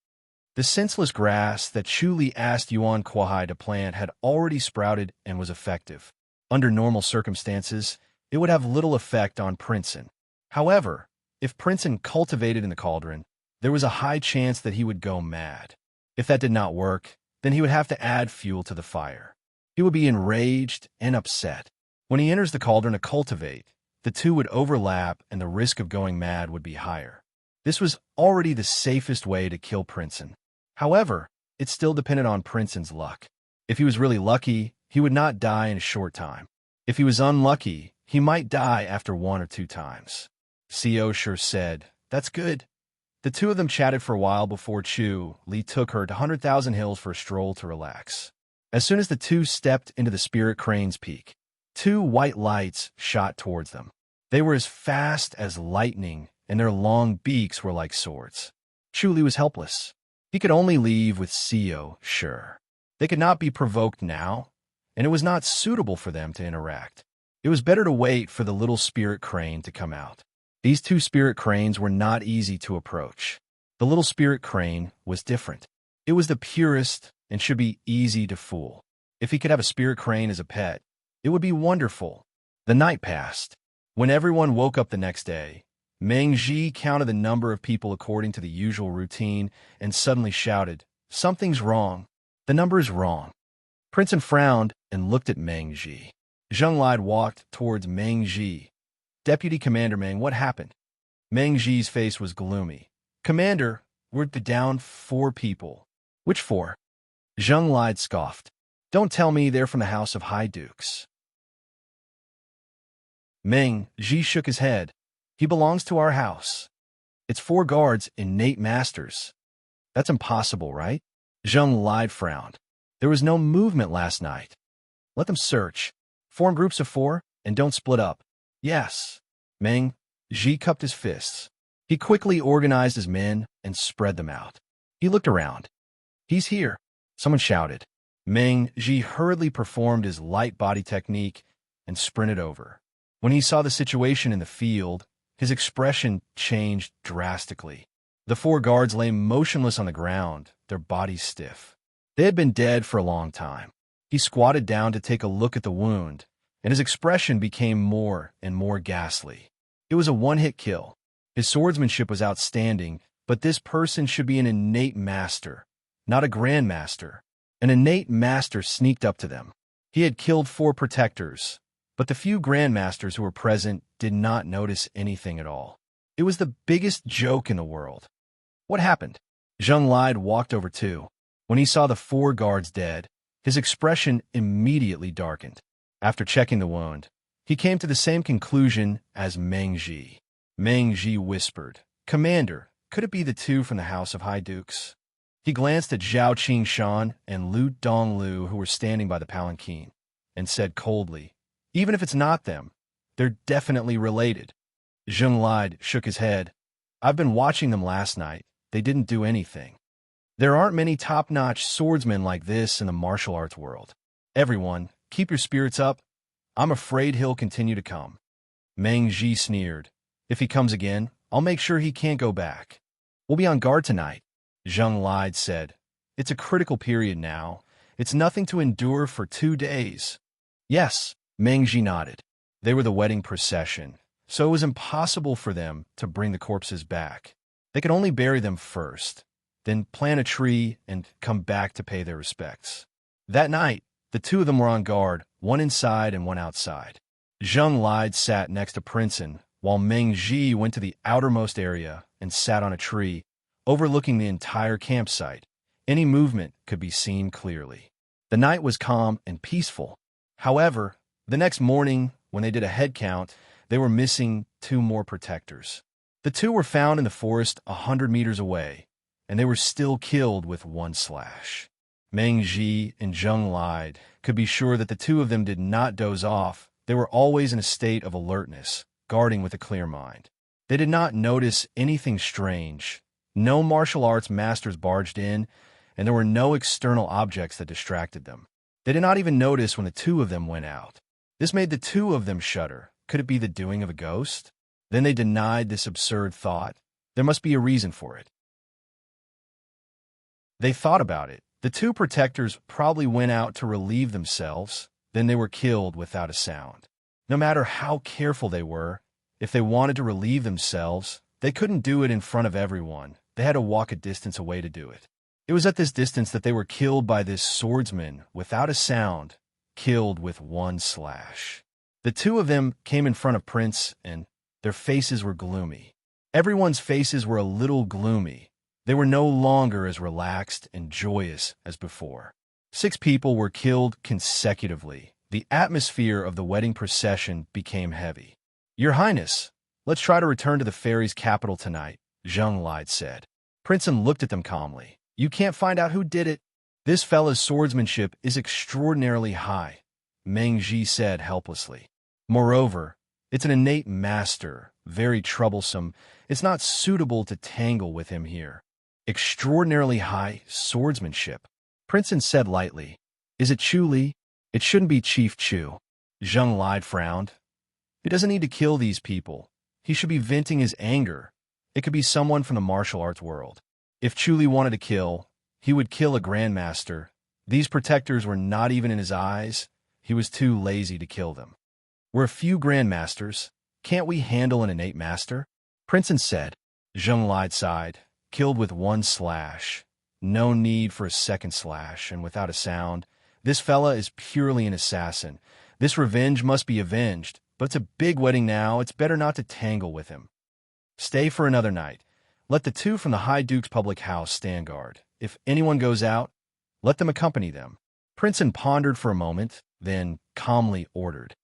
The senseless grass that Chuli asked Yuan Kuai to plant had already sprouted and was effective. Under normal circumstances, it would have little effect on Prince In. However, if Prince In cultivated in the cauldron, there was a high chance that he would go mad. If that did not work, then he would have to add fuel to the fire. He would be enraged and upset. When he enters the cauldron to cultivate, the two would overlap and the risk of going mad would be higher. This was already the safest way to kill Prince In. However, it still depended on Prince In's luck. If he was really lucky, he would not die in a short time. If he was unlucky, he might die after 1 or 2 times. Xiao Shi said, That's good. The two of them chatted for a while before Chu Li took her to 100,000 Hills for a stroll to relax. As soon as the two stepped into the Spirit Crane's peak, 2 white lights shot towards them. They were as fast as lightning, and their long beaks were like swords. Chu Li was helpless. He could only leave with Xiao Shi. They could not be provoked now, and it was not suitable for them to interact. It was better to wait for the little Spirit Crane to come out. These 2 Spirit Cranes were not easy to approach. The little Spirit Crane was different. It was the purest and should be easy to fool. If he could have a spirit crane as a pet, it would be wonderful. The night passed. When everyone woke up the next day, Meng Ji counted the number of people according to the usual routine and suddenly shouted, "Something's wrong. The number is wrong." Princeton frowned and looked at Meng Ji. Zheng Lide walked towards Meng Ji. "Deputy Commander Meng, what happened?" Meng Ji's face was gloomy. "Commander, we're down 4 people." "Which 4?" Zheng Lide scoffed. "Don't tell me they're from the House of High Dukes." Meng Ji shook his head. "He belongs to our house. It's 4 guards, innate masters." "That's impossible, right?" Zheng Lide frowned. "There was no movement last night." "Let them search. Form groups of 4, and don't split up." "Yes." Meng Ji cupped his fists. He quickly organized his men and spread them out. He looked around. "He's here," someone shouted. Meng Ji hurriedly performed his light body technique and sprinted over. When he saw the situation in the field, his expression changed drastically. The 4 guards lay motionless on the ground, their bodies stiff. They had been dead for a long time. He squatted down to take a look at the wound, and his expression became more and more ghastly. It was a one-hit kill. His swordsmanship was outstanding, but this person should be an innate master, not a grandmaster. An innate master sneaked up to them. He had killed 4 protectors, but the few grandmasters who were present did not notice anything at all. It was the biggest joke in the world. "What happened?" Zheng Lide walked over too. When he saw the 4 guards dead, his expression immediately darkened. After checking the wound, he came to the same conclusion as Meng Ji. Meng Ji whispered, "Commander, could it be the 2 from the House of High Dukes?" He glanced at Zhao Qingshan and Lu Donglu, who were standing by the palanquin, and said coldly, "Even if it's not them, they're definitely related." Zheng Lide shook his head. "I've been watching them last night. They didn't do anything. There aren't many top-notch swordsmen like this in the martial arts world. Everyone, keep your spirits up. I'm afraid he'll continue to come." Meng Ji sneered. "If he comes again, I'll make sure he can't go back." "We'll be on guard tonight," Zheng Lide said. "It's a critical period now. It's nothing to endure for 2 days." "Yes," Meng Ji nodded. They were the wedding procession, so it was impossible for them to bring the corpses back. They could only bury them first, then plant a tree and come back to pay their respects. That night, the 2 of them were on guard, one inside and one outside. Zheng Lide sat next to Princeton, while Meng Ji went to the outermost area and sat on a tree, overlooking the entire campsite. Any movement could be seen clearly. The night was calm and peaceful. However, the next morning, when they did a head count, they were missing 2 more protectors. The 2 were found in the forest 100 meters away, and they were still killed with 1 slash. Meng Ji and Zheng Lide could be sure that the 2 of them did not doze off. They were always in a state of alertness, guarding with a clear mind. They did not notice anything strange. No martial arts masters barged in, and there were no external objects that distracted them. They did not even notice when the 2 of them went out. This made the 2 of them shudder. Could it be the doing of a ghost? Then they denied this absurd thought. There must be a reason for it. They thought about it. The 2 protectors probably went out to relieve themselves, then they were killed without a sound. No matter how careful they were, if they wanted to relieve themselves, they couldn't do it in front of everyone. They had to walk a distance away to do it. It was at this distance that they were killed by this swordsman without a sound, killed with 1 slash. The 2 of them came in front of Prince, and their faces were gloomy. Everyone's faces were a little gloomy. They were no longer as relaxed and joyous as before. 6 people were killed consecutively. The atmosphere of the wedding procession became heavy. "Your Highness, let's try to return to the fairy's capital tonight," Zheng Lide said. Princeton looked at them calmly. "You can't find out who did it? This fella's swordsmanship is extraordinarily high," Meng Ji said helplessly. "Moreover, it's an innate master, very troublesome. It's not suitable to tangle with him here." "Extraordinarily high swordsmanship," Princeton said lightly. "Is it Chu Li?" "It shouldn't be Chief Chu." Zheng Lide frowned. "He doesn't need to kill these people. He should be venting his anger. It could be someone from the martial arts world. If Chu Li wanted to kill, he would kill a grandmaster, These protectors were not even in his eyes. He was too lazy to kill them. "We're a few grandmasters. Can't we handle an innate master?" Princeton said. Zheng Li sighed. "Killed with one slash. No need for a second slash, and without a sound. This fella is purely an assassin. This revenge must be avenged, but it's a big wedding now. It's better not to tangle with him. Stay for another night. Let the two from the High Duke's public house stand guard. If anyone goes out, let them accompany them." Princeton pondered for a moment, then calmly ordered.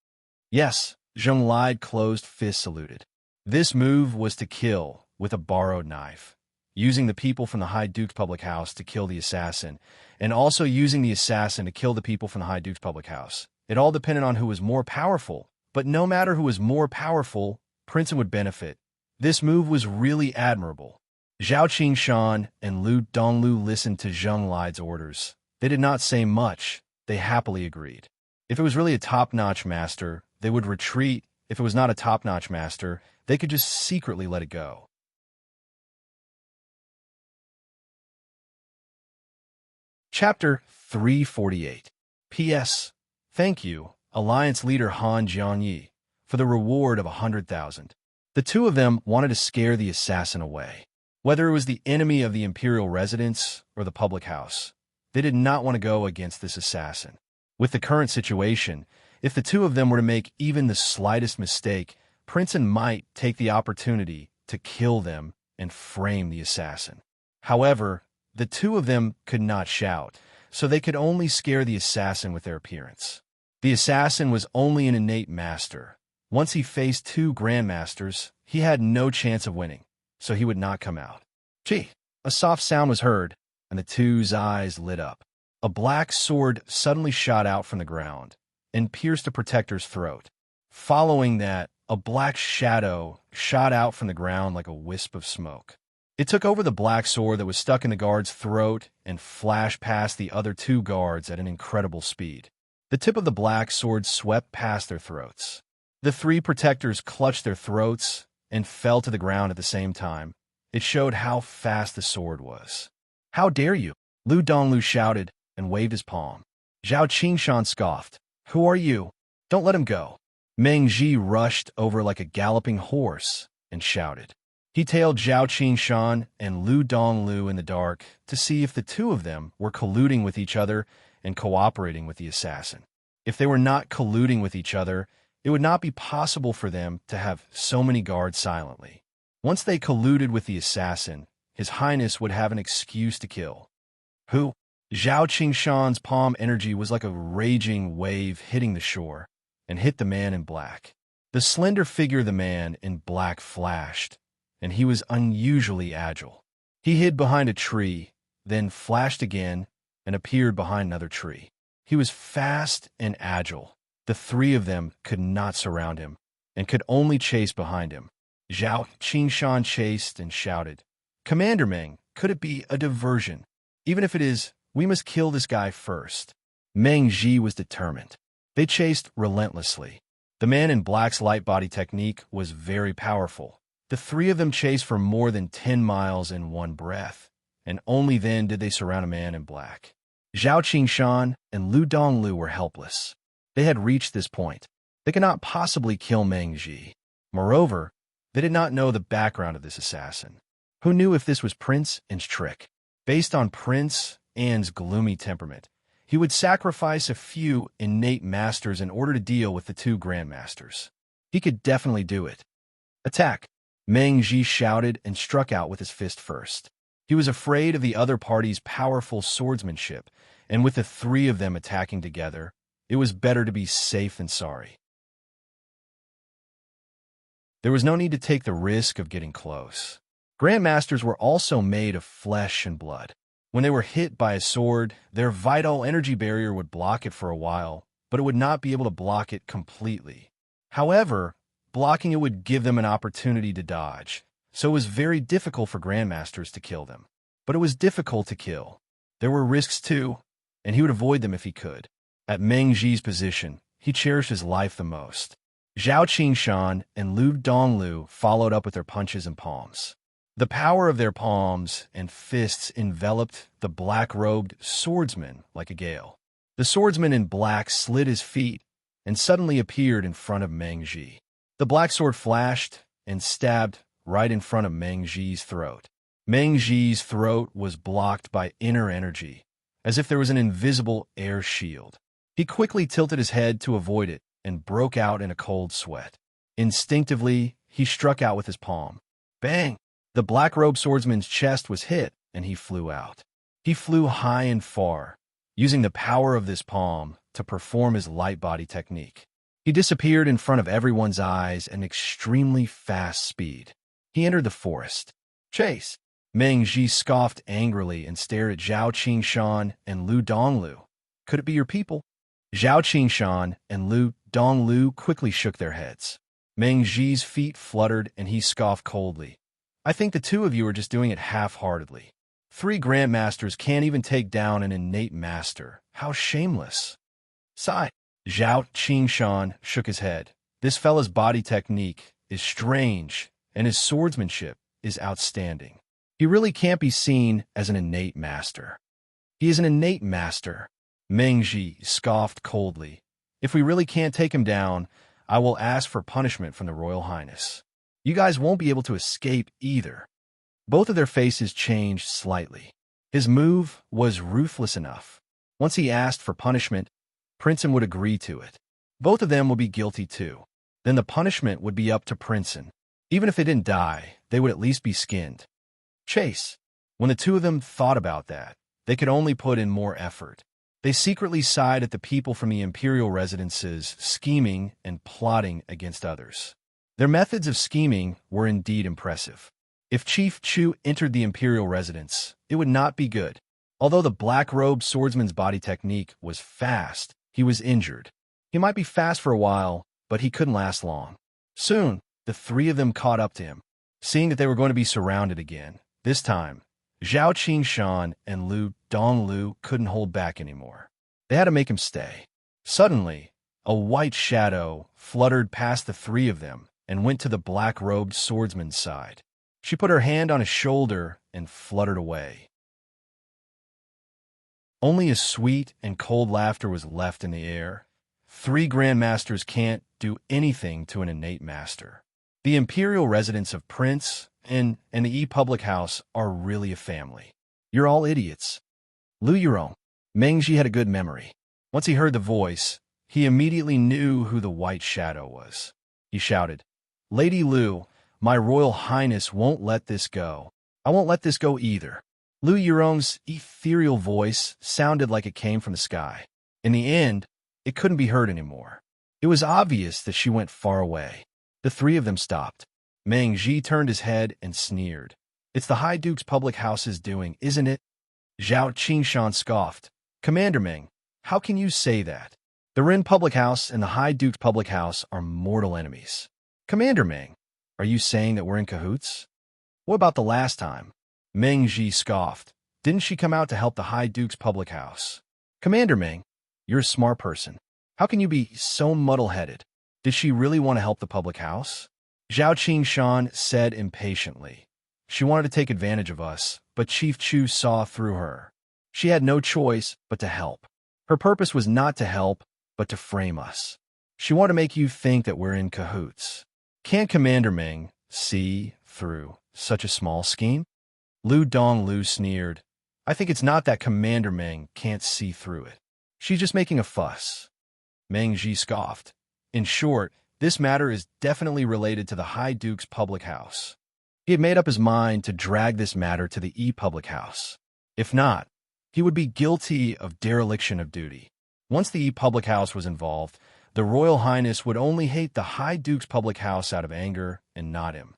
"Yes," Zheng Li closed fist saluted. This move was to kill with a borrowed knife, using the people from the High Duke's public house to kill the assassin, and also using the assassin to kill the people from the High Duke's public house. It all depended on who was more powerful, but no matter who was more powerful, Princeton would benefit. This move was really admirable. Zhao Qingshan and Lu Donglu listened to Zheng Li's orders. They did not say much. They happily agreed. If it was really a top-notch master, they would retreat. If it was not a top-notch master, they could just secretly let it go. Chapter 348. P.S. Thank you, Alliance Leader Han Jianyi, for the reward of 100,000. The two of them wanted to scare the assassin away. Whether it was the enemy of the imperial residence or the public house, they did not want to go against this assassin. With the current situation, if the two of them were to make even the slightest mistake, Princeton might take the opportunity to kill them and frame the assassin. However, the two of them could not shout, so they could only scare the assassin with their appearance. The assassin was only an innate master. Once he faced two grandmasters, he had no chance of winning, so he would not come out. Gee! A soft sound was heard, and the two's eyes lit up. A black sword suddenly shot out from the ground and pierced the protector's throat. Following that, a black shadow shot out from the ground like a wisp of smoke. It took over the black sword that was stuck in the guard's throat and flashed past the other two guards at an incredible speed. The tip of the black sword swept past their throats. The three protectors clutched their throats and fell to the ground at the same time. It showed how fast the sword was. "How dare you?" Lu Donglu shouted and waved his palm. Zhao Qingshan scoffed. "Who are you? Don't let him go." Meng Ji rushed over like a galloping horse and shouted. He tailed Zhao Qingshan and Lu Donglu in the dark to see if the two of them were colluding with each other and cooperating with the assassin. If they were not colluding with each other, it would not be possible for them to have so many guards silently. Once they colluded with the assassin, His Highness would have an excuse to kill. Who? Zhao Qingshan's palm energy was like a raging wave hitting the shore and hit the man in black. The slender figure of the man in black flashed, and he was unusually agile. He hid behind a tree, then flashed again and appeared behind another tree. He was fast and agile. The three of them could not surround him and could only chase behind him. Zhao Qingshan chased and shouted, "Commander Meng, could it be a diversion? Even if it is, we must kill this guy first." Meng Ji was determined. They chased relentlessly. The man in black's light body technique was very powerful. The three of them chased for more than 10 miles in one breath, and only then did they surround a man in black. Zhao Qingshan and Lu Donglu were helpless. They had reached this point. They could not possibly kill Meng Ji. Moreover, they did not know the background of this assassin. Who knew if this was Prince An's trick? Based on Prince An's gloomy temperament, he would sacrifice a few innate masters in order to deal with the two grandmasters. He could definitely do it. Attack! Meng Ji shouted and struck out with his fist first. He was afraid of the other party's powerful swordsmanship, and with the three of them attacking together, it was better to be safe than sorry. There was no need to take the risk of getting close. Grandmasters were also made of flesh and blood. When they were hit by a sword, their vital energy barrier would block it for a while, but it would not be able to block it completely. However, blocking it would give them an opportunity to dodge, so it was very difficult for grandmasters to kill them. But it was difficult to kill. There were risks too, and he would avoid them if he could. At Meng Ji's position, he cherished his life the most. Zhao Qingshan and Lu Donglu followed up with their punches and palms. The power of their palms and fists enveloped the black-robed swordsman like a gale. The swordsman in black slid his feet and suddenly appeared in front of Meng Ji. The black sword flashed and stabbed right in front of Meng Ji's throat. Meng Ji's throat was blocked by inner energy, as if there was an invisible air shield. He quickly tilted his head to avoid it and broke out in a cold sweat. Instinctively, he struck out with his palm. Bang! The black-robed swordsman's chest was hit, and he flew out. He flew high and far, using the power of this palm to perform his light body technique. He disappeared in front of everyone's eyes at an extremely fast speed. He entered the forest. Chase! Meng Ji scoffed angrily and stared at Zhao Qingshan and Lu Donglu. Could it be your people? Zhao Qingshan and Lu Donglu quickly shook their heads. Meng Ji's feet fluttered and he scoffed coldly. I think the two of you are just doing it half-heartedly. 3 grandmasters can't even take down an innate master. How shameless. Sigh. Zhao Qingshan shook his head. This fella's body technique is strange, and his swordsmanship is outstanding. He really can't be seen as an innate master. He is an innate master. Meng Ji scoffed coldly. If we really can't take him down, I will ask for punishment from the Royal Highness. You guys won't be able to escape either. Both of their faces changed slightly. His move was ruthless enough. Once he asked for punishment, Princeton would agree to it. Both of them would be guilty too. Then the punishment would be up to Princeton. Even if they didn't die, they would at least be skinned. Chase. When the two of them thought about that, they could only put in more effort. They secretly sighed at the people from the imperial residences scheming and plotting against others. Their methods of scheming were indeed impressive. If Chief Chu entered the imperial residence, it would not be good. Although the black-robed swordsman's body technique was fast, he was injured. He might be fast for a while, but he couldn't last long. Soon, the 3 of them caught up to him. Seeing that they were going to be surrounded again, this time, Zhao Qingshan and Lu Donglu couldn't hold back anymore. They had to make him stay. Suddenly, a white shadow fluttered past the 3 of them and went to the black-robed swordsman's side. She put her hand on his shoulder and fluttered away. Only a sweet and cold laughter was left in the air. 3 grandmasters can't do anything to an innate master. The imperial residents of Prince and the E-Public House are really a family. You're all idiots. Lu Yurong. Meng Ji had a good memory. Once he heard the voice, he immediately knew who the white shadow was. He shouted, Lady Lu, my Royal Highness won't let this go. I won't let this go either. Lu Yurong's ethereal voice sounded like it came from the sky. In the end, it couldn't be heard anymore. It was obvious that she went far away. The 3 of them stopped. Meng Ji turned his head and sneered. It's the High Duke's public house's doing, isn't it? Zhao Qingshan scoffed. Commander Meng, how can you say that? The Ren public house and the High Duke's public house are mortal enemies. Commander Meng, are you saying that we're in cahoots? What about the last time? Meng Ji scoffed. Didn't she come out to help the High Duke's public house? Commander Meng, you're a smart person. How can you be so muddle-headed? Did she really want to help the public house? Zhao Qingshan said impatiently. She wanted to take advantage of us, but Chief Chu saw through her. She had no choice but to help. Her purpose was not to help, but to frame us. She wanted to make you think that we're in cahoots. Can't Commander Meng see through such a small scheme? Lu Donglu sneered. I think it's not that Commander Meng can't see through it. She's just making a fuss. Meng Ji scoffed. In short, this matter is definitely related to the High Duke's public house. He had made up his mind to drag this matter to the E-Public House. If not, he would be guilty of dereliction of duty. Once the E-Public House was involved, the Royal Highness would only hate the High Duke's public house out of anger and not him.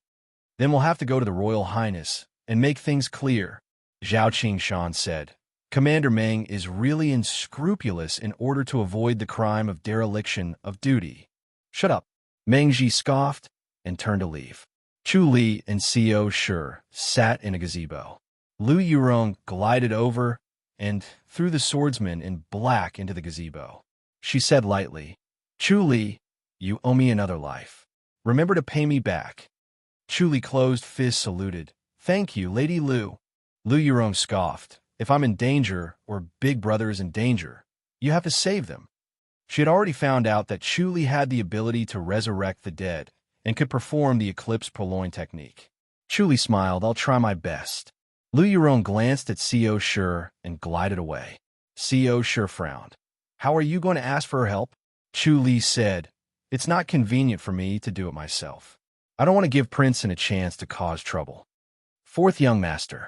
Then we'll have to go to the Royal Highness and make things clear, Zhao Qingshan said. Commander Meng is really unscrupulous in order to avoid the crime of dereliction of duty. Shut up. Meng Ji scoffed and turned to leave. Chu Li and Xiao Shi sat in a gazebo. Lu Yurong glided over and threw the swordsman in black into the gazebo. She said lightly, Chu Li, you owe me another life. Remember to pay me back. Chu Li closed fist saluted. Thank you, Lady Lu. Lu Yurong scoffed. If I'm in danger, or Big Brother is in danger, you have to save them. She had already found out that Chu Li had the ability to resurrect the dead and could perform the eclipse purloin technique. Chu Li smiled. I'll try my best. Lu Yurong glanced at Co. Shi and glided away. Co. Shi frowned. How are you going to ask for her help? Chu Li said, it's not convenient for me to do it myself. I don't want to give Princeton a chance to cause trouble. Fourth Young Master.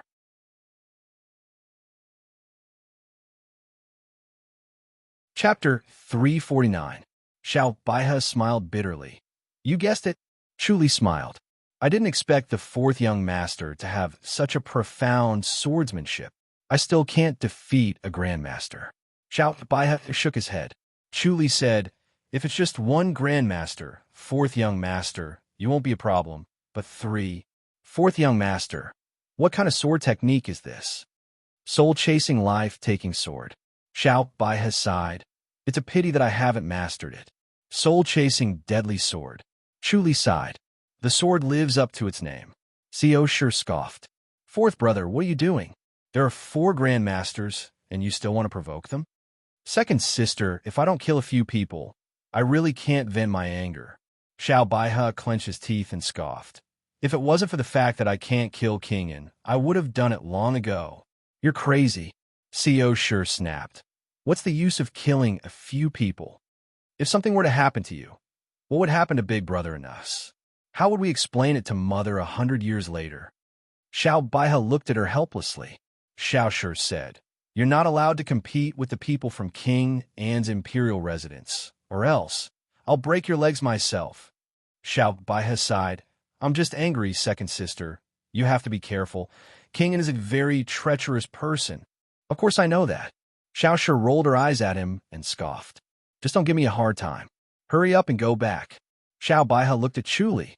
Chapter 349. Xiao Baihe smiled bitterly. You guessed it. Chu Li smiled. I didn't expect the fourth young master to have such a profound swordsmanship. I still can't defeat a grandmaster. Xiao Baihe shook his head. Chu Li said, if it's just one grandmaster, fourth young master, you won't be a problem, but three. Fourth young master. What kind of sword technique is this? Soul-chasing life-taking sword. Xiao Baihe sighed. It's a pity that I haven't mastered it. Soul-chasing deadly sword. Chu Li sighed. The sword lives up to its name. Co. Shi scoffed. Fourth brother, what are you doing? There are 4 grandmasters, and you still want to provoke them? Second sister, if I don't kill a few people, I really can't vent my anger. Xiao Baihe clenched his teeth and scoffed. If it wasn't for the fact that I can't kill Kingin, I would have done it long ago. You're crazy. Co. Shi snapped. What's the use of killing a few people? If something were to happen to you, what would happen to Big Brother and us? How would we explain it to Mother 100 years later? Xiao Baihe looked at her helplessly. Xiao Shi said, you're not allowed to compete with the people from King An's imperial residence, or else I'll break your legs myself. Xiao Baihe sighed. I'm just angry, second sister. You have to be careful. King An is a very treacherous person. Of course I know that. Xiao Shi rolled her eyes at him and scoffed. Just don't give me a hard time. Hurry up and go back. Xiao Baihe looked at Chu Li.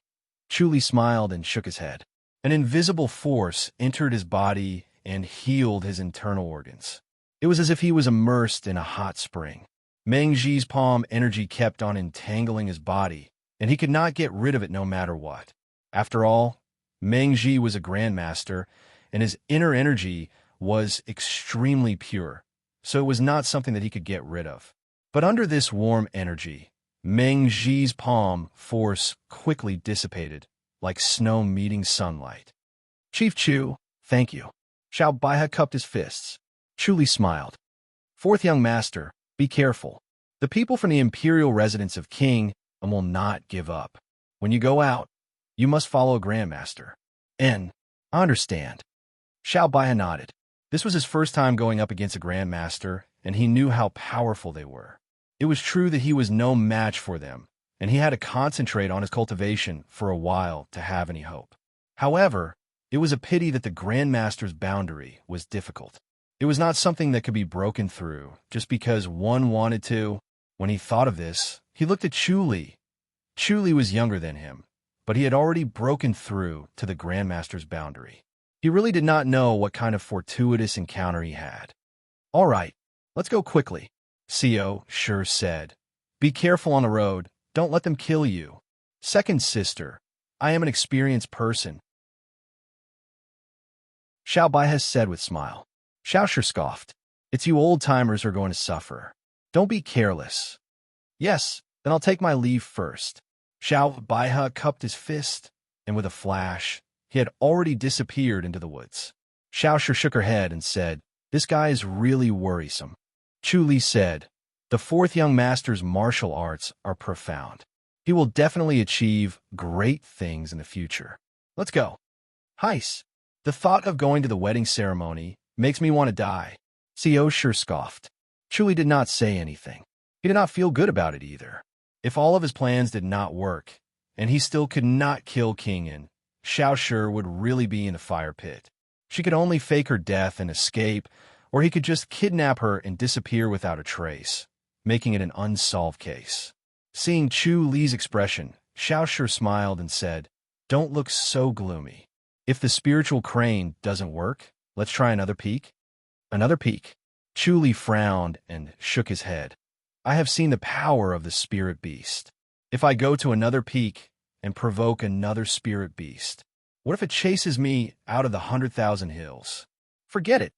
Chu Li smiled and shook his head. An invisible force entered his body and healed his internal organs. It was as if he was immersed in a hot spring. Meng Ji's palm energy kept on entangling his body, and he could not get rid of it no matter what. After all, Meng Ji was a grandmaster, and his inner energy was extremely pure, so it was not something that he could get rid of. But under this warm energy, Meng Ji's palm force quickly dissipated, like snow meeting sunlight. Chief Chu, thank you. Xiao Baihe cupped his fists. Chu Li smiled. Fourth young master, be careful. The people from the imperial residence of King An will not give up. When you go out, you must follow a grandmaster. I understand. Xiao Baihe nodded. This was his first time going up against a grandmaster, and he knew how powerful they were. It was true that he was no match for them, and he had to concentrate on his cultivation for a while to have any hope. However, it was a pity that the Grandmaster's boundary was difficult. It was not something that could be broken through just because one wanted to. When he thought of this, he looked at Chu Li. Chu Li was younger than him, but he had already broken through to the Grandmaster's boundary. He really did not know what kind of fortuitous encounter he had. All right, let's go quickly. Co. Shi said. Be careful on the road. Don't let them kill you. Second sister, I am an experienced person. Xiao Baihe said with smile. Xiao Shi scoffed. It's you old-timers who are going to suffer. Don't be careless. Yes, then I'll take my leave first. Xiao Baihe cupped his fist, and with a flash, he had already disappeared into the woods. Xiao Shi shook her head and said, this guy is really worrisome. Chu Li said, the fourth young master's martial arts are profound. He will definitely achieve great things in the future. Let's go. Heis. The thought of going to the wedding ceremony makes me want to die. Co. Shi scoffed. Chu Li did not say anything. He did not feel good about it either. If all of his plans did not work, and he still could not kill King An, Xiao Shi would really be in the fire pit. She could only fake her death and escape, or he could just kidnap her and disappear without a trace, making it an unsolved case. Seeing Chu Li's expression, Xiao Shi smiled and said, don't look so gloomy. If the spiritual crane doesn't work, let's try another peek. Another peek. Chu Li frowned and shook his head. I have seen the power of the spirit beast. If I go to another peak and provoke another spirit beast, What if it chases me out of the 100,000 hills? Forget it.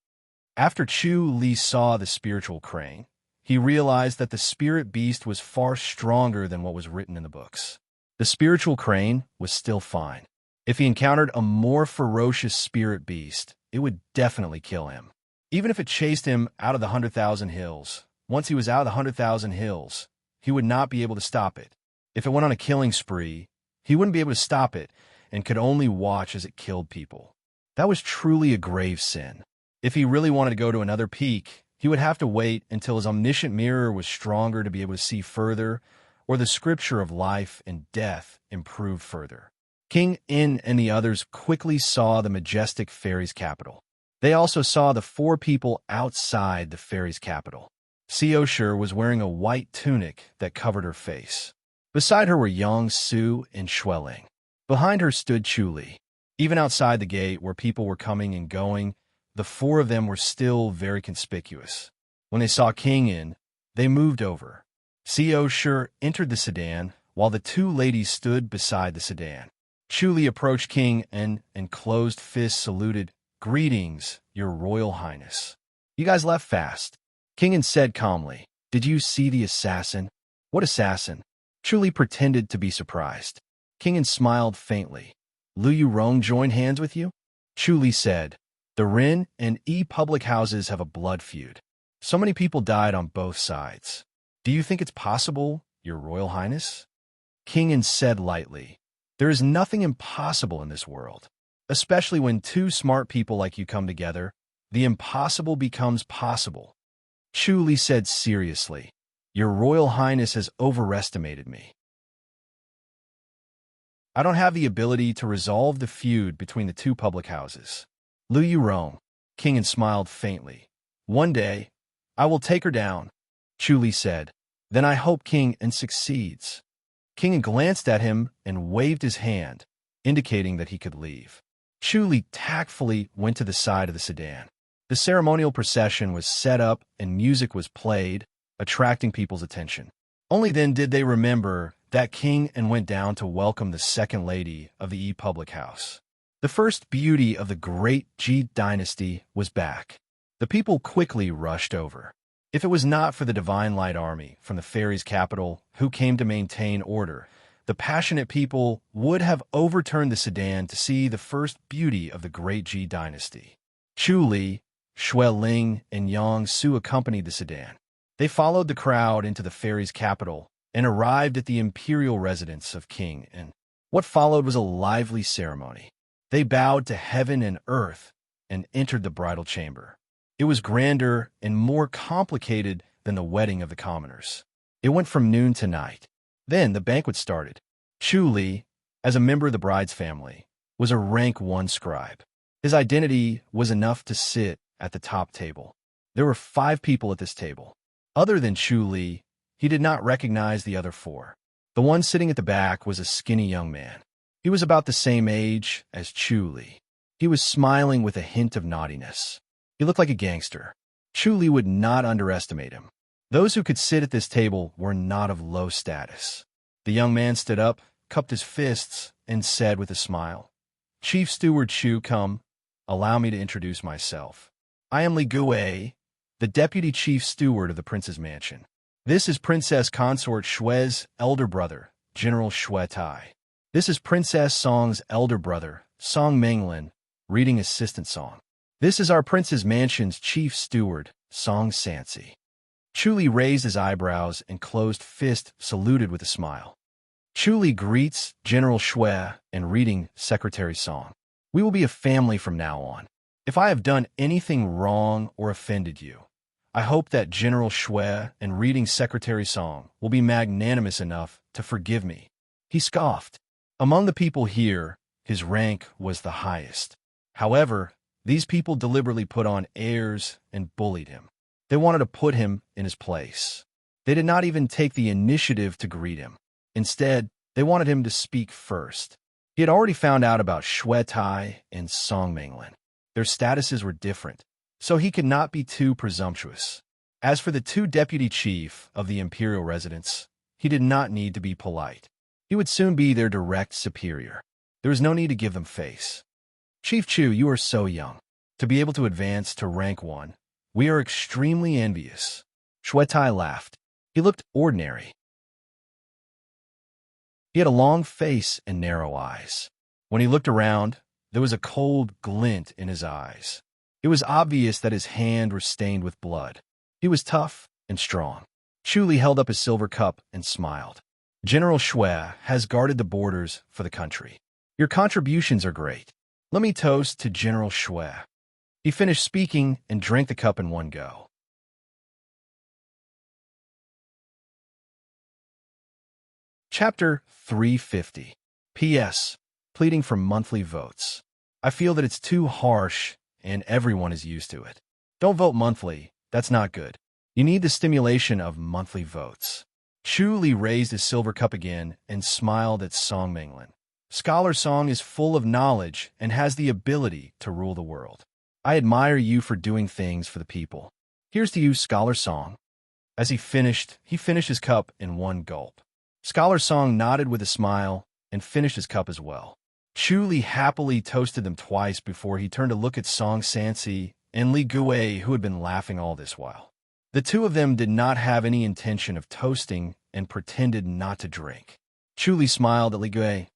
After Chu Li saw the spiritual crane, he realized that the spirit beast was far stronger than what was written in the books. The spiritual crane was still fine. If he encountered a more ferocious spirit beast, it would definitely kill him. Even if it chased him out of the 100,000 hills, once he was out of the 100,000 hills, he would not be able to stop it. If it went on a killing spree, he wouldn't be able to stop it and could only watch as it killed people. That was truly a grave sin. If he really wanted to go to another peak, he would have to wait until his omniscient mirror was stronger to be able to see further, or the scripture of life and death improved further. King In and the others quickly saw the majestic fairy's capital. They also saw the 4 people outside the fairy's capital. Xiao was wearing a white tunic that covered her face. Beside her were Yang Su and Xueling. Behind her stood Chu Li. Even outside the gate where people were coming and going, the 4 of them were still very conspicuous. When they saw King In, they moved over. Xiao entered the sedan, while the 2 ladies stood beside the sedan. Chu Li approached King In and closed fist saluted, "Greetings, Your Royal Highness." "You guys left fast." King In said calmly, "Did you see the assassin?" "What assassin?" Chu Li pretended to be surprised. King In smiled faintly. "Lu Yurong joined hands with you?" Chu Li said, "The Rin and Yi public houses have a blood feud. So many people died on both sides. Do you think it's possible, Your Royal Highness?" King In said lightly, "There is nothing impossible in this world. Especially when 2 smart people like you come together, the impossible becomes possible." Chu Li said seriously, "Your Royal Highness has overestimated me. I don't have the ability to resolve the feud between the 2 public houses." "Lu Yurong," King In smiled faintly. "One day, I will take her down," Chu Li said. "Then I hope King In succeeds." King In glanced at him and waved his hand, indicating that he could leave. Chu Li tactfully went to the side of the sedan. The ceremonial procession was set up and music was played, attracting people's attention. Only then did they remember that King In went down to welcome the second lady of the Yi public house. The first beauty of the great Ji dynasty was back. The people quickly rushed over. If it was not for the Divine Light Army from the fairy's capital who came to maintain order, the passionate people would have overturned the sedan to see the first beauty of the great Ji dynasty. Chu Li, Xueling, and Yang Su accompanied the sedan. They followed the crowd into the fairy's capital and arrived at the imperial residence of King In. What followed was a lively ceremony. They bowed to heaven and earth and entered the bridal chamber. It was grander and more complicated than the wedding of the commoners. It went from noon to night. Then the banquet started. Chu Li, as a member of the bride's family, was a rank 1 scribe. His identity was enough to sit at the top table. There were 5 people at this table. Other than Chu Li, he did not recognize the other 4. The one sitting at the back was a skinny young man. He was about the same age as Chu Li. He was smiling with a hint of naughtiness. He looked like a gangster. Chu Li would not underestimate him. Those who could sit at this table were not of low status. The young man stood up, cupped his fists, and said with a smile, "Chief Steward Chu, come, allow me to introduce myself. I am Li Gui, the Deputy Chief Steward of the Prince's Mansion. This is Princess Consort Xue's elder brother, General Xue Tai. This is Princess Song's elder brother, Song Menglin, reading assistant Song. This is our Prince's Mansion's Chief Steward, Song Sansi." Chu Li raised his eyebrows and closed fist saluted with a smile. Chu Li greets General Xue and reading Secretary Song. "We will be a family from now on. If I have done anything wrong or offended you, I hope that General Xue and reading Secretary Song will be magnanimous enough to forgive me." He scoffed. Among the people here, his rank was the highest. However, these people deliberately put on airs and bullied him. They wanted to put him in his place. They did not even take the initiative to greet him. Instead, they wanted him to speak first. He had already found out about Xue Tai and Song Menglin. Their statuses were different, so he could not be too presumptuous. As for the 2 deputy chief of the imperial residence, he did not need to be polite. He would soon be their direct superior. There was no need to give them face. Chief Chu, you are so young. To be able to advance to rank 1, we are extremely envious. Shuetai laughed. He looked ordinary. He had a long face and narrow eyes. When he looked around, there was a cold glint in his eyes. It was obvious that his hand was stained with blood. He was tough and strong. Chu Li held up his silver cup and smiled. General Shui has guarded the borders for the country. Your contributions are great. Let me toast to General Shui. He finished speaking and drank the cup in one go. Chapter 350. P.S. Pleading for monthly votes. I feel that it's too harsh and everyone is used to it. Don't vote monthly. That's not good. You need the stimulation of monthly votes. Chu Li raised his silver cup again and smiled at Song Minglan. Scholar Song is full of knowledge and has the ability to rule the world. I admire you for doing things for the people. Here's to you, Scholar Song. As he finished his cup in one gulp. Scholar Song nodded with a smile and finished his cup as well. Chu Li happily toasted them twice before he turned to look at Song Sansi and Li Gui, who had been laughing all this while. The two of them did not have any intention of toasting and pretended not to drink. Chu Li smiled at Li Gui.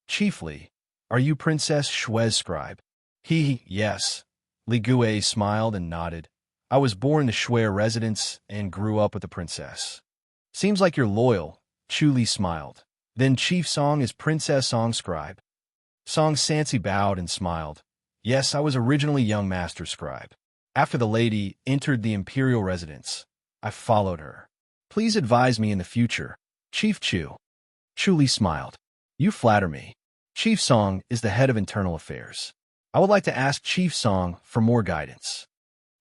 Chiefly, are you Princess Shui's scribe? Yes. Li Gui smiled and nodded. I was born in the Shui residence and grew up with the princess. Seems like you're loyal. Chu Li smiled. Then Chief Song is Princess Song scribe. Song Sansi bowed and smiled. Yes, I was originally young master scribe. After the lady entered the imperial residence, I followed her. Please advise me in the future. Chief Chu. Chu Li smiled. You flatter me. Chief Song is the head of internal affairs. I would like to ask Chief Song for more guidance.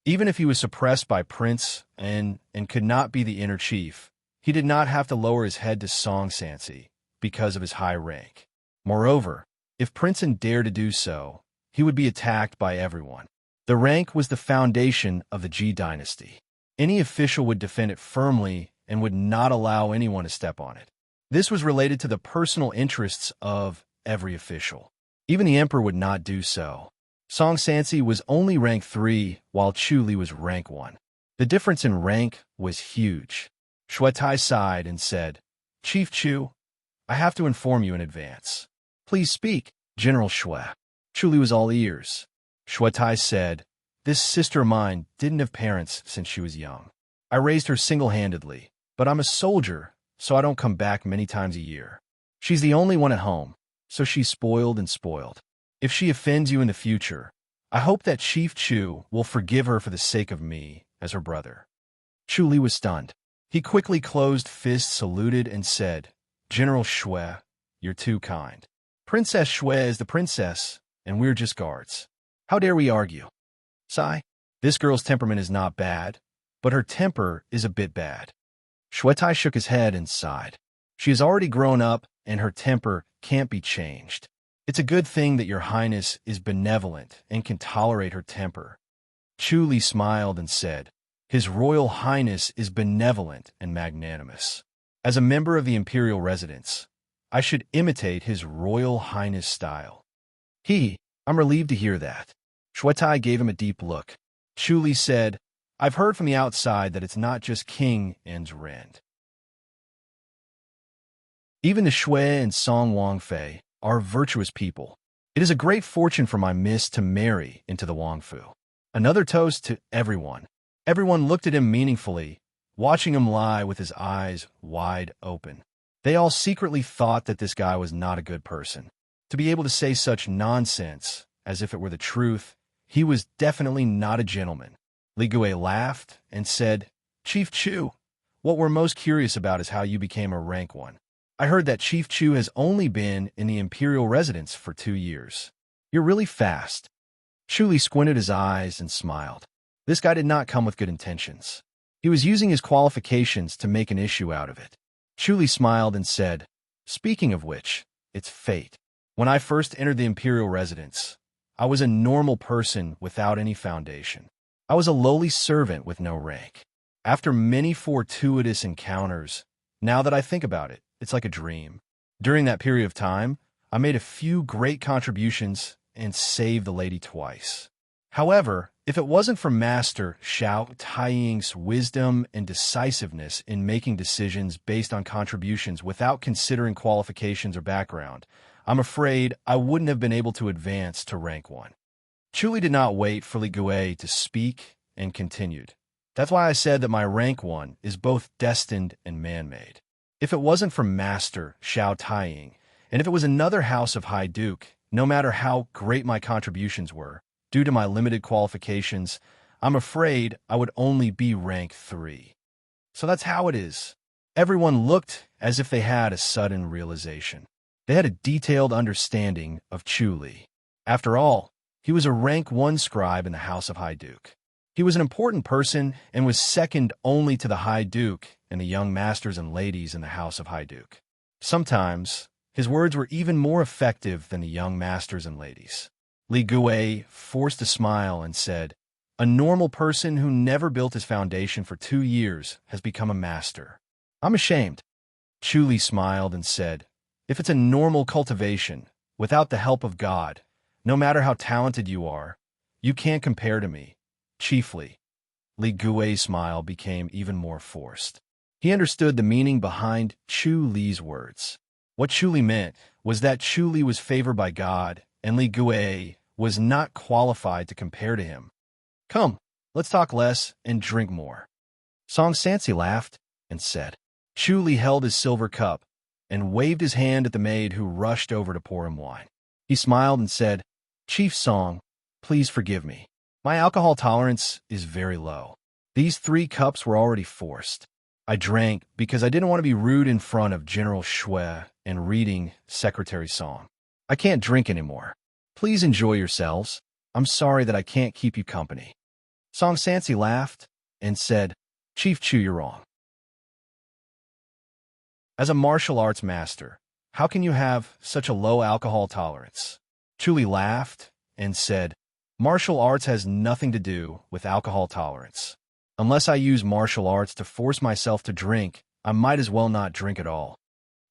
Even if he was suppressed by Prince and could not be the inner chief, he did not have to lower his head to Song Sansi because of his high rank. Moreover, if Prince dared to do so, he would be attacked by everyone. The rank was the foundation of the Ji dynasty. Any official would defend it firmly and would not allow anyone to step on it. This was related to the personal interests of every official. Even the emperor would not do so. Song Sansi was only rank 3, while Chu Li was rank 1. The difference in rank was huge. Shuetai sighed and said, Chief Chu, I have to inform you in advance. Please speak, General Shui. Chu Li was all ears. Shuetai said, this sister of mine didn't have parents since she was young. I raised her single-handedly, but I'm a soldier, so I don't come back many times a year. She's the only one at home, so she's spoiled and spoiled. If she offends you in the future, I hope that Chief Chu will forgive her for the sake of me as her brother. Chu Li was stunned. He quickly closed fists, saluted, and said, General Shui, you're too kind. Princess Shui is the princess, and we're just guards. How dare we argue? Sigh. This girl's temperament is not bad, but her temper is a bit bad. Shuetai shook his head and sighed. She has already grown up, and her temper can't be changed. It's a good thing that your highness is benevolent and can tolerate her temper. Chu Li smiled and said, His Royal Highness is benevolent and magnanimous. As a member of the imperial residence, I should imitate His Royal Highness style. I'm relieved to hear that. Shuetai gave him a deep look. Chu Li said, I've heard from the outside that it's not just King N's rend. Even the Shui and Song Wangfei are virtuous people. It is a great fortune for my miss to marry into the Wangfu. Another toast to everyone. Everyone looked at him meaningfully, watching him lie with his eyes wide open. They all secretly thought that this guy was not a good person. To be able to say such nonsense, as if it were the truth, he was definitely not a gentleman. Li Gui laughed and said, Chief Chu, what we're most curious about is how you became a rank 1. I heard that Chief Chu has only been in the imperial residence for 2 years. You're really fast. Chu Li squinted his eyes and smiled. This guy did not come with good intentions. He was using his qualifications to make an issue out of it. Chu Li smiled and said, Speaking of which, it's fate. When I first entered the imperial residence, I was a normal person without any foundation. I was a lowly servant with no rank. After many fortuitous encounters, now that I think about it, it's like a dream. During that period of time, I made a few great contributions and saved the lady twice. However, if it wasn't for Master Xiao Taiying's wisdom and decisiveness in making decisions based on contributions without considering qualifications or background, I'm afraid I wouldn't have been able to advance to rank 1. Chuli did not wait for Li Gui to speak and continued. That's why I said that my rank 1 is both destined and man-made. If it wasn't for Master Xiao Taiying, and if it was another house of High Duke, no matter how great my contributions were, due to my limited qualifications, I'm afraid I would only be rank 3. So that's how it is. Everyone looked as if they had a sudden realization. They had a detailed understanding of Chuli. After all, he was a rank 1 scribe in the House of High Duke. He was an important person and was second only to the High Duke and the young masters and ladies in the House of High Duke. Sometimes, his words were even more effective than the young masters and ladies. Li Gui forced a smile and said, "A normal person who never built his foundation for 2 years has become a master. I'm ashamed." Chuli smiled and said, "If it's a normal cultivation, without the help of God, no matter how talented you are, you can't compare to me, chiefly." Li Gui's smile became even more forced. He understood the meaning behind Chu Li's words. What Chu Li meant was that Chu Li was favored by God, and Li Gui was not qualified to compare to him. "Come, let's talk less and drink more." Song Sansi laughed and said. Chu Li held his silver cup and waved his hand at the maid who rushed over to pour him wine. He smiled and said, "Chief Song, please forgive me. My alcohol tolerance is very low. These 3 cups were already forced. I drank because I didn't want to be rude in front of General Shui and reading Secretary Song. I can't drink anymore. Please enjoy yourselves. I'm sorry that I can't keep you company." Song Sansi laughed and said, "Chief Chu, you're wrong. As a martial arts master, how can you have such a low alcohol tolerance?" Chuli laughed and said, "Martial arts has nothing to do with alcohol tolerance. Unless I use martial arts to force myself to drink, I might as well not drink at all."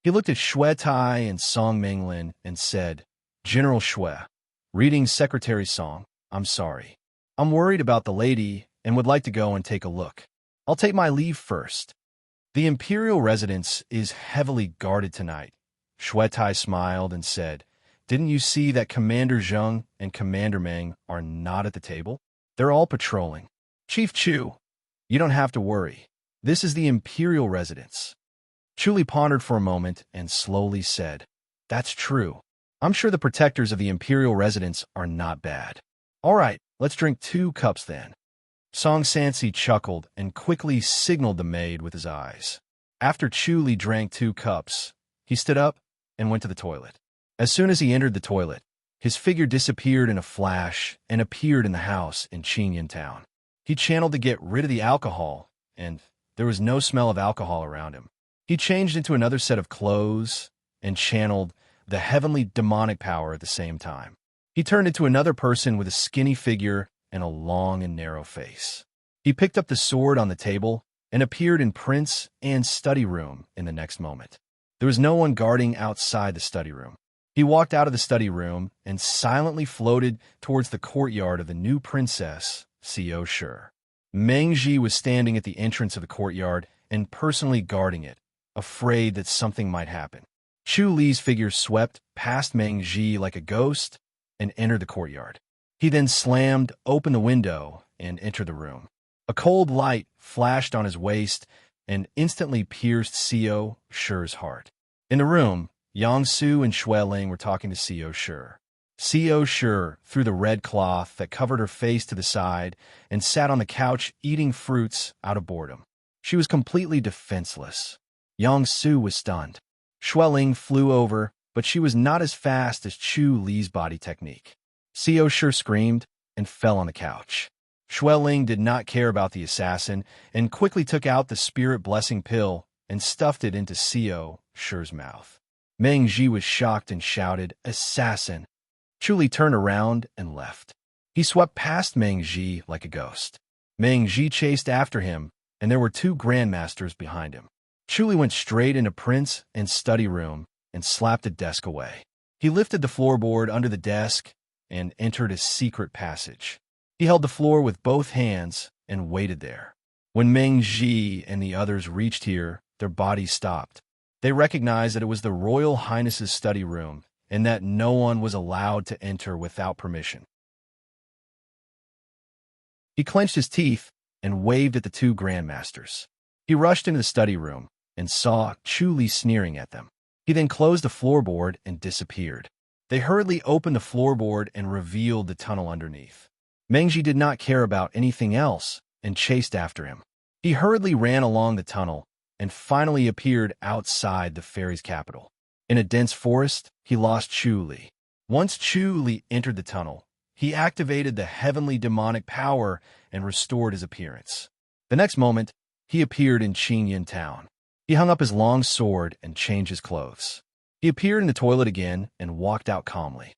He looked at Shui Tai and Song Minglin and said, "General Shui, reading Secretary Song, I'm sorry. I'm worried about the lady and would like to go and take a look. I'll take my leave first. The imperial residence is heavily guarded tonight." Shui Tai smiled and said, "Didn't you see that Commander Zheng and Commander Meng are not at the table? They're all patrolling. Chief Chu, you don't have to worry. This is the imperial residence." Chuli pondered for a moment and slowly said, "That's true. I'm sure the protectors of the imperial residence are not bad. All right, let's drink 2 cups then." Song Sansi chuckled and quickly signaled the maid with his eyes. After Chuli drank 2 cups, he stood up and went to the toilet. As soon as he entered the toilet, his figure disappeared in a flash and appeared in the house in Qingyan Town. He channeled to get rid of the alcohol, and there was no smell of alcohol around him. He changed into another set of clothes and channeled the heavenly demonic power at the same time. He turned into another person with a skinny figure and a long and narrow face. He picked up the sword on the table and appeared in Prince Anne's study room in the next moment. There was no one guarding outside the study room. He walked out of the study room and silently floated towards the courtyard of the new princess, Xiao Shi. Meng Ji was standing at the entrance of the courtyard and personally guarding it, afraid that something might happen. Chu Li's figure swept past Meng Ji like a ghost and entered the courtyard. He then slammed open the window and entered the room. A cold light flashed on his waist and instantly pierced Xiao Shi's heart. In the room, Yang Su and Shui Ling were talking to Xiao Shi. Xiao Shi threw the red cloth that covered her face to the side and sat on the couch eating fruits out of boredom. She was completely defenseless. Yang Su was stunned. Shui Ling flew over, but she was not as fast as Chu Li's body technique. Xiao Shi screamed and fell on the couch. Shui Ling did not care about the assassin and quickly took out the spirit blessing pill and stuffed it into Xiao Shi's mouth. Meng Ji was shocked and shouted, "Assassin!" Chu Li turned around and left. He swept past Meng Ji like a ghost. Meng Ji chased after him, and there were 2 grandmasters behind him. Chu Li went straight into Prince Anne's study room and slapped a desk away. He lifted the floorboard under the desk and entered a secret passage. He held the floor with both hands and waited there. When Meng Ji and the others reached here, their bodies stopped. They recognized that it was the Royal Highness's study room and that no one was allowed to enter without permission. He clenched his teeth and waved at the two grandmasters. He rushed into the study room and saw Chu Li sneering at them. He then closed the floorboard and disappeared. They hurriedly opened the floorboard and revealed the tunnel underneath. Mengji did not care about anything else and chased after him. He hurriedly ran along the tunnel and finally appeared outside the fairy's capital. In a dense forest, he lost Chu Li. Once Chu Li entered the tunnel, he activated the heavenly demonic power and restored his appearance. The next moment, he appeared in Qingyan town. He hung up his long sword and changed his clothes. He appeared in the toilet again and walked out calmly.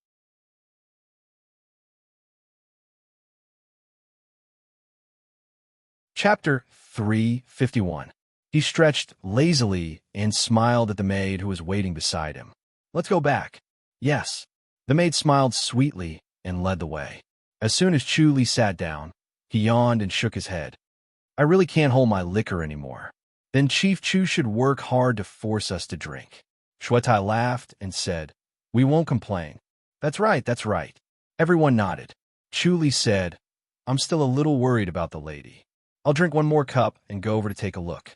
Chapter 351. He stretched lazily and smiled at the maid who was waiting beside him. Let's go back. Yes. The maid smiled sweetly and led the way. As soon as Chu Li sat down, he yawned and shook his head. I really can't hold my liquor anymore. Then Chief Chu should work hard to force us to drink. Shuetai laughed and said, We won't complain. That's right, that's right. Everyone nodded. Chu Li said, I'm still a little worried about the lady. I'll drink one more cup and go over to take a look.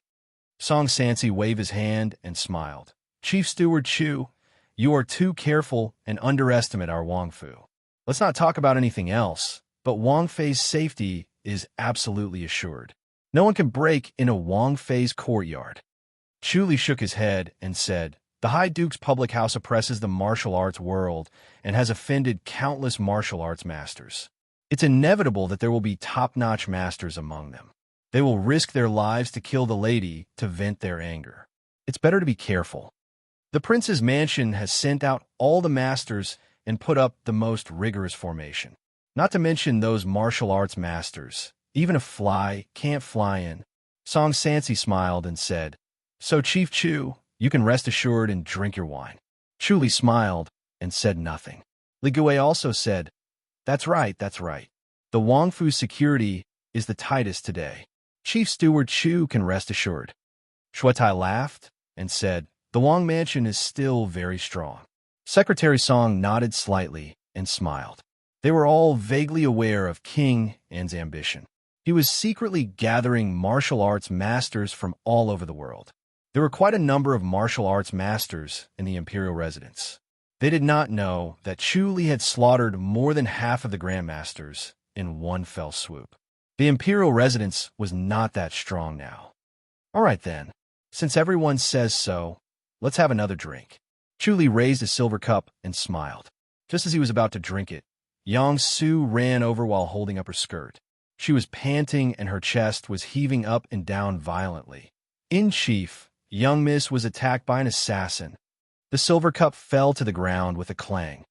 Song Sansi waved his hand and smiled. Chief Steward Chu, you are too careful and underestimate our Wang Fu. Let's not talk about anything else, but Wang Fei's safety is absolutely assured. No one can break into Wang Fei's courtyard. Chu Li shook his head and said, The High Duke's public house oppresses the martial arts world and has offended countless martial arts masters. It's inevitable that there will be top-notch masters among them. They will risk their lives to kill the lady to vent their anger. It's better to be careful. The prince's mansion has sent out all the masters and put up the most rigorous formation. Not to mention those martial arts masters. Even a fly can't fly in. Song Sansi smiled and said, So Chief Chu, you can rest assured and drink your wine. Chu Li smiled and said nothing. Li Gui also said, That's right, that's right. The Wang Fu security is the tightest today. Chief Steward Chu can rest assured. Shuetai laughed and said, The Wang mansion is still very strong. Secretary Song nodded slightly and smiled. They were all vaguely aware of King An's ambition. He was secretly gathering martial arts masters from all over the world. There were quite a number of martial arts masters in the imperial residence. They did not know that Chu Li had slaughtered more than half of the grandmasters in one fell swoop. The imperial residence was not that strong now. All right then, since everyone says so, let's have another drink. Chu Li raised a silver cup and smiled. Just as he was about to drink it, Yang Su ran over while holding up her skirt. She was panting and her chest was heaving up and down violently. In chief, young Miss was attacked by an assassin. The silver cup fell to the ground with a clang.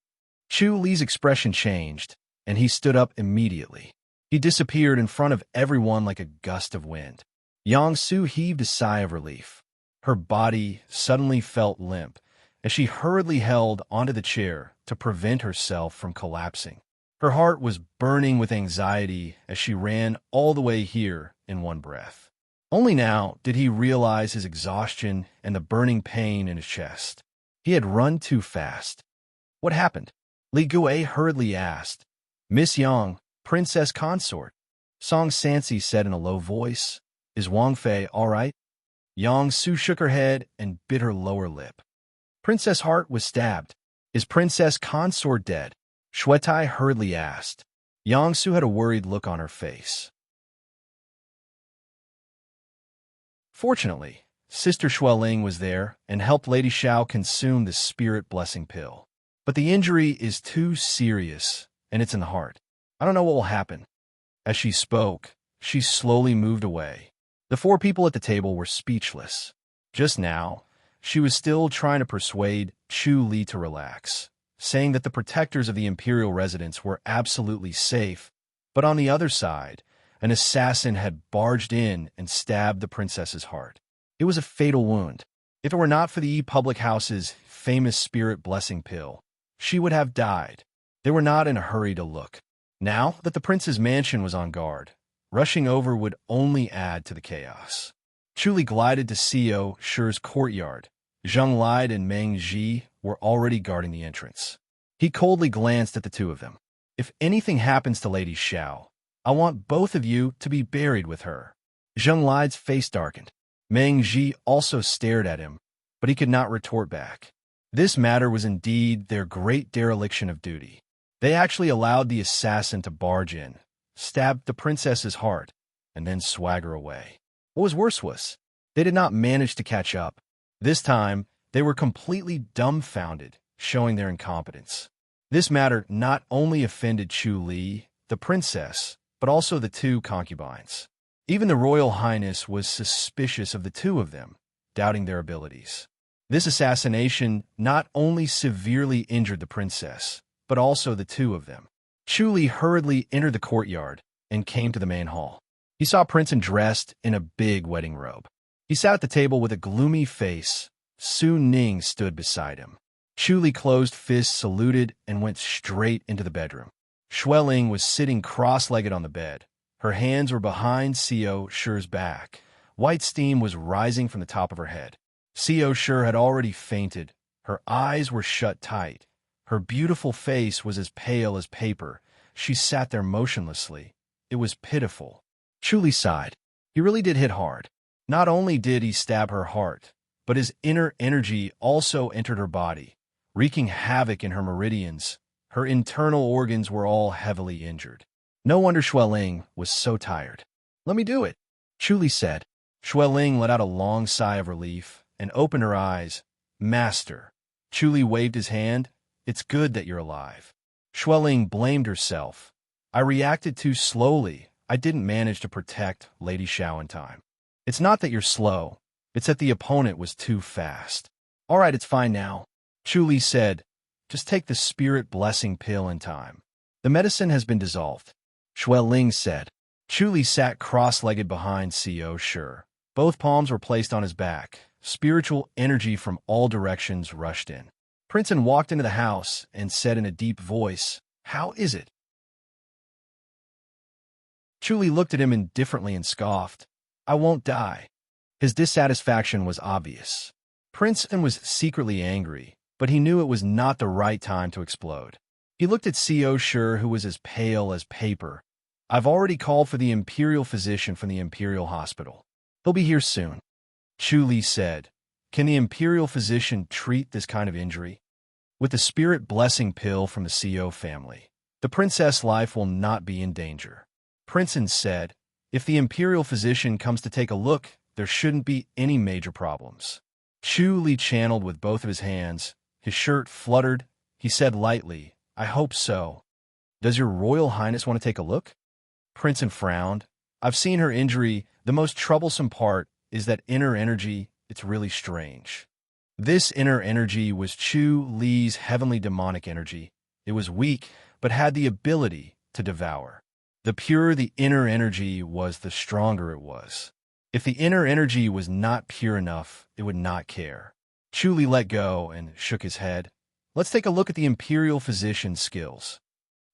Chu Li's expression changed, and he stood up immediately. He disappeared in front of everyone like a gust of wind. Yang Su heaved a sigh of relief. Her body suddenly felt limp as she hurriedly held onto the chair to prevent herself from collapsing. Her heart was burning with anxiety as she ran all the way here in one breath. Only now did he realize his exhaustion and the burning pain in his chest. He had run too fast. What happened? Li Gui hurriedly asked. Miss Yang, princess consort. Song Sansi said in a low voice. Is Wang Fei all right? Yang Su shook her head and bit her lower lip. Princess Heart was stabbed. Is princess consort dead? Shuetai hurriedly asked. Yang Su had a worried look on her face. Fortunately, Sister Xueling was there and helped Lady Xiao consume the spirit blessing pill. But the injury is too serious, and it's in the heart. I don't know what will happen. As she spoke, she slowly moved away. The four people at the table were speechless. Just now, she was still trying to persuade Chu Li to relax, saying that the protectors of the imperial residence were absolutely safe, but on the other side, an assassin had barged in and stabbed the princess's heart. It was a fatal wound. If it were not for the public house's famous spirit blessing pill, she would have died. They were not in a hurry to look. Now that the prince's mansion was on guard, rushing over would only add to the chaos. Chu glided to Xiao Shi's courtyard. Zheng Lide and Meng Ji were already guarding the entrance. He coldly glanced at the two of them. If anything happens to Lady Xiao, I want both of you to be buried with her. Zheng Lide's face darkened. Meng Ji also stared at him, but he could not retort back. This matter was indeed their great dereliction of duty. They actually allowed the assassin to barge in, stab the princess's heart, and then swagger away. What was worse was, they did not manage to catch up. This time, they were completely dumbfounded, showing their incompetence. This matter not only offended Chu Li, the princess, but also the two concubines. Even the Royal Highness was suspicious of the two of them, doubting their abilities. This assassination not only severely injured the princess, but also the two of them. Chu Li hurriedly entered the courtyard and came to the main hall. He saw Princeton dressed in a big wedding robe. He sat at the table with a gloomy face. Su Ning stood beside him. Chu Li closed fists, saluted, and went straight into the bedroom. Xue Ling was sitting cross-legged on the bed. Her hands were behind Xiao Shi's back. White steam was rising from the top of her head. Xiao Shi had already fainted. Her eyes were shut tight. Her beautiful face was as pale as paper. She sat there motionlessly. It was pitiful. Chu Li sighed. He really did hit hard. Not only did he stab her heart, but his inner energy also entered her body, wreaking havoc in her meridians. Her internal organs were all heavily injured. No wonder Xue Ling was so tired. "Let me do it," Chu Li said. Xue Ling let out a long sigh of relief and opened her eyes. "Master." Chu Li waved his hand. "It's good that you're alive." Xue Ling blamed herself. "I reacted too slowly. I didn't manage to protect Lady Xiao in time." "It's not that you're slow. It's that the opponent was too fast." "All right, it's fine now," Chu Li said. "Just take the spirit blessing pill in time. The medicine has been dissolved," Xue Ling said. Chu Li sat cross-legged behind Xiao Shi. Both palms were placed on his back. Spiritual energy from all directions rushed in. Princeton walked into the house and said in a deep voice, "How is it?" Chu Li looked at him indifferently and scoffed. "I won't die." His dissatisfaction was obvious. Princeton was secretly angry, but he knew it was not the right time to explode. He looked at Xiao Shi, who was as pale as paper. "I've already called for the imperial physician from the Imperial Hospital. He'll be here soon." Chu Li said, "Can the imperial physician treat this kind of injury?" "With the spirit blessing pill from the Xiao family, the princess' life will not be in danger." Princeton said, "If the imperial physician comes to take a look, there shouldn't be any major problems." Chu Li channeled with both of his hands. His shirt fluttered. He said lightly, "I hope so." "Does your Royal Highness want to take a look?" Princeton frowned. "I've seen her injury. The most troublesome part is that inner energy. It's really strange." This inner energy was Chu Li's heavenly demonic energy. It was weak, but had the ability to devour. The purer the inner energy was, the stronger it was. If the inner energy was not pure enough, it would not care. Chu Li let go and shook his head. "Let's take a look at the imperial physician's skills."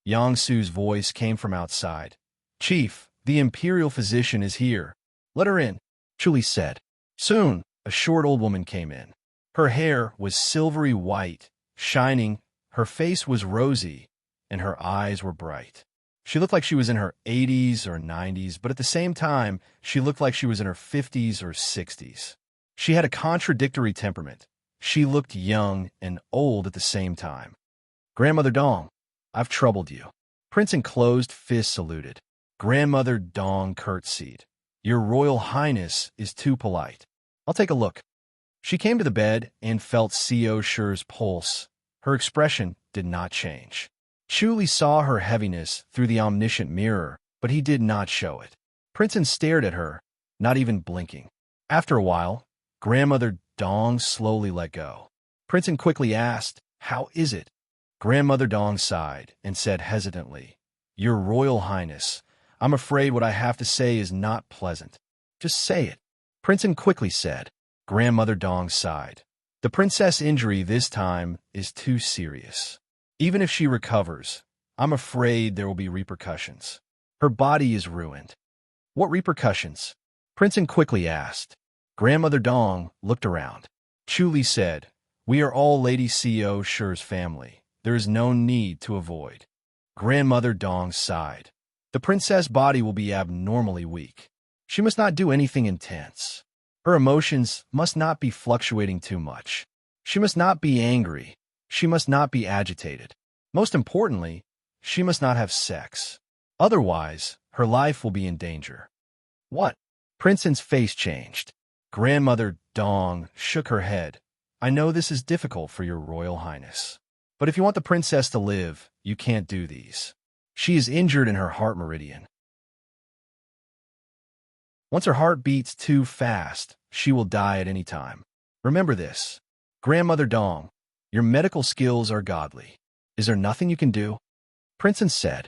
Yang Su's voice came from outside. "Chief, the imperial physician is here. Let her in," Chu Li said. Soon, a short old woman came in. Her hair was silvery white, shining, her face was rosy, and her eyes were bright. She looked like she was in her 80s or 90s, but at the same time, she looked like she was in her 50s or 60s. She had a contradictory temperament. She looked young and old at the same time. "Grandmother Dong, I've troubled you." Prince in closed fist saluted. Grandmother Dong curtsied. "Your Royal Highness is too polite. I'll take a look." She came to the bed and felt Xiao Shi's pulse. Her expression did not change. Chu Li saw her heaviness through the omniscient mirror, but he did not show it. Princeton stared at her, not even blinking. After a while, Grandmother Dong slowly let go. Princeton quickly asked, "How is it?" Grandmother Dong sighed and said hesitantly, "Your Royal Highness, I'm afraid what I have to say is not pleasant." "Just say it," Princeton quickly said. Grandmother Dong sighed. "The princess injury this time is too serious." Even if she recovers, I'm afraid there will be repercussions. Her body is ruined. What repercussions? Princeton quickly asked. Grandmother Dong looked around. Chuli said, "We are all Lady Co. Sher's family. There is no need to avoid." Grandmother Dong sighed. The princess' body will be abnormally weak. She must not do anything intense. Her emotions must not be fluctuating too much. She must not be angry. She must not be agitated. Most importantly, she must not have sex. Otherwise, her life will be in danger. What? Princeton's face changed. Grandmother Dong shook her head. I know this is difficult for your royal highness. But if you want the princess to live, you can't do these. She is injured in her heart meridian. Once her heart beats too fast, she will die at any time. Remember this. Grandmother Dong, your medical skills are godly. Is there nothing you can do? Princeton said.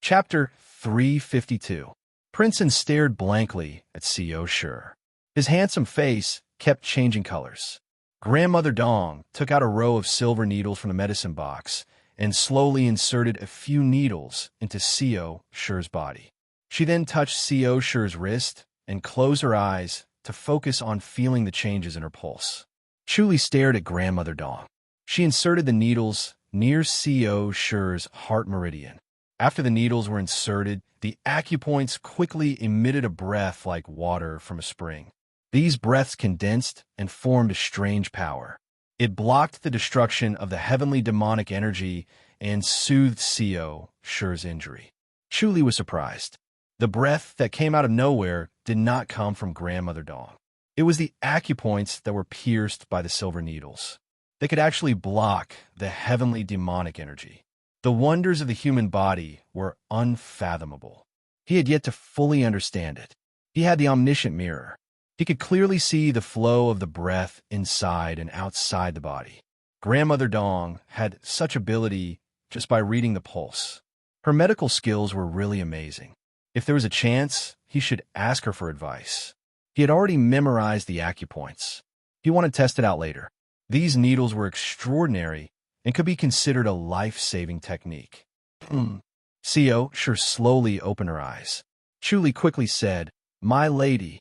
Chapter 352. Princeton stared blankly at Co. Sher. His handsome face kept changing colors. Grandmother Dong took out a row of silver needles from the medicine box and slowly inserted a few needles into Co. Sher's body. She then touched Co. Sher's wrist and closed her eyes to focus on feeling the changes in her pulse. Chuli stared at Grandmother Dong. She inserted the needles near Co. Sher's heart meridian. After the needles were inserted, the acupoints quickly emitted a breath like water from a spring. These breaths condensed and formed a strange power. It blocked the destruction of the heavenly demonic energy and soothed Co. Sher's injury. Chuli was surprised. The breath that came out of nowhere did not come from Grandmother Dong. It was the acupoints that were pierced by the silver needles. They could actually block the heavenly demonic energy. The wonders of the human body were unfathomable. He had yet to fully understand it. He had the omniscient mirror. He could clearly see the flow of the breath inside and outside the body. Grandmother Dong had such ability just by reading the pulse. Her medical skills were really amazing. If there was a chance, he should ask her for advice. He had already memorized the acupoints. He wanted to test it out later. These needles were extraordinary and could be considered a life-saving technique. Co. Sher slowly opened her eyes. Chuli quickly said, "My lady."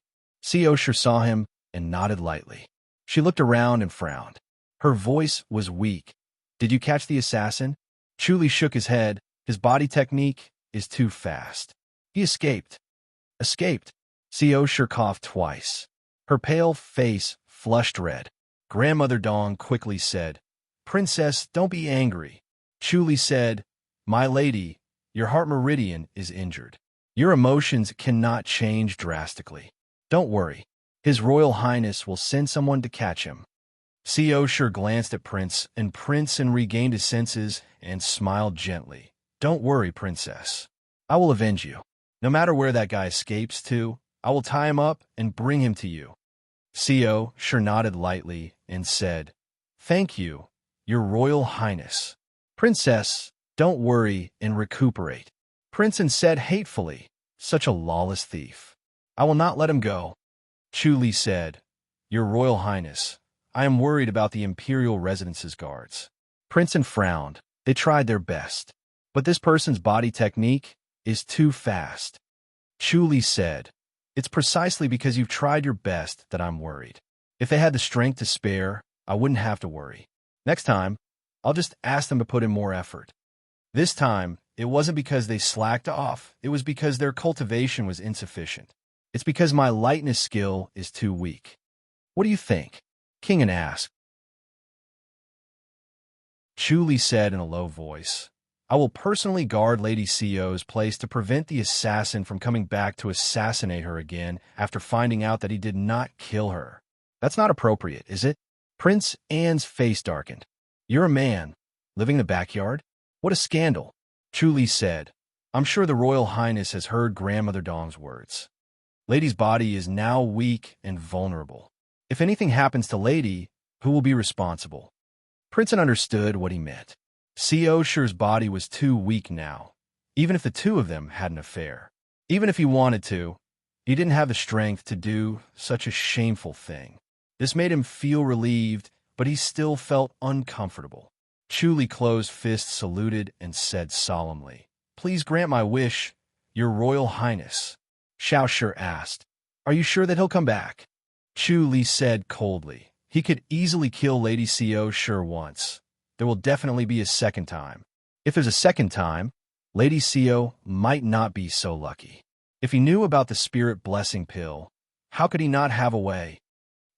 Co. Sher saw him and nodded lightly. She looked around and frowned. Her voice was weak. "Did you catch the assassin?" Chuli shook his head. "His body technique is too fast. He escaped." Escaped? Co. Sher coughed twice. Her pale face flushed red. Grandmother Dong quickly said, "Princess, don't be angry." Chuli said, "My lady, your heart meridian is injured. Your emotions cannot change drastically. Don't worry. His Royal Highness will send someone to catch him." Co. Sher glanced at Princeton regained his senses and smiled gently. "Don't worry, Princess. I will avenge you. No matter where that guy escapes to, I will tie him up and bring him to you." Co. Sher nodded lightly and said, "Thank you, your Royal Highness." "Princess, don't worry and recuperate." Princeton said hatefully, "Such a lawless thief. I will not let him go." Chuli said, "Your Royal Highness, I am worried about the Imperial Residence's guards." Princeton frowned. They tried their best. But this person's body technique is too fast. Chuli said, "It's precisely because you've tried your best that I'm worried. If they had the strength to spare, I wouldn't have to worry. Next time, I'll just ask them to put in more effort." This time, it wasn't because they slacked off. It was because their cultivation was insufficient. "It's because my lightness skill is too weak." "What do you think?" Kingen asked. Chuli said in a low voice, "I will personally guard Lady Co's place to prevent the assassin from coming back to assassinate her again after finding out that he did not kill her." "That's not appropriate, is it?" Prince Anne's face darkened. "You're a man, living in the backyard? What a scandal." Chuli said, "I'm sure the Royal Highness has heard Grandmother Dong's words. Lady's body is now weak and vulnerable. If anything happens to Lady, who will be responsible?" Princeton understood what he meant. Co. Sher's body was too weak now, even if the two of them had an affair. Even if he wanted to, he didn't have the strength to do such a shameful thing. This made him feel relieved, but he still felt uncomfortable. Chu closed fists, saluted, and said solemnly, "Please grant my wish, Your Royal Highness." Xiao Shi asked, "Are you sure that he'll come back?" Chu said coldly, "He could easily kill Lady Xiao Shi once. There will definitely be a second time. If there's a second time, Lady Xiao might not be so lucky. If he knew about the spirit blessing pill, how could he not have a way?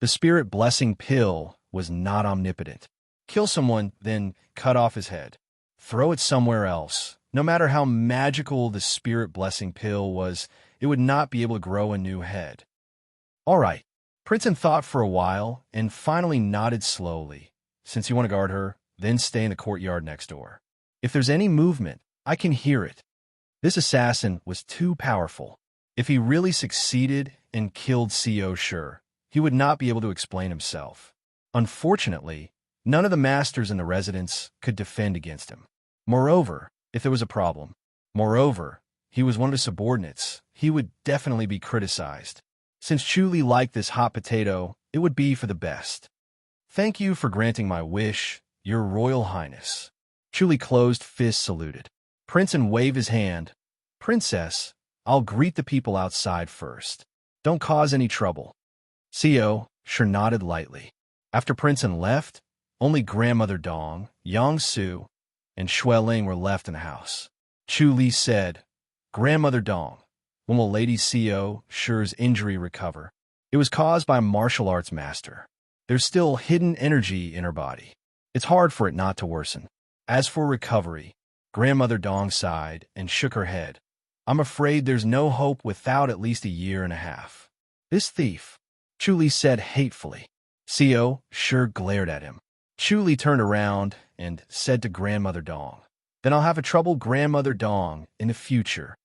The spirit blessing pill was not omnipotent. Kill someone, then cut off his head. Throw it somewhere else. No matter how magical the spirit blessing pill was, it would not be able to grow a new head." "All right." Princeton thought for a while and finally nodded slowly. "Since you want to guard her, then stay in the courtyard next door. If there's any movement, I can hear it." This assassin was too powerful. If he really succeeded and killed Xiao Shi, he would not be able to explain himself. Unfortunately, none of the masters in the residence could defend against him. Moreover, if there was a problem, he was one of the subordinates, he would definitely be criticized. Since Chu liked this hot potato, it would be for the best. "Thank you for granting my wish, Your Royal Highness." Chu closed fists, saluted. Princeton waved his hand. "Princess, I'll greet the people outside first. Don't cause any trouble." Xiao Shi nodded lightly. After Princeton left, only Grandmother Dong, Yang Su, and Shui Ling were left in the house. Chu said, "Grandmother Dong, when will Lady Xiao Shi's injury recover? It was caused by a martial arts master. There's still hidden energy in her body. It's hard for it not to worsen. As for recovery," Grandmother Dong sighed and shook her head, "I'm afraid there's no hope without at least a year and a half." "This thief," Chu said hatefully. Xiao Shi glared at him. Chu turned around and said to Grandmother Dong, "Then I'll have a troubled Grandmother Dong in the future."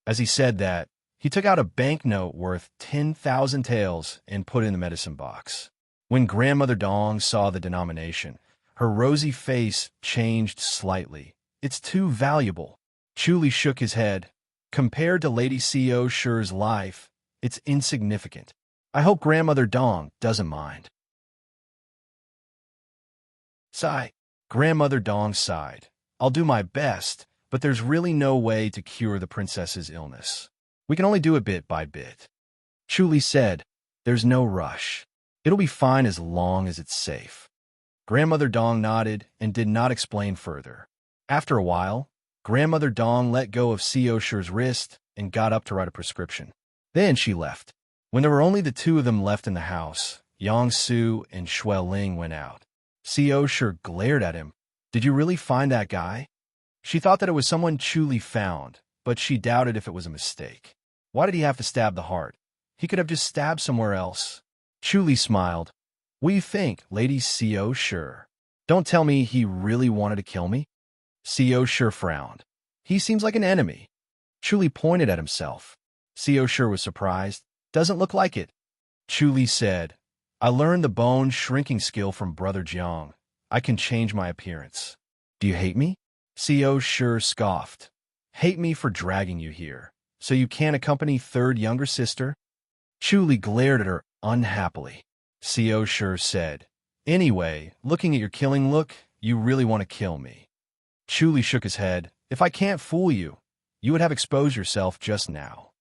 As he said that, he took out a banknote worth 10,000 taels and put it in the medicine box. When Grandmother Dong saw the denomination, her rosy face changed slightly. "It's too valuable." Chu shook his head. "Compared to Lady Xiao Shi's life, it's insignificant. I hope Grandmother Dong doesn't mind." Sigh. Grandmother Dong sighed. "I'll do my best, but there's really no way to cure the princess's illness. We can only do it bit by bit." Chu said, "There's no rush. It'll be fine as long as it's safe." Grandmother Dong nodded and did not explain further. After a while, Grandmother Dong let go of Xiao Shi's wrist and got up to write a prescription. Then she left. When there were only the two of them left in the house, Yang Su and Shui Ling went out. Xiao Shi glared at him. "Did you really find that guy?" She thought that it was someone Chu found, but she doubted if it was a mistake. Why did he have to stab the heart? He could have just stabbed somewhere else. Chu smiled. "What do you think, Lady Xiao Shi? Don't tell me he really wanted to kill me?" Xiao Shi frowned. "He seems like an enemy." Chu pointed at himself. Xiao Shi was surprised. "Doesn't look like it." Chu said, "I learned the bone shrinking skill from Brother Jiang. I can change my appearance." "Do you hate me?" Xiao Shi scoffed. "Hate me for dragging you here, so you can't accompany third younger sister?" Chu glared at her unhappily. Xiao Shi said, "Anyway, looking at your killing look, you really want to kill me." Chu shook his head. "If I can't fool you, you would have exposed yourself just now."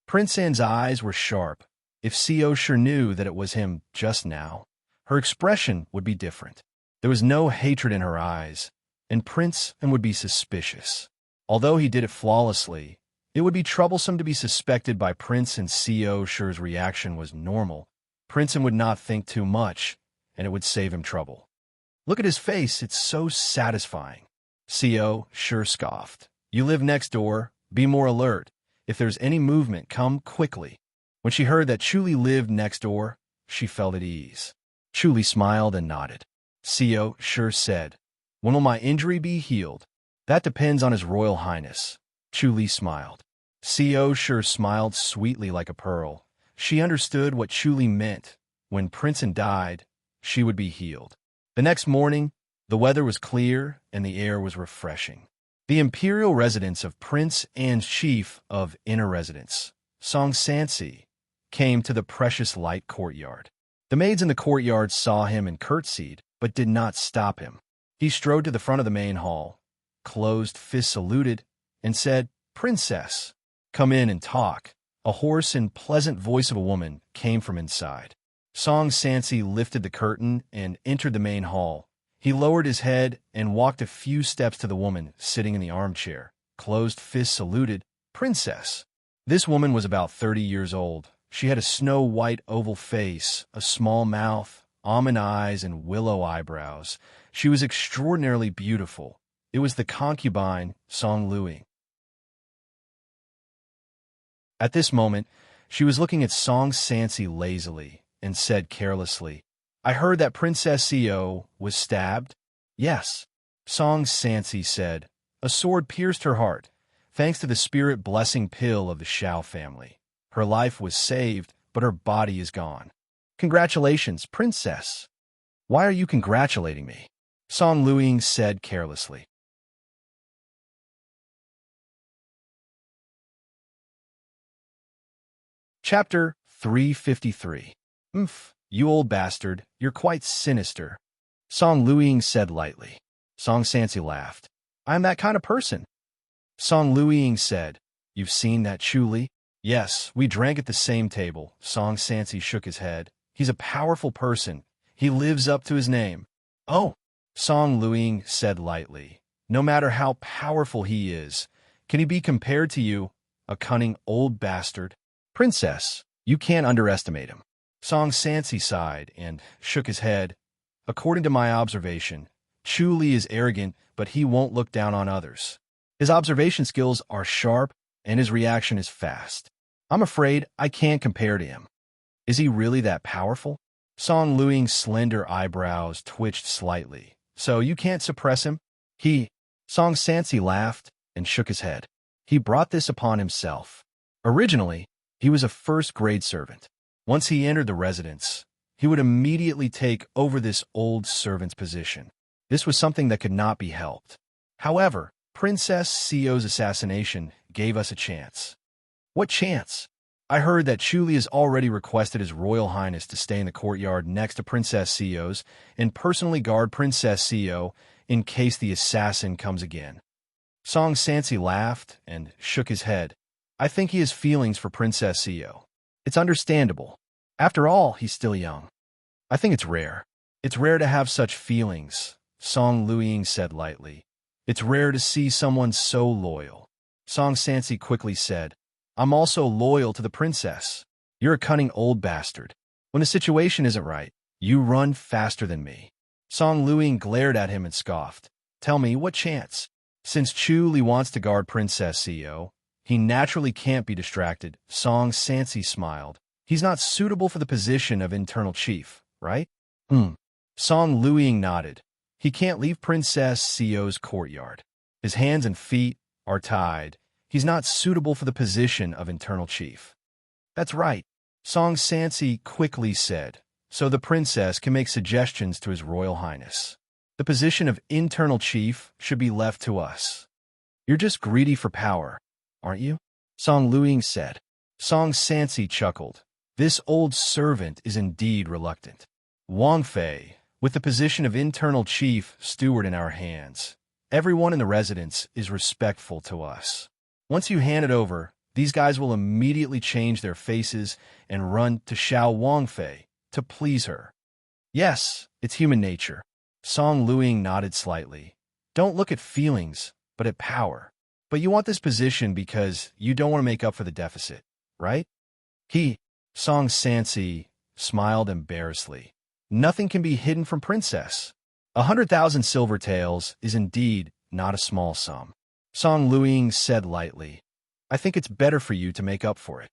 Prince Anne's eyes were sharp. If Xiao Shi knew that it was him just now, her expression would be different. There was no hatred in her eyes, and Prince Anne would be suspicious. Although he did it flawlessly, it would be troublesome to be suspected by Prince, and Xiao Shi's reaction was normal. Prince Anne would not think too much, and it would save him trouble. "Look at his face, it's so satisfying." Xiao Shi scoffed. "You live next door, be more alert. If there's any movement, come quickly." When she heard that Chu lived next door, she felt at ease. Chu smiled and nodded. Xiao Shi said, "When will my injury be healed?" "That depends on His Royal Highness." Chu smiled. Xiao Shi smiled sweetly like a pearl. She understood what Chu meant. When Prince Anne died, she would be healed. The next morning, the weather was clear and the air was refreshing. The imperial residence of Prince Anne's chief of inner residence, Song Sansi, came to the precious light courtyard. The maids in the courtyard saw him and curtsied, but did not stop him. He strode to the front of the main hall, closed fist saluted, and said, "Princess, come in and talk." A hoarse and pleasant voice of a woman came from inside. Song Sansi lifted the curtain and entered the main hall. He lowered his head and walked a few steps to the woman sitting in the armchair. Closed fist saluted, "Princess." This woman was about 30 years old. She had a snow-white oval face, a small mouth, almond eyes, and willow eyebrows. She was extraordinarily beautiful. It was the concubine, Song Luing. At this moment, she was looking at Song Sansi lazily and said carelessly, "I heard that Princess Seo was stabbed." "Yes," Song Sansi said. "A sword pierced her heart, thanks to the spirit-blessing pill of the Shao family. Her life was saved, but her body is gone." "Congratulations, Princess." "Why are you congratulating me?" Song Luing said carelessly. Chapter 353. You old bastard, you're quite sinister," Song Luing said lightly. Song Sansi laughed. "I'm that kind of person." Song Luing said, "You've seen that Chuli?" "Yes, we drank at the same table." Song Sansi shook his head. "He's a powerful person. He lives up to his name." "Oh," Song Luing said lightly. "No matter how powerful he is, can he be compared to you, a cunning old bastard?" "Princess, you can't underestimate him." Song Sansi sighed and shook his head. "According to my observation, Chu Li is arrogant, but he won't look down on others. His observation skills are sharp, and his reaction is fast. I'm afraid I can't compare to him." "Is he really that powerful?" Song Luing's slender eyebrows twitched slightly. "So you can't suppress him?" Song Sansi laughed and shook his head. "He brought this upon himself. Originally, he was a first-grade servant. Once he entered the residence, he would immediately take over this old servant's position. This was something that could not be helped. However, Princess Seo's assassination gave us a chance." "What chance?" "I heard that Chuli has already requested His Royal Highness to stay in the courtyard next to Princess Seo's and personally guard Princess Seo in case the assassin comes again." Song Sansi laughed and shook his head. "I think he has feelings for Princess Seo. It's understandable. After all, he's still young." "I think it's rare. It's rare to have such feelings," Song Luing said lightly. "It's rare to see someone so loyal." Song Sansi quickly said, "I'm also loyal to the princess. You're a cunning old bastard. When the situation isn't right, you run faster than me." Song Luing glared at him and scoffed. "Tell me, what chance? Since Chu Li wants to guard Princess Seo, he naturally can't be distracted." Song Sansi smiled. "He's not suitable for the position of internal chief, right?" Song Luing nodded. "He can't leave Princess Seo's courtyard. His hands and feet are tied. He's not suitable for the position of internal chief." "That's right," Song Sansi quickly said. "So the princess can make suggestions to His Royal Highness. The position of internal chief should be left to us." "You're just greedy for power, aren't you?" Song Luing said. Song Sansi chuckled. "This old servant is indeed reluctant. Wang Fei, with the position of internal chief steward in our hands, everyone in the residence is respectful to us. Once you hand it over, these guys will immediately change their faces and run to Xiao Wangfei to please her." "Yes, it's human nature." Song Luing nodded slightly. "Don't look at feelings, but at power. But you want this position because you don't want to make up for the deficit, right?" Song Sansi smiled embarrassedly. "Nothing can be hidden from Princess. 100,000 silver taels is indeed not a small sum." Song Luing said lightly, "I think it's better for you to make up for it.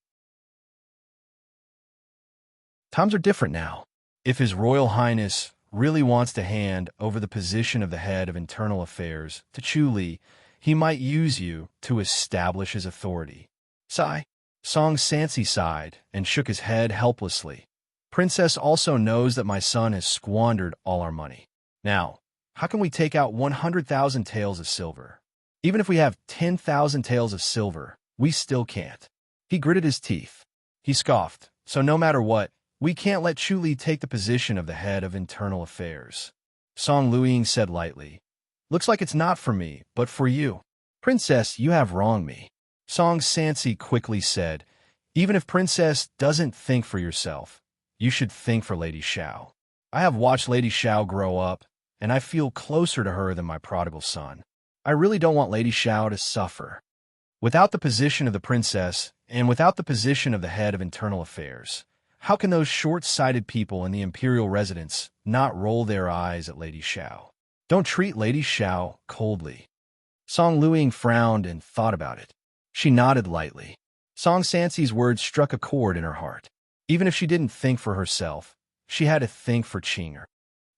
Times are different now. If His Royal Highness really wants to hand over the position of the head of internal affairs to Chu Li, he might use you to establish his authority." Song Sansi sighed and shook his head helplessly. "Princess also knows that my son has squandered all our money. Now, how can we take out 100,000 taels of silver? Even if we have 10,000 taels of silver, we still can't." He gritted his teeth. He scoffed. "So no matter what, We can't let Chu Li take the position of the head of internal affairs. Song Luiying said lightly. Looks like it's not for me, but for you. Princess, you have wronged me. Song Sansi quickly said, even if Princess doesn't think for yourself, you should think for Lady Xiao. I have watched Lady Xiao grow up, and I feel closer to her than my prodigal son. I really don't want Lady Xiao to suffer. Without the position of the princess, and without the position of the head of internal affairs, how can those short-sighted people in the imperial residence not roll their eyes at Lady Xiao? Don't treat Lady Xiao coldly. Song Luiying frowned and thought about it. She nodded lightly. Song Sansi's words struck a chord in her heart. Even if she didn't think for herself, she had to think for Qinger.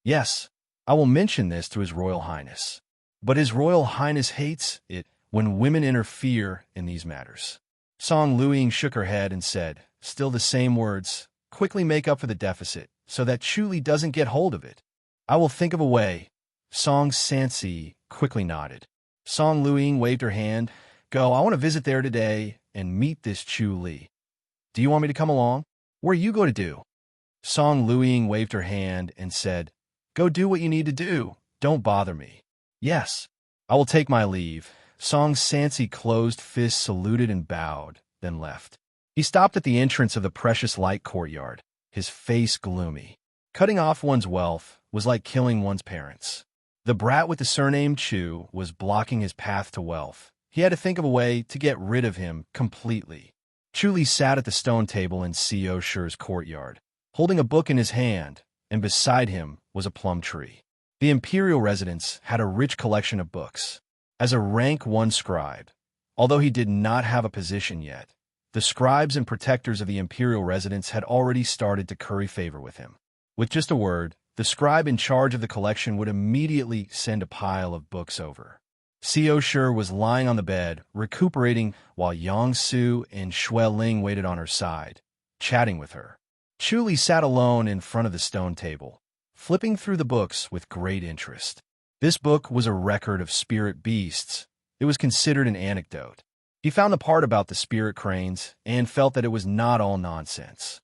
Yes, I will mention this to His Royal Highness. But His Royal Highness hates it when women interfere in these matters. Song Luiying shook her head and said, still the same words, quickly make up for the deficit, so that Chu Li doesn't get hold of it. I will think of a way. Song Sansi quickly nodded. Song Luiying waved her hand. Go, I want to visit there today and meet this Chu Li. Do you want me to come along? Where are you going to do? Song Luiying waved her hand and said, go do what you need to do. Don't bother me. Yes, I will take my leave. Song Sansi closed fists, saluted and bowed, then left. He stopped at the entrance of the precious light courtyard, his face gloomy. Cutting off one's wealth was like killing one's parents. The brat with the surname Chu was blocking his path to wealth. He had to think of a way to get rid of him completely. Chu Li sat at the stone table in Co. Shi's courtyard, holding a book in his hand, and beside him was a plum tree. The imperial residence had a rich collection of books. As a rank 1 scribe, although he did not have a position yet, the scribes and protectors of the imperial residence had already started to curry favor with him. With just a word, the scribe in charge of the collection would immediately send a pile of books over. Co. Shi was lying on the bed, recuperating, while Yang Su and Xue Ling waited on her side, chatting with her. Chu Li sat alone in front of the stone table, flipping through the books with great interest. This book was a record of spirit beasts. It was considered an anecdote. He found the part about the spirit cranes and felt that it was not all nonsense.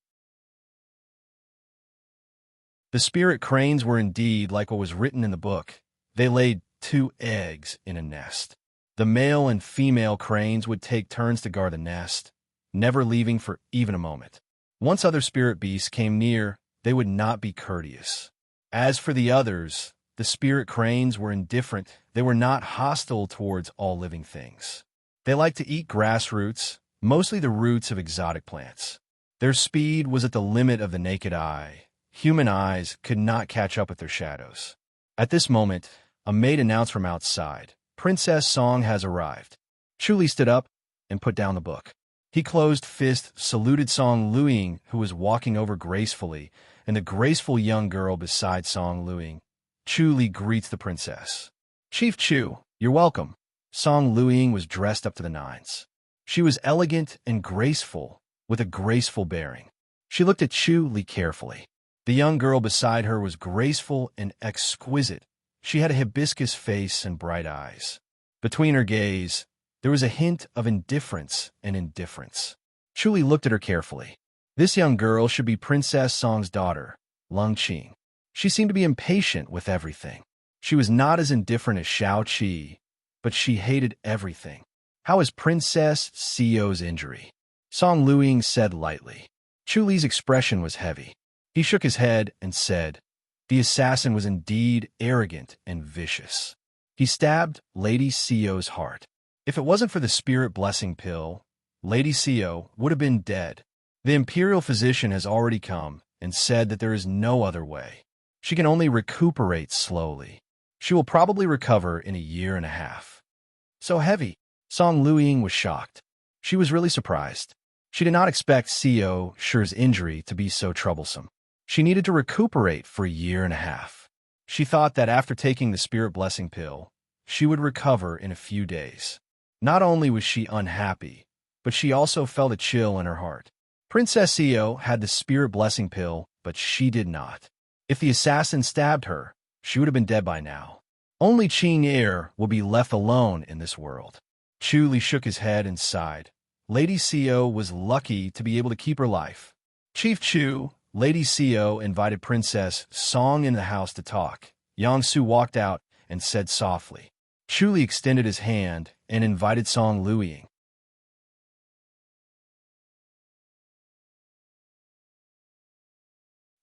The spirit cranes were indeed like what was written in the book. They laid 2 eggs in a nest. The male and female cranes would take turns to guard the nest, never leaving for even a moment. Once other spirit beasts came near, they would not be courteous. As for the others, the spirit cranes were indifferent. They were not hostile towards all living things. They liked to eat grass roots, mostly the roots of exotic plants. Their speed was at the limit of the naked eye. Human eyes could not catch up with their shadows. At this moment, a maid announced from outside, Princess Song has arrived. Chu Li stood up and put down the book. He closed fist, saluted Song Luiying, who was walking over gracefully, and the graceful young girl beside Song Luiying. Chu Li greets the princess. Chief Chu, you're welcome. Song Luiying was dressed up to the nines. She was elegant and graceful, with a graceful bearing. She looked at Chu Li carefully. The young girl beside her was graceful and exquisite. She had a hibiscus face and bright eyes. Between her gaze, there was a hint of indifference and indifference. Chu Li looked at her carefully. This young girl should be Princess Song's daughter, Lung Qing. She seemed to be impatient with everything. She was not as indifferent as Xiao Qi, but she hated everything. How is Princess Co's injury? Song Luiying said lightly. Chu Li's expression was heavy. He shook his head and said, the assassin was indeed arrogant and vicious. He stabbed Lady Co's heart. If it wasn't for the spirit blessing pill, Lady Co would have been dead. The imperial physician has already come and said that there is no other way. She can only recuperate slowly. She will probably recover in 1.5 years. So heavy. Song Luiying was shocked. She was really surprised. She did not expect Co Shi's injury to be so troublesome. She needed to recuperate for 1.5 years. She thought that after taking the spirit blessing pill, she would recover in a few days. Not only was she unhappy, but she also felt a chill in her heart. Princess Co had the spirit blessing pill, but she did not. If the assassin stabbed her, she would have been dead by now. Only Qinger will be left alone in this world. Chu Li shook his head and sighed. Lady Co was lucky to be able to keep her life. Chief Chu, Lady Seo invited Princess Song in the house to talk. Yang Su walked out and said softly. Chuli extended his hand and invited Song Luiying.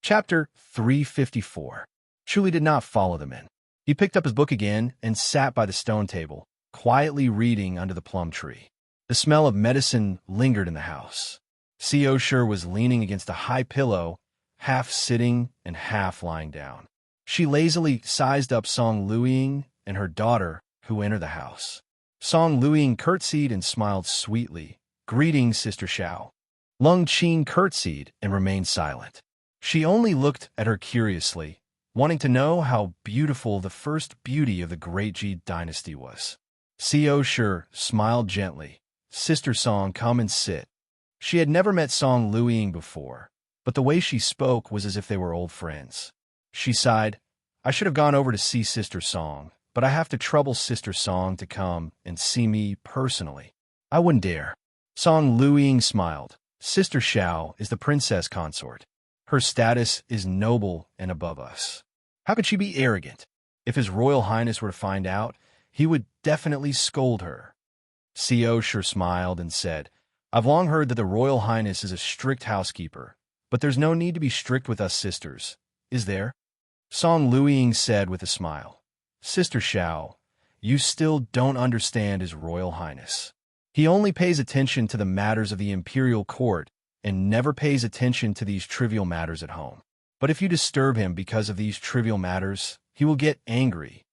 Chapter 354. Chuli did not follow them in. He picked up his book again and sat by the stone table, quietly reading under the plum tree. The smell of medicine lingered in the house. Seo Shur was leaning against a high pillow, half sitting and half lying down. She lazily sized up Song Luiying and her daughter, who entered the house. Song Luiying curtsied and smiled sweetly. Greetings, Sister Xiao. Lung Qin curtsied and remained silent. She only looked at her curiously, wanting to know how beautiful the first beauty of the Great Ji dynasty was. Seo Shur smiled gently. Sister Song, come and sit. She had never met Song Luiying before, but the way she spoke was as if they were old friends. She sighed. I should have gone over to see Sister Song, but I have to trouble Sister Song to come and see me personally. I wouldn't dare. Song Luiying smiled. Sister Xiao is the princess consort. Her status is noble and above us. How could she be arrogant? If His Royal Highness were to find out, he would definitely scold her. Seo Shur smiled and said, I've long heard that the Royal Highness is a strict housekeeper, but there's no need to be strict with us sisters, is there? Song Luiying said with a smile. Sister Xiao, you still don't understand His Royal Highness. He only pays attention to the matters of the imperial court and never pays attention to these trivial matters at home. But if you disturb him because of these trivial matters, he will get angry.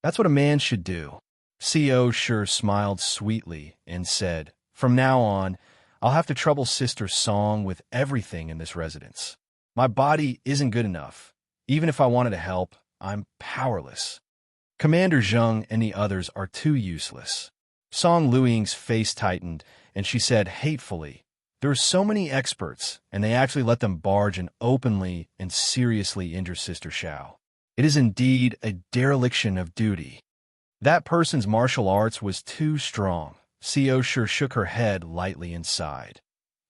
That's what a man should do. Seo Shur smiled sweetly and said, From now on, I'll have to trouble Sister Song with everything in this residence. My body isn't good enough. Even if I wanted to help, I'm powerless. Commander Zheng and the others are too useless. Song Luiying's face tightened, and she said hatefully, There are so many experts, and they actually let them barge and openly and seriously injure Sister Xiao. It is indeed a dereliction of duty. That person's martial arts was too strong. Seo Shur shook her head lightly and sighed.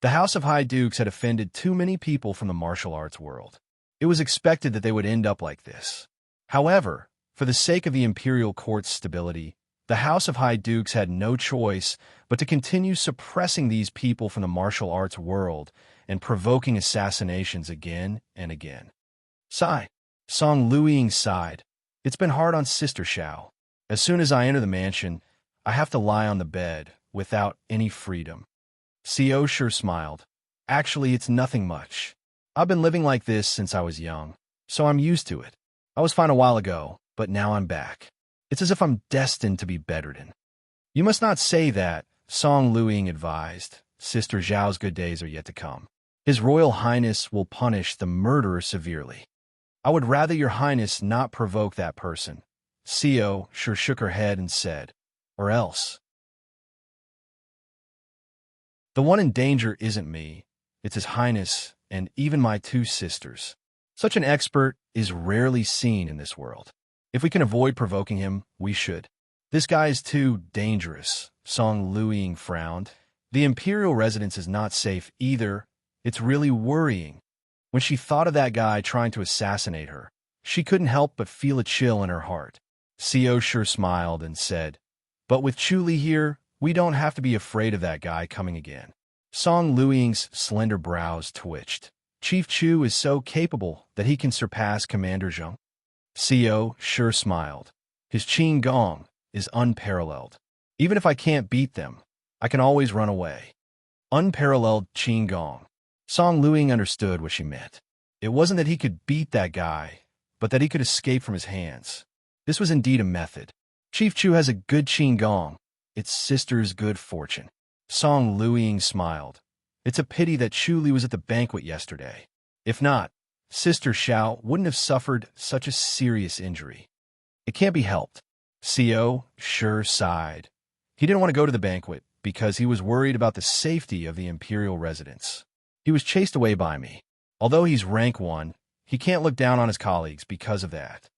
The House of High Dukes had offended too many people from the martial arts world. It was expected that they would end up like this. However, for the sake of the imperial court's stability, the House of High Dukes had no choice but to continue suppressing these people from the martial arts world and provoking assassinations again and again. Sigh. Song Luiying sighed. It's been hard on Sister Xiao. As soon as I enter the mansion, I have to lie on the bed without any freedom. Seo Shur smiled. Actually, it's nothing much. I've been living like this since I was young, so I'm used to it. I was fine a while ago, but now I'm back. It's as if I'm destined to be bedridden. You must not say that, Song Luiying advised. Sister Zhao's good days are yet to come. His Royal Highness will punish the murderer severely. I would rather your Highness not provoke that person. Seo Shur shook her head and said, Or else. The one in danger isn't me. It's His Highness and even my two sisters. Such an expert is rarely seen in this world. If we can avoid provoking him, we should. This guy is too dangerous, Song Luiying frowned. The imperial residence is not safe either. It's really worrying. When she thought of that guy trying to assassinate her, she couldn't help but feel a chill in her heart. Seo Shur smiled and said, But with Chuli here, we don't have to be afraid of that guy coming again. Song Luiying's slender brows twitched. Chief Chu is so capable that he can surpass Commander Zheng. Seo Shur smiled. His Qin Gong is unparalleled. Even if I can't beat them, I can always run away. Unparalleled Qin Gong. Song Luiying understood what she meant. It wasn't that he could beat that guy, but that he could escape from his hands. This was indeed a method. Chief Chu has a good Qin Gong. It's sister's good fortune. Song Luiying smiled. It's a pity that Chuli was at the banquet yesterday. If not, Sister Xiao wouldn't have suffered such a serious injury. It can't be helped. Seo Shur sighed. He didn't want to go to the banquet because he was worried about the safety of the imperial residence. He was chased away by me. Although he's rank 1, he can't look down on his colleagues because of that.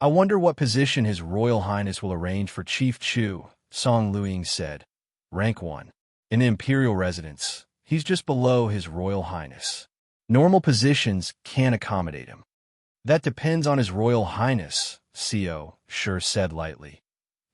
I wonder what position His Royal Highness will arrange for Chief Chu, Song Luiying said. Rank 1. In the imperial residence, he's just below His Royal Highness. Normal positions can't accommodate him. That depends on His Royal Highness, Co. sure said lightly.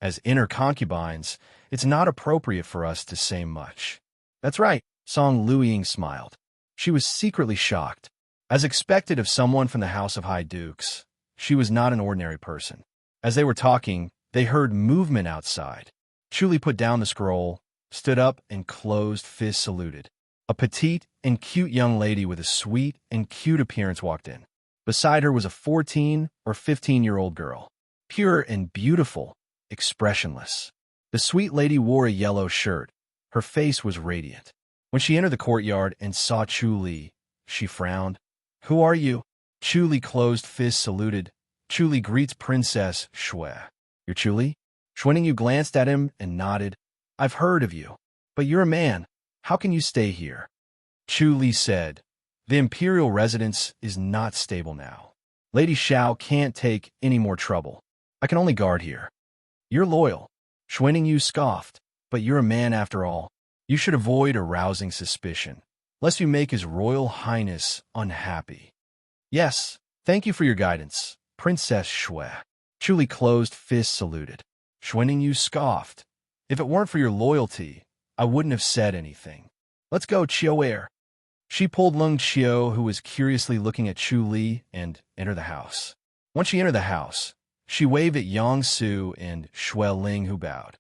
As inner concubines, it's not appropriate for us to say much. That's right, Song Luiying smiled. She was secretly shocked. As expected of someone from the House of High Dukes, she was not an ordinary person. As they were talking, they heard movement outside. Chuli put down the scroll, stood up, and closed fist saluted. A petite and cute young lady with a sweet and cute appearance walked in. Beside her was a 14 or 15-year-old girl, pure and beautiful, expressionless. The sweet lady wore a yellow shirt. Her face was radiant. When she entered the courtyard and saw Chuli, she frowned. "Who are you?" Chuli closed fist saluted. "Chuli greets Princess Shui." "You're Chuli?" Xuanning Yu glanced at him and nodded. "I've heard of you. But you're a man. How can you stay here?" Chuli said, "The imperial residence is not stable now. Lady Xiao can't take any more trouble. I can only guard here." "You're loyal." Xuanning Yu scoffed. "But you're a man after all. You should avoid arousing suspicion, lest you make His Royal Highness unhappy." "Yes, thank you for your guidance, Princess Shui." Chuli closed fist saluted. Xuanning Yu scoffed. "If it weren't for your loyalty, I wouldn't have said anything. Let's go, Chiao." She pulled Lung Qiu, who was curiously looking at Chu Li, and entered the house. Once she entered the house, she waved at Yang Su and Shui Ling, who bowed.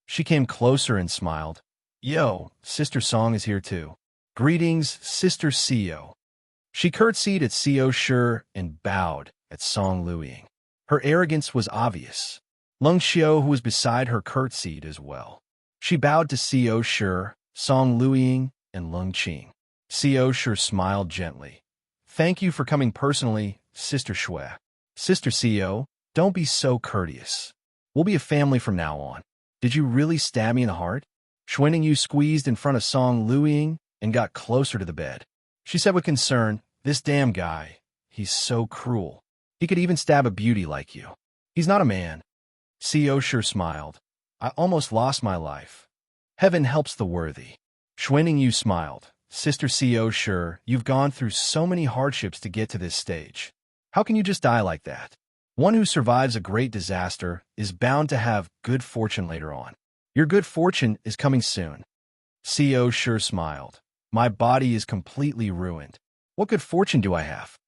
She came closer and smiled. "Yo, Sister Song is here too. Greetings, Sister Co." She curtsied at Co Shi and bowed at Song Luiying. Her arrogance was obvious. Lung Qiu, who was beside her, curtsied as well. She bowed to Co Shi, Song Luiying, and Lung Qing. Co Shi smiled gently. "Thank you for coming personally, Sister Shui." "Sister Co, don't be so courteous. We'll be a family from now on." "Did you really stab me in the heart?" Xuanning Yu squeezed in front of Song Luiying and got closer to the bed. She said with concern, "This damn guy, he's so cruel. He could even stab a beauty like you. He's not a man." Co Shi smiled. "I almost lost my life. Heaven helps the worthy." Xuanning Yu smiled. "Sister Co Shi, you've gone through so many hardships to get to this stage. How can you just die like that? One who survives a great disaster is bound to have good fortune later on. Your good fortune is coming soon." Co Shi smiled. "My body is completely ruined. What good fortune do I have?"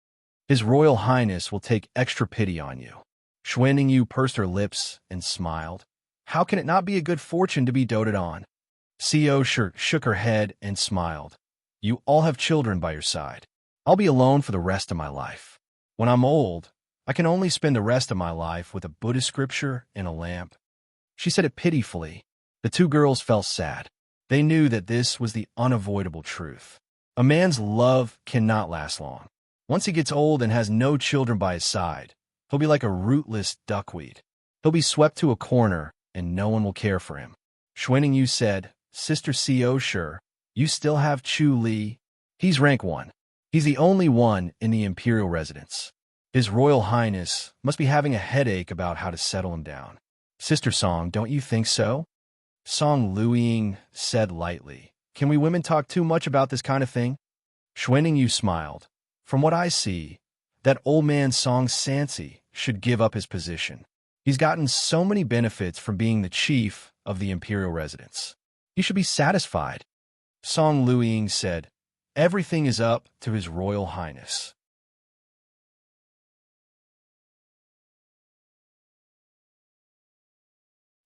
"His Royal Highness will take extra pity on you." Xuanning Yu pursed her lips and smiled. "How can it not be a good fortune to be doted on?" Co Shi shook her head and smiled. "You all have children by your side. I'll be alone for the rest of my life. When I'm old, I can only spend the rest of my life with a Buddhist scripture and a lamp." She said it pitifully. The two girls felt sad. They knew that this was the unavoidable truth. A man's love cannot last long. Once he gets old and has no children by his side, he'll be like a rootless duckweed. He'll be swept to a corner, and no one will care for him. Xuanning Yu said, "Sister Co Shi, you still have Chu Li. He's rank 1. He's the only one in the imperial residence. His Royal Highness must be having a headache about how to settle him down." "Sister Song, don't you think so?" Song Luiying said lightly. "Can we women talk too much about this kind of thing?" Xuanning Yu smiled. "From what I see, that old man Song Sansi should give up his position. He's gotten so many benefits from being the chief of the imperial residence. He should be satisfied." Song Luiying said, "Everything is up to His Royal Highness."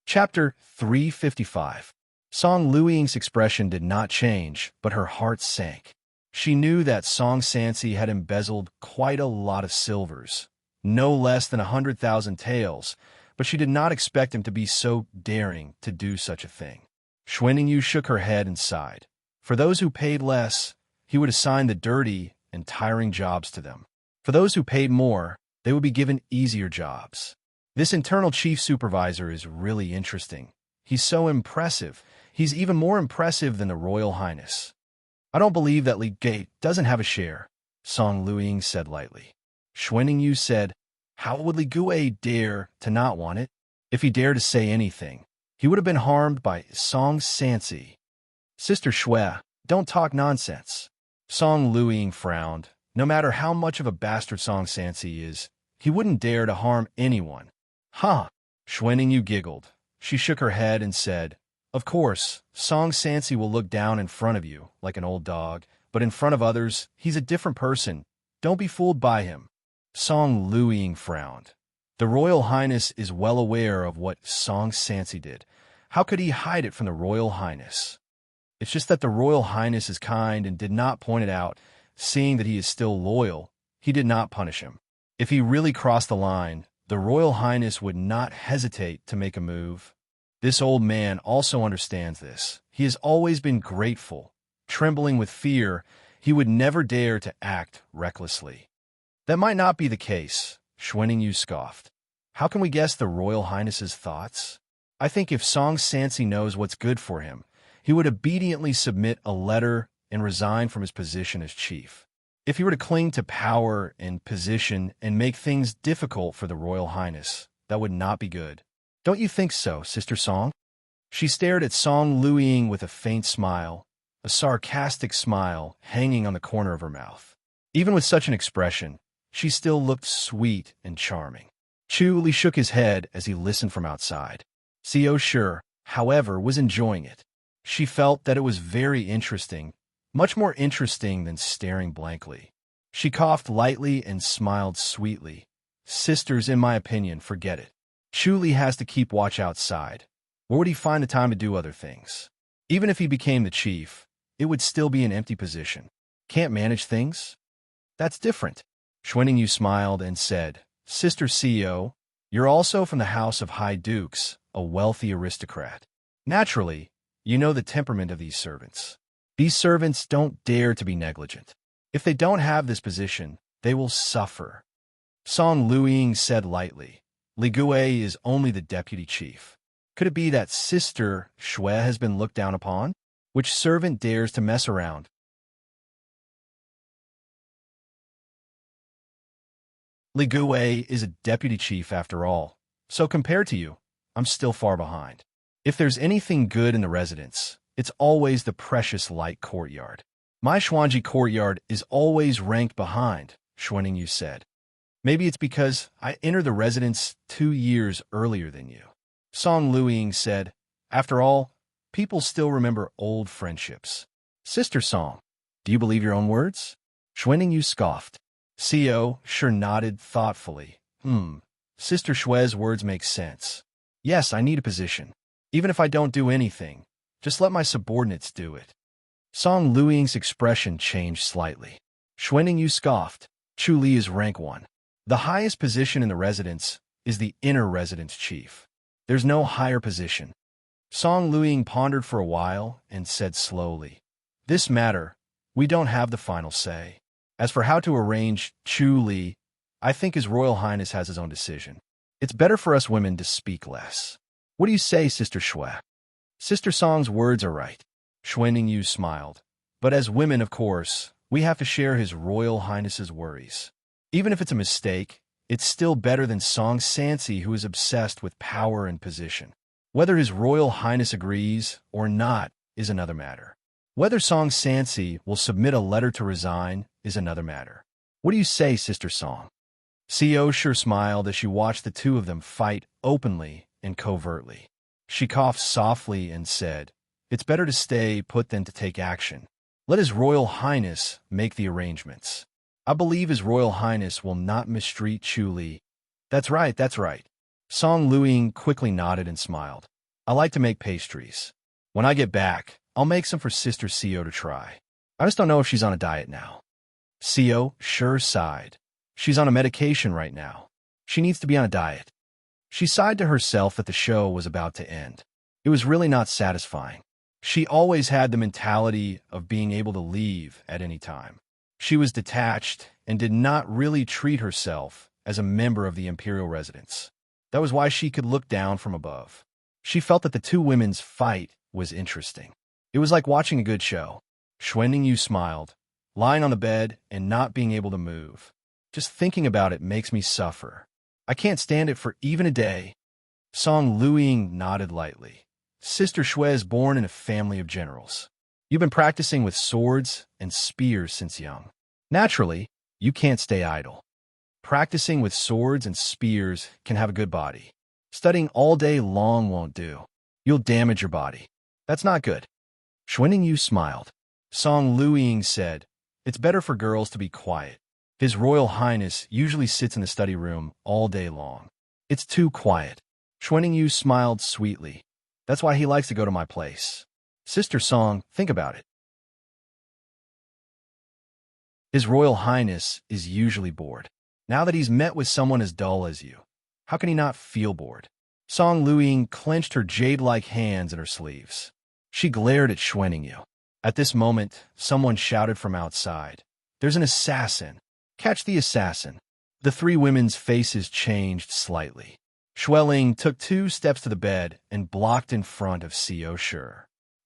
Chapter 355. Song Luiying's expression did not change, but her heart sank. She knew that Song Sansi had embezzled quite a lot of silvers, no less than 100,000 taels, but she did not expect him to be so daring to do such a thing. Xuanning Yu shook her head and sighed. For those who paid less, he would assign the dirty and tiring jobs to them. For those who paid more, they would be given easier jobs. This internal chief supervisor is really interesting. He's so impressive. He's even more impressive than the Royal Highness. "I don't believe that Li Gate doesn't have a share," Song Luiying said lightly. Xuanning Yu said, "How would Li Gue dare to not want it? If he dared to say anything, he would have been harmed by Song Sansi." "Sister Shui, Don't talk nonsense. Song Luiying frowned. No matter how much of a bastard Song Sansi is, he wouldn't dare to harm anyone. Huh? Xuanning giggled. She shook her head and said, "Of course, Song Sansi will look down in front of you, like an old dog, but in front of others, he's a different person. Don't be fooled by him." Song Luiying frowned. The Royal Highness is well aware of what Song Sansi did. How could he hide it from the Royal Highness? It's just that the Royal Highness is kind and did not point it out. Seeing that he is still loyal, he did not punish him. If he really crossed the line, the Royal Highness would not hesitate to make a move. This old man also understands this. He has always been grateful. Trembling with fear, he would never dare to act recklessly. That might not be the case, Xuanning scoffed. How can we guess the Royal Highness's thoughts? I think if Song Sansi knows what's good for him, he would obediently submit a letter and resign from his position as chief. If he were to cling to power and position and make things difficult for the Royal Highness, that would not be good. Don't you think so, Sister Song? She stared at Song Luiying with a faint smile, a sarcastic smile hanging on the corner of her mouth. Even with such an expression, she still looked sweet and charming. Chu Li shook his head as he listened from outside. Xiao Shi, however, was enjoying it. She felt that it was very interesting, much more interesting than staring blankly. She coughed lightly and smiled sweetly. Sisters, in my opinion, forget it. Chu Li has to keep watch outside. Where would he find the time to do other things? Even if he became the chief, it would still be an empty position. Can't manage things? That's different. Xuanning smiled and said, Sister CEO, you're also from the House of High Dukes, a wealthy aristocrat. Naturally, you know the temperament of these servants. These servants don't dare to be negligent. If they don't have this position, they will suffer. Song Luiying said lightly, Li Gui is only the deputy chief. Could it be that Sister Shui has been looked down upon? Which servant dares to mess around? Li Gui is a deputy chief after all, so compared to you, I'm still far behind. If there's anything good in the residence, it's always the precious light courtyard. My Xuanji courtyard is always ranked behind, Xuanning said. Maybe it's because I entered the residence 2 years earlier than you. Song Luiying said, after all, people still remember old friendships. Sister Song, do you believe your own words? Xuanning scoffed. Xiao Shi nodded thoughtfully. Sister Shui's words make sense. Yes, I need a position. Even if I don't do anything, just let my subordinates do it. Song Luiying's expression changed slightly. Xuanning scoffed. Chu Li is rank 1. The highest position in the residence is the inner residence chief. There's no higher position. Song Luiying pondered for a while and said slowly, This matter, we don't have the final say. As for how to arrange Chu Li, I think His Royal Highness has his own decision. It's better for us women to speak less. What do you say, Sister Shui? Sister Song's words are right. Xuanning smiled. But as women, of course, we have to share His Royal Highness's worries. Even if it's a mistake, it's still better than Song Sansi, who is obsessed with power and position. Whether His Royal Highness agrees or not is another matter. Whether Song Sansi will submit a letter to resign is another matter. What do you say, Sister Song? Xiao Shi smiled as she watched the two of them fight openly and covertly. She coughed softly and said, It's better to stay put than to take action. Let His Royal Highness make the arrangements. I believe His Royal Highness will not mistreat Chu Li. That's right, that's right. Song Luiying quickly nodded and smiled. I like to make pastries. When I get back, I'll make some for Sister Xiao to try. I just don't know if she's on a diet now. Xiao Shi sighed. She's on a medication right now. She needs to be on a diet. She sighed to herself that the show was about to end. It was really not satisfying. She always had the mentality of being able to leave at any time. She was detached and did not really treat herself as a member of the imperial residence. That was why she could look down from above. She felt that the two women's fight was interesting. It was like watching a good show. Xuanning smiled, lying on the bed and not being able to move. Just thinking about it makes me suffer. I can't stand it for even a day. Song Luiying nodded lightly. Sister Shui is born in a family of generals. You've been practicing with swords and spears since young. Naturally, you can't stay idle. Practicing with swords and spears can have a good body. Studying all day long won't do. You'll damage your body. That's not good. Xuanning Yu smiled. Song Luiying said, "It's better for girls to be quiet. His Royal Highness usually sits in the study room all day long. It's too quiet." Xuanning Yu smiled sweetly. "That's why he likes to go to my place." Sister Song, think about it. His Royal Highness is usually bored. Now that he's met with someone as dull as you, how can he not feel bored? Song Luiying clenched her jade-like hands in her sleeves. She glared at Xuanning Yu. At this moment, someone shouted from outside, "There's an assassin! Catch the assassin!" The three women's faces changed slightly. Xueling took 2 steps to the bed and blocked in front of Co. Shi.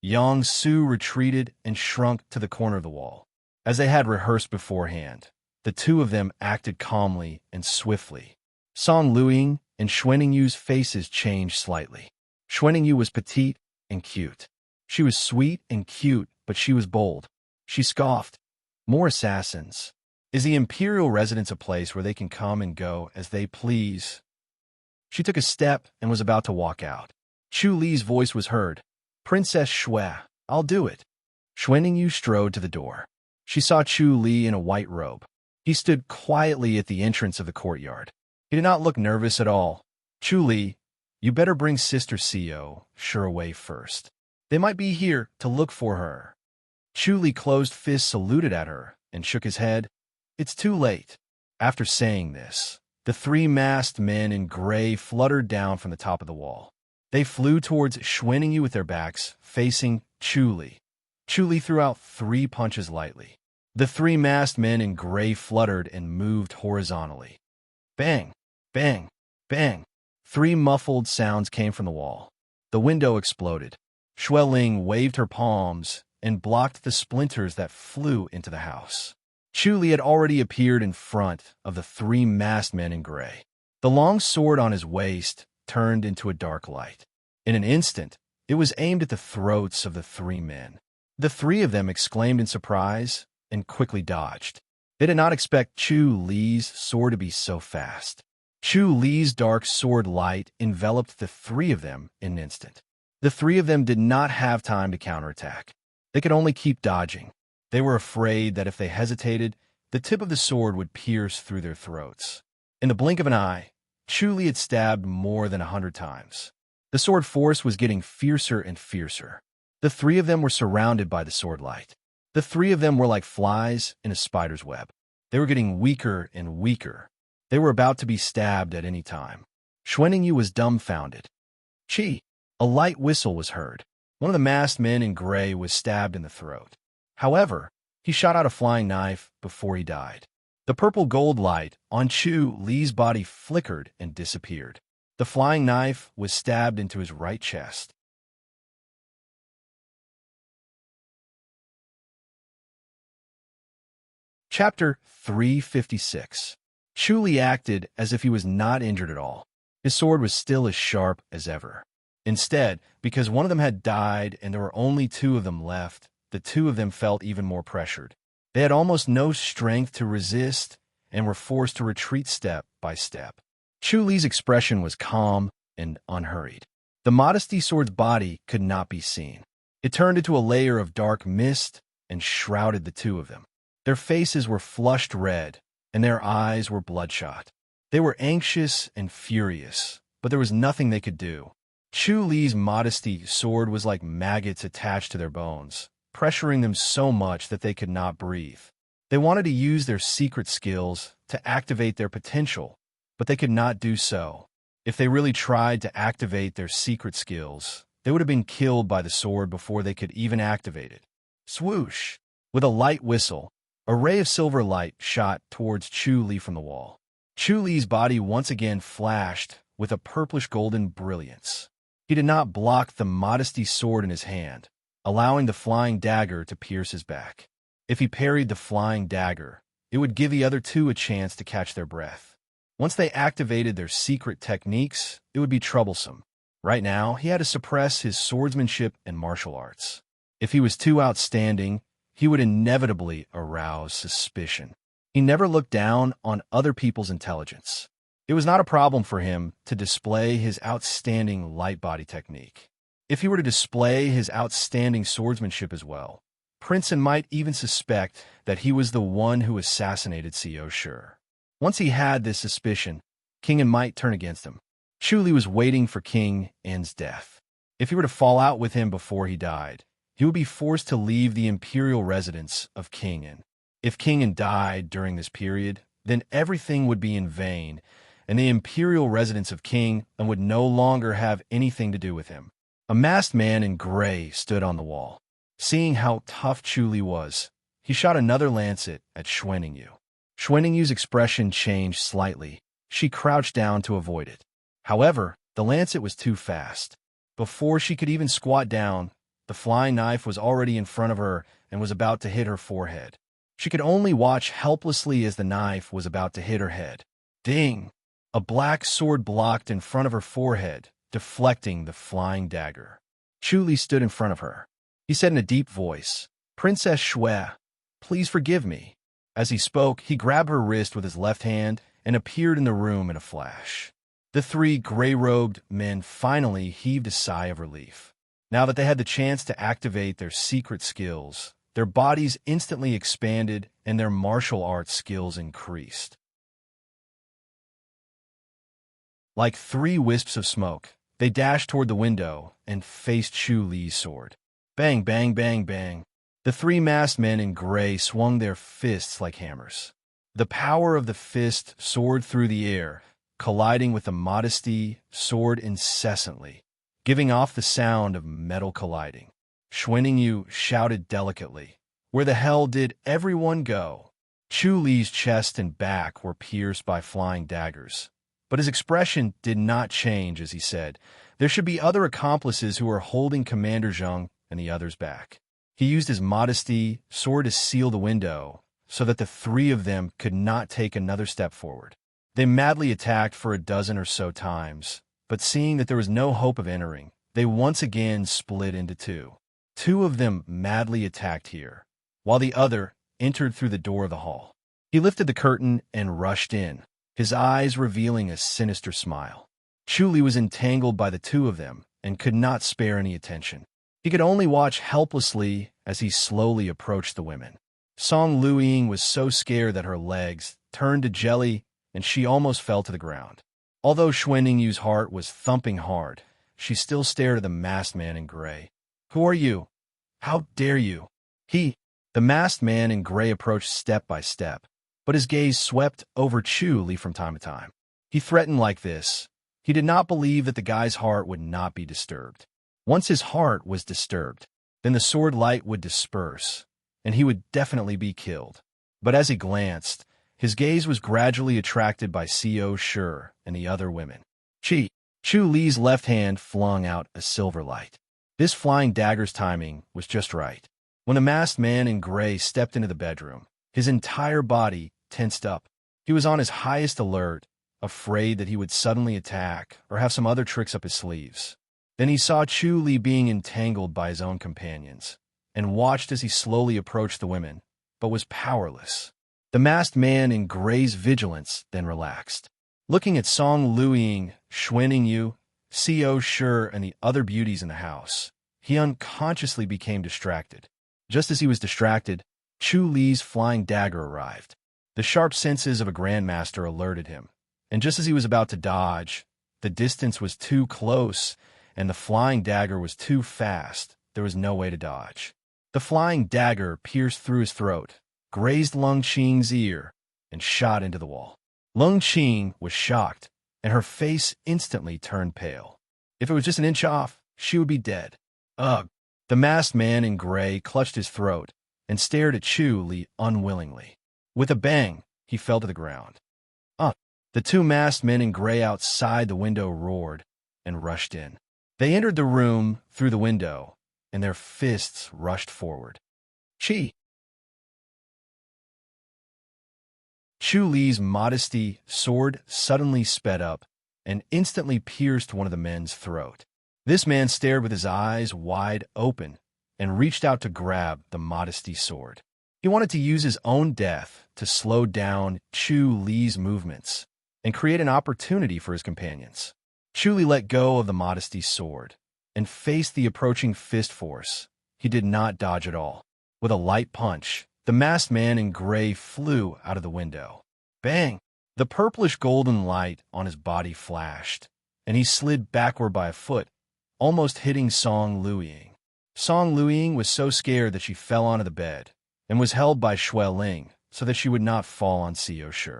Yang Su retreated and shrunk to the corner of the wall. As they had rehearsed beforehand, the two of them acted calmly and swiftly. Song Luiying and Xuanning Yu's faces changed slightly. Xuanning Yu was petite and cute. She was sweet and cute, but she was bold. She scoffed. "More assassins. Is the imperial residence a place where they can come and go as they please?" She took a step and was about to walk out. Chu Li's voice was heard. "Princess Shui, I'll do it." Xuanning Yu strode to the door. She saw Chu Li in a white robe. He stood quietly at the entrance of the courtyard. He did not look nervous at all. "Chu Li, you better bring Sister Co. Shi away first. They might be here to look for her." Chu Li closed fists saluted at her and shook his head. "It's too late." After saying this, the 3 masked men in gray fluttered down from the top of the wall. They flew towards Xuanning Yu with their backs, facing Chu Li. Chu Li threw out 3 punches lightly. The 3 masked men in gray fluttered and moved horizontally. Bang! Bang! Bang! 3 muffled sounds came from the wall. The window exploded. Xueling waved her palms and blocked the splinters that flew into the house. Chu Li had already appeared in front of the 3 masked men in gray. The long sword on his waist turned into a dark light. In an instant, it was aimed at the throats of the 3 men. The 3 of them exclaimed in surprise and quickly dodged. They did not expect Chu Li's sword to be so fast. Chu Li's dark sword light enveloped the 3 of them in an instant. The 3 of them did not have time to counterattack. They could only keep dodging. They were afraid that if they hesitated, the tip of the sword would pierce through their throats. In the blink of an eye, Chu Li had stabbed more than 100 times. The sword force was getting fiercer and fiercer. The 3 of them were surrounded by the sword light. The 3 of them were like flies in a spider's web. They were getting weaker and weaker. They were about to be stabbed at any time. Xuanning Yu was dumbfounded. "Chi!" A light whistle was heard. One of the masked men in gray was stabbed in the throat. However, he shot out a flying knife before he died. The purple gold light on Chu Li's body flickered and disappeared. The flying knife was stabbed into his right chest. Chapter 356. Chu Li acted as if he was not injured at all. His sword was still as sharp as ever. Instead, because one of them had died and there were only 2 of them left, the 2 of them felt even more pressured. They had almost no strength to resist and were forced to retreat step by step. Chu Li's expression was calm and unhurried. The modesty sword's body could not be seen. It turned into a layer of dark mist and shrouded the 2 of them. Their faces were flushed red, and their eyes were bloodshot. They were anxious and furious, but there was nothing they could do. Chu Li's modesty sword was like maggots attached to their bones, pressuring them so much that they could not breathe. They wanted to use their secret skills to activate their potential, but they could not do so. If they really tried to activate their secret skills, they would have been killed by the sword before they could even activate it. Swoosh! With a light whistle, a ray of silver light shot towards Chu Li from the wall. Chu Li's body once again flashed with a purplish-golden brilliance. He did not block the modesty sword in his hand, allowing the flying dagger to pierce his back. If he parried the flying dagger, it would give the other 2 a chance to catch their breath. Once they activated their secret techniques, it would be troublesome. Right now, he had to suppress his swordsmanship and martial arts. If he was too outstanding, he would inevitably arouse suspicion. He never looked down on other people's intelligence. It was not a problem for him to display his outstanding light body technique. If he were to display his outstanding swordsmanship as well, Princeton might even suspect that he was the one who assassinated C.O. Sure. Once he had this suspicion, King En might turn against him. Chu Li was waiting for King En's death. If he were to fall out with him before he died, he would be forced to leave the imperial residence of King En. If King En died during this period, then everything would be in vain, and the imperial residence of King En would no longer have anything to do with him. A masked man in gray stood on the wall. Seeing how tough Chu Li was, he shot another lancet at Xuaningyu. Xuaningyu's expression changed slightly. She crouched down to avoid it. However, the lancet was too fast. Before she could even squat down, the flying knife was already in front of her and was about to hit her forehead. She could only watch helplessly as the knife was about to hit her head. Ding! A black sword blocked in front of her forehead, deflecting the flying dagger. Chu Li stood in front of her. He said in a deep voice, "Princess Xue, please forgive me." As he spoke, he grabbed her wrist with his left hand and appeared in the room in a flash. The three gray-robed men finally heaved a sigh of relief. Now that they had the chance to activate their secret skills, their bodies instantly expanded and their martial arts skills increased. Like three wisps of smoke, they dashed toward the window and faced Chu Li's sword. Bang, bang, bang, bang. The three masked men in gray swung their fists like hammers. The power of the fist soared through the air, colliding with the modesty sword incessantly, giving off the sound of metal colliding. Xuaningyu shouted delicately, "Where the hell did everyone go?" Chu Li's chest and back were pierced by flying daggers, but his expression did not change as he said, "There should be other accomplices who are holding Commander Zheng and the others back." He used his modesty sword to seal the window so that the three of them could not take another step forward. They madly attacked for a dozen or so times, but seeing that there was no hope of entering, they once again split into two. Two of them madly attacked here, while the other entered through the door of the hall. He lifted the curtain and rushed in, his eyes revealing a sinister smile. Chu Li was entangled by the two of them and could not spare any attention. He could only watch helplessly as he slowly approached the women. Song Luiying was so scared that her legs turned to jelly and she almost fell to the ground. Although Xuaningyu's heart was thumping hard, she still stared at the masked man in gray. "Who are you? How dare you?" The masked man in gray approached step by step, but his gaze swept over Chu Li from time to time. He threatened like this. He did not believe that the guy's heart would not be disturbed. Once his heart was disturbed, then the sword light would disperse, and he would definitely be killed. But as he glanced, his gaze was gradually attracted by C.O. Sure and the other women. Chu Li's left hand flung out a silver light. This flying dagger's timing was just right. When the masked man in gray stepped into the bedroom, his entire body tensed up. He was on his highest alert, afraid that he would suddenly attack or have some other tricks up his sleeves. Then he saw Chu Li being entangled by his own companions, and watched as he slowly approached the women, but was powerless. The masked man in gray's vigilance then relaxed. Looking at Song Luiying, Xuaningyu, C.O. Sure, and the other beauties in the house, he unconsciously became distracted. Just as he was distracted, Chu Li's flying dagger arrived. The sharp senses of a grandmaster alerted him, and just as he was about to dodge, the distance was too close, and the flying dagger was too fast. There was no way to dodge. The flying dagger pierced through his throat, grazed Lung Qing's ear, and shot into the wall. Lung Qing was shocked, and her face instantly turned pale. If it was just an inch off, she would be dead. Ugh! The masked man in gray clutched his throat and stared at Chu Li unwillingly. With a bang, he fell to the ground. The two masked men in gray outside the window roared and rushed in. They entered the room through the window, and their fists rushed forward. Chu Li's modesty sword suddenly sped up and instantly pierced one of the men's throat. This man stared with his eyes wide open, and reached out to grab the modesty sword. He wanted to use his own death to slow down Chu Li's movements and create an opportunity for his companions. Chu Li let go of the modesty sword and faced the approaching fist force. He did not dodge at all. With a light punch, the masked man in gray flew out of the window. Bang! The purplish golden light on his body flashed, and he slid backward by a foot, almost hitting Song Luiying. Song Luiying was so scared that she fell onto the bed and was held by Shui Ling so that she would not fall on Xiao Shi.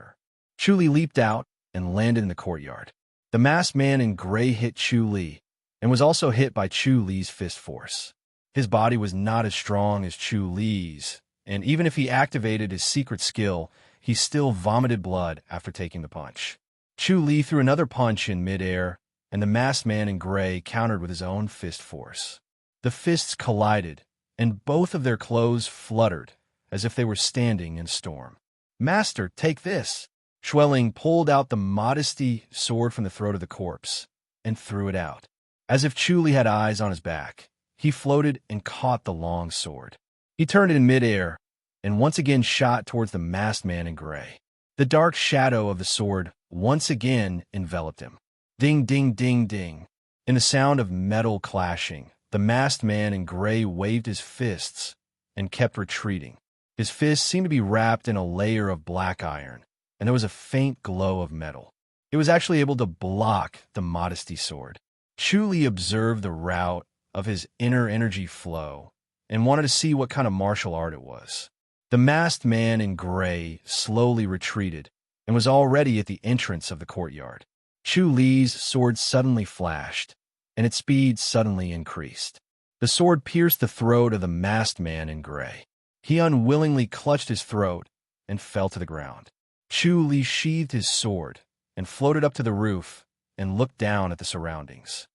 Chu Li leaped out and landed in the courtyard. The masked man in gray hit Chu Li and was also hit by Chu Li's fist force. His body was not as strong as Chu Li's, and even if he activated his secret skill, he still vomited blood after taking the punch. Chu Li threw another punch in midair, and the masked man in gray countered with his own fist force. The fists collided, and both of their clothes fluttered as if they were standing in a storm. "Master, take this!" Shui Ling pulled out the modesty sword from the throat of the corpse and threw it out. As if Chu Li had eyes on his back, he floated and caught the long sword. He turned it in midair and once again shot towards the masked man in gray. The dark shadow of the sword once again enveloped him. Ding, ding, ding, ding. In the sound of metal clashing, the masked man in gray waved his fists and kept retreating. His fists seemed to be wrapped in a layer of black iron, and there was a faint glow of metal. It was actually able to block the modesty sword. Chu Li observed the route of his inner energy flow and wanted to see what kind of martial art it was. The masked man in gray slowly retreated and was already at the entrance of the courtyard. Chu Li's sword suddenly flashed, and its speed suddenly increased. The sword pierced the throat of the masked man in gray. He unwillingly clutched his throat and fell to the ground. Chu Li sheathed his sword and floated up to the roof and looked down at the surroundings.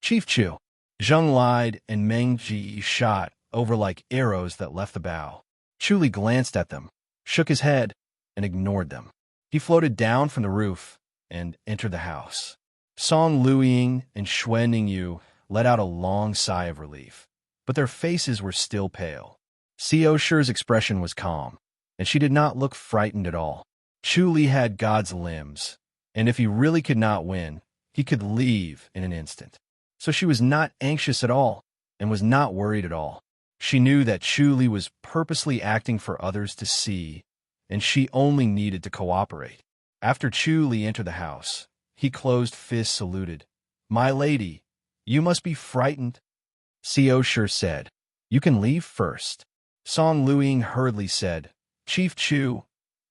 "Chief Chu." Zheng lied and Meng Ji shot over like arrows that left the bow. Chu Li glanced at them, shook his head, and ignored them. He floated down from the roof and entered the house. Song Luiying and Shui Ningyu let out a long sigh of relief, but their faces were still pale. Xiao Shi's expression was calm, and she did not look frightened at all. Chu Li had God's limbs, and if he really could not win, he could leave in an instant. So she was not anxious at all, and was not worried at all. She knew that Chu Li was purposely acting for others to see, and she only needed to cooperate. After Chu Li entered the house, he closed fist saluted. "My lady, you must be frightened." Xiao Shi said, "You can leave first." Song Luiying hurriedly said, "Chief Chu,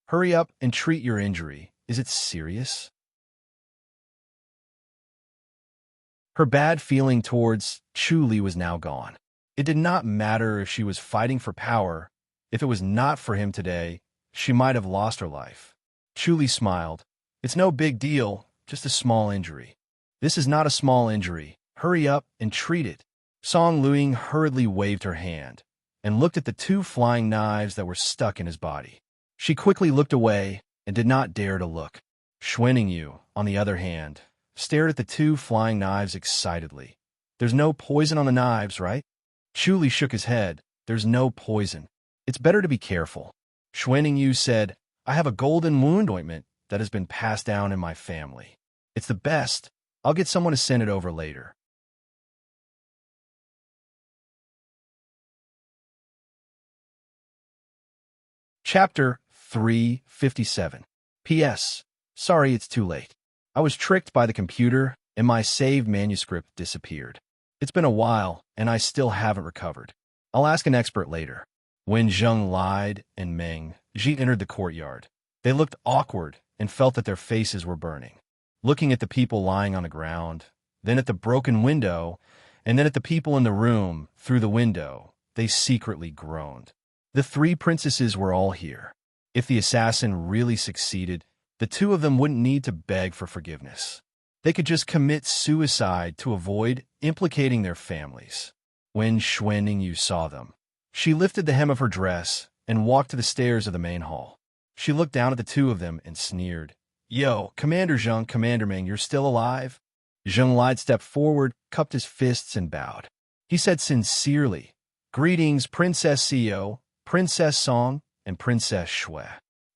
hurry up and treat your injury. Is it serious?" Her bad feeling towards Chu Li was now gone. It did not matter if she was fighting for power. If it was not for him today, she might have lost her life. Chu Li smiled. "It's no big deal, just a small injury." "This is not a small injury. Hurry up and treat it." Song Luiying hurriedly waved her hand and looked at the two flying knives that were stuck in his body. She quickly looked away and did not dare to look. Shui Ningyu, on the other hand, stared at the two flying knives excitedly. "There's no poison on the knives, right?" Chu Li shook his head. "There's no poison. It's better to be careful." Shui Ningyu said, "I have a golden wound ointment that has been passed down in my family. It's the best. I'll get someone to send it over later." Chapter 357. P.S. Sorry it's too late. I was tricked by the computer, and my saved manuscript disappeared. It's been a while, and I still haven't recovered. I'll ask an expert later. When Zheng lied and Meng Ji entered the courtyard, they looked awkward and felt that their faces were burning. Looking at the people lying on the ground, then at the broken window, and then at the people in the room through the window, they secretly groaned. The three princesses were all here. If the assassin really succeeded, the two of them wouldn't need to beg for forgiveness. They could just commit suicide to avoid implicating their families. When Shui Ningyu saw them, she lifted the hem of her dress and walked to the stairs of the main hall. She looked down at the two of them and sneered. "Yo, Commander Zheng, Commander Meng, you're still alive?" Zheng Lied stepped forward, cupped his fists, and bowed. He said sincerely, Greetings, Princess Seo, Princess Song, and Princess Shui.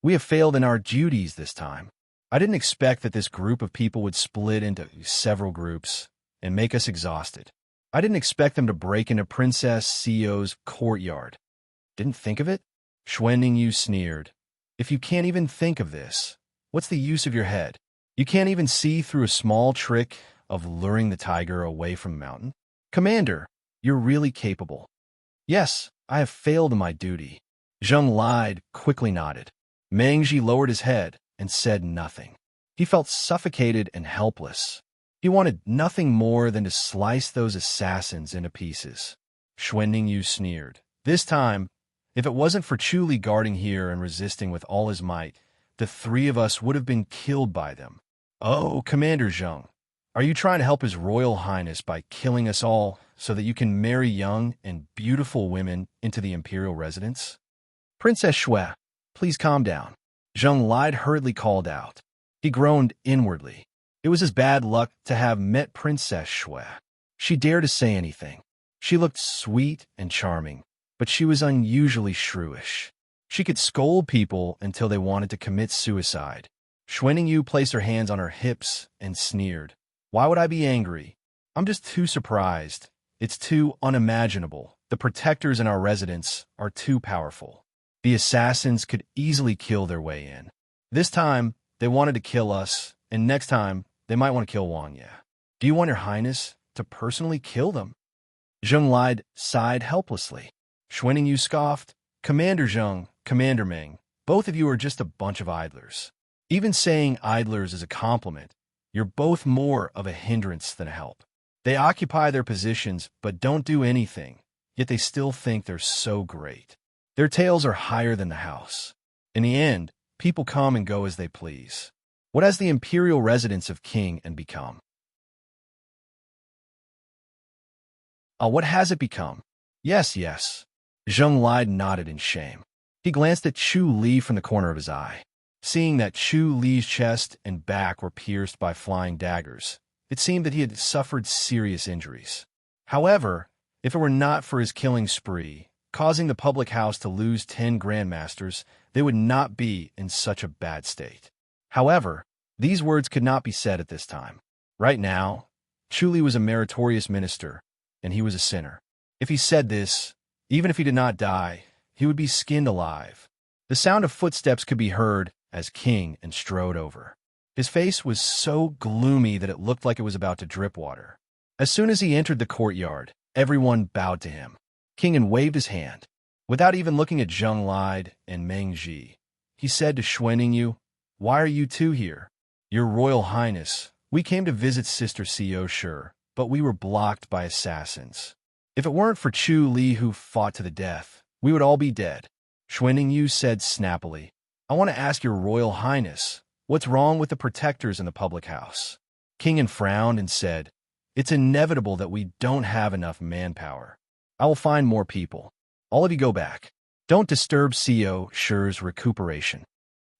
We have failed in our duties this time. I didn't expect that this group of people would split into several groups and make us exhausted. I didn't expect them to break into Princess Seo's courtyard. Didn't think of it? Xuanning Yu sneered. If you can't even think of this, what's the use of your head? You can't even see through a small trick of luring the tiger away from the mountain? Commander, you're really capable. Yes, I have failed in my duty. Zheng lied, quickly nodded. Mengji lowered his head and said nothing. He felt suffocated and helpless. He wanted nothing more than to slice those assassins into pieces. Xuanning Yu sneered. This time, if it wasn't for Chu Li guarding here and resisting with all his might, the three of us would have been killed by them. Oh, Commander Zheng, are you trying to help His Royal Highness by killing us all so that you can marry young and beautiful women into the imperial residence? Princess Shui, please calm down. Zheng lied hurriedly called out. He groaned inwardly. It was his bad luck to have met Princess Shui. She dared to say anything. She looked sweet and charming, but she was unusually shrewish. She could scold people until they wanted to commit suicide. Xuanning Yu placed her hands on her hips and sneered. Why would I be angry? I'm just too surprised. It's too unimaginable. The protectors in our residence are too powerful. The assassins could easily kill their way in. This time, they wanted to kill us, and next time, they might want to kill Wang Ye. Do you want your highness to personally kill them? Zheng lied, sighed helplessly. Xuanning Yu scoffed. Commander Zheng, Commander Meng, both of you are just a bunch of idlers. Even saying idlers is a compliment. You're both more of a hindrance than a help. They occupy their positions but don't do anything, yet they still think they're so great. Their tales are higher than the house. In the end, people come and go as they please. What has the imperial residence of king and become? What has it become? Yes. Zheng lied and nodded in shame. He glanced at Chu Li from the corner of his eye. Seeing that Chu Li's chest and back were pierced by flying daggers, it seemed that he had suffered serious injuries. However, if it were not for his killing spree, causing the public house to lose 10 grandmasters, they would not be in such a bad state. However, these words could not be said at this time. Right now, Chu Li was a meritorious minister, and he was a sinner. If he said this, even if he did not die, he would be skinned alive. The sound of footsteps could be heard as King and strode over. His face was so gloomy that it looked like it was about to drip water. As soon as he entered the courtyard, everyone bowed to him. King waved his hand. Without even looking at Zheng Lied and Meng Ji, he said to Xuanning Yu, "Why are you two here?" "Your Royal Highness, we came to visit Sister Seo, sure, but we were blocked by assassins. If it weren't for Chu Li who fought to the death, we would all be dead." Xuanning Yu said snappily, "I want to ask your Royal Highness, what's wrong with the protectors in the public house?" King frowned and said, "It's inevitable that we don't have enough manpower. I will find more people. All of you go back. Don't disturb Seo Shi's recuperation."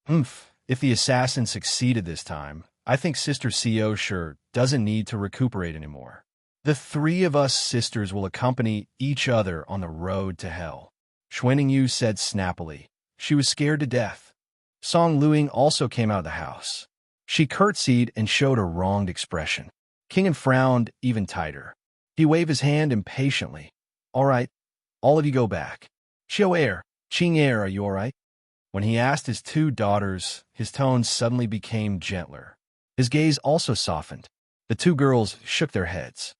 If the assassin succeeded this time, I think Sister Seo Shi doesn't need to recuperate anymore. The three of us sisters will accompany each other on the road to hell. Xuanning Yu said snappily. She was scared to death. Song Luing also came out of the house. She curtsied and showed a wronged expression. King frowned even tighter. He waved his hand impatiently. "All right, all of you go back. Xiao Er, Qing Er, are you all right?" When he asked his two daughters, his tone suddenly became gentler. His gaze also softened. The two girls shook their heads.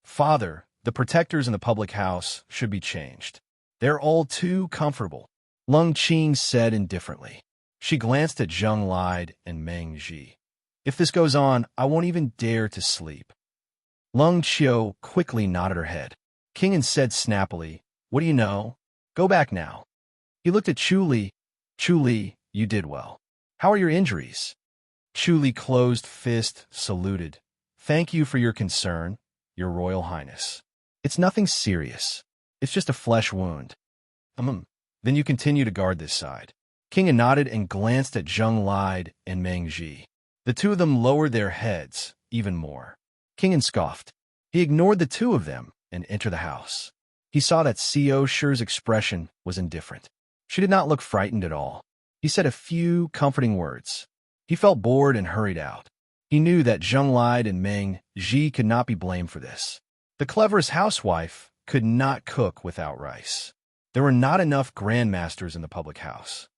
"Father, the protectors in the public house should be changed. They're all too comfortable," Lung Qing said indifferently. She glanced at Zheng Lied and Meng Ji. "If this goes on, I won't even dare to sleep." Lung Qiu quickly nodded her head. King said snappily, "What do you know? Go back now." He looked at Chu Li. "Chu Li, you did well. How are your injuries?" Chu Li closed fist, saluted. "Thank you for your concern, Your Royal Highness. It's nothing serious. It's just a flesh wound." Then you continue to guard this side." King nodded and glanced at Zheng Lied and Meng Ji. The two of them lowered their heads even more. King scoffed. He ignored the two of them and entered the house. He saw that Co. Shi's expression was indifferent. She did not look frightened at all. He said a few comforting words. He felt bored and hurried out. He knew that Zheng Lide and Meng Ji could not be blamed for this. The cleverest housewife could not cook without rice. There were not enough grandmasters in the public house.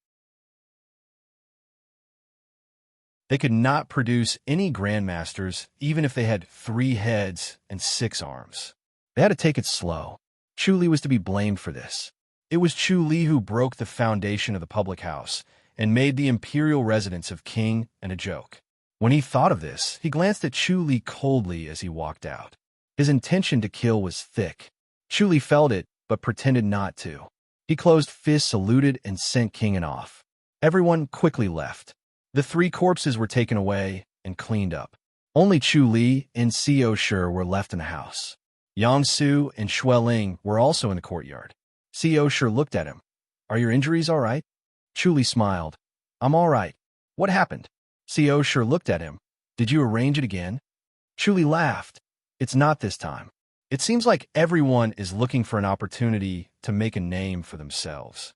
They could not produce any grandmasters even if they had 3 heads and 6 arms. They had to take it slow. Chu Li was to be blamed for this. It was Chu Li who broke the foundation of the public house and made the imperial residence of king and a joke. When he thought of this, he glanced at Chu Li coldly as he walked out. His intention to kill was thick. Chu Li felt it, but pretended not to. He closed fists, saluted, and sent King off. Everyone quickly left. The 3 corpses were taken away and cleaned up. Only Chu Li and Co. Shi were left in the house. Yang Su and Xue Ling were also in the courtyard. Co. Shi looked at him. "Are your injuries all right?" Chu Li smiled. "I'm all right. What happened?" Co. Shi looked at him. "Did you arrange it again?" Chu Li laughed. "It's not this time. It seems like everyone is looking for an opportunity to make a name for themselves."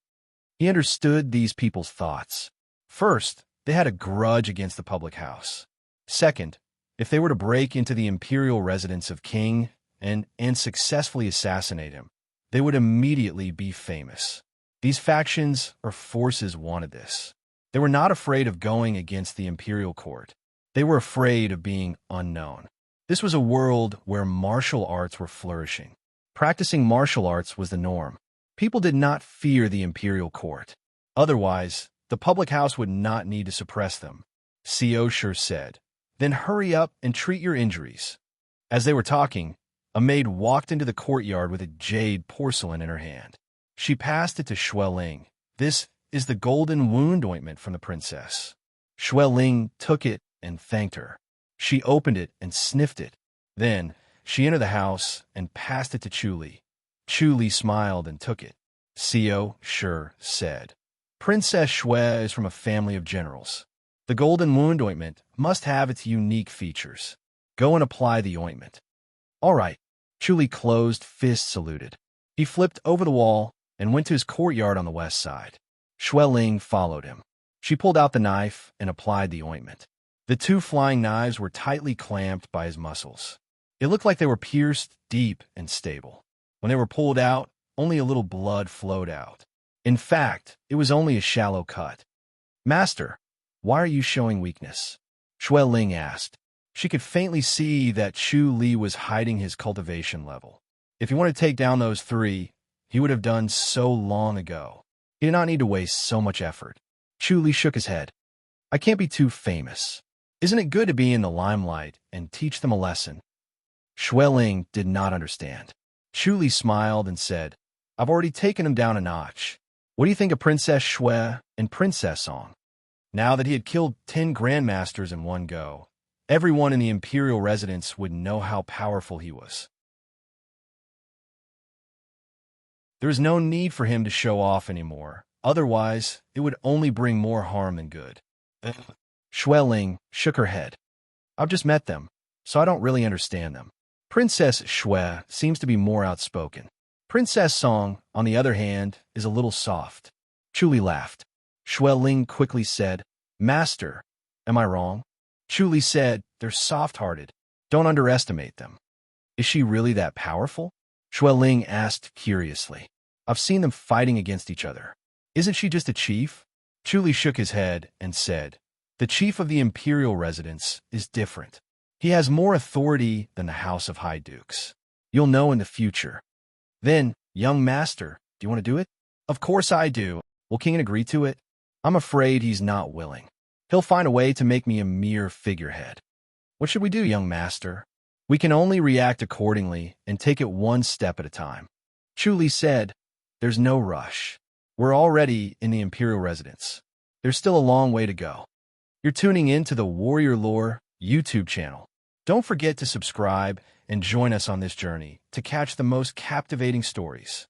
He understood these people's thoughts. First, they had a grudge against the public house. Second, if they were to break into the imperial residence of King and successfully assassinate him, they would immediately be famous. These factions or forces wanted this. They were not afraid of going against the imperial court. They were afraid of being unknown. This was a world where martial arts were flourishing. Practicing martial arts was the norm. People did not fear the imperial court. Otherwise, the public house would not need to suppress them. Co. Shi said, "Then hurry up and treat your injuries." As they were talking, a maid walked into the courtyard with a jade porcelain in her hand. She passed it to Xue Ling. "This is the golden wound ointment from the princess." Xue Ling took it and thanked her. She opened it and sniffed it. Then she entered the house and passed it to Chu Li. Chu Li smiled and took it. Co. Shi said, "Princess Xue is from a family of generals. The golden wound ointment must have its unique features. Go and apply the ointment." "All right." Chu Li closed fist, saluted. He flipped over the wall and went to his courtyard on the west side. Xue Ling followed him. She pulled out the knife and applied the ointment. The 2 flying knives were tightly clamped by his muscles. It looked like they were pierced deep and stable. When they were pulled out, only a little blood flowed out. In fact, it was only a shallow cut. "Master, why are you showing weakness?" Xue Ling asked. She could faintly see that Chu Li was hiding his cultivation level. If he wanted to take down those 3, he would have done so long ago. He did not need to waste so much effort. Chu Li shook his head. "I can't be too famous. Isn't it good to be in the limelight and teach them a lesson?" Xue Ling did not understand. Chu Li smiled and said, "I've already taken him down a notch. What do you think of Princess Xue and Princess Song?" Now that he had killed 10 grandmasters in one go, everyone in the imperial residence would know how powerful he was. There is no need for him to show off anymore. Otherwise, it would only bring more harm than good. Xue Ling shook her head. "I've just met them, so I don't really understand them. Princess Xue seems to be more outspoken. Princess Song, on the other hand, is a little soft." Chu Li laughed. Xue Ling quickly said, "Master, am I wrong?" Chu Li said, "They're soft-hearted. Don't underestimate them." "Is she really that powerful?" Xue Ling asked curiously. "I've seen them fighting against each other. Isn't she just a chief?" Chu Li shook his head and said, "The chief of the imperial residence is different. He has more authority than the House of High Dukes. You'll know in the future." "Then, young master, do you want to do it?" "Of course I do. Will King agree to it?" "I'm afraid he's not willing. He'll find a way to make me a mere figurehead." "What should we do, young master?" "We can only react accordingly and take it one step at a time." Chu Li said, "There's no rush. We're already in the imperial residence. There's still a long way to go." You're tuning in to the Warrior Lore YouTube channel. Don't forget to subscribe and join us on this journey to catch the most captivating stories.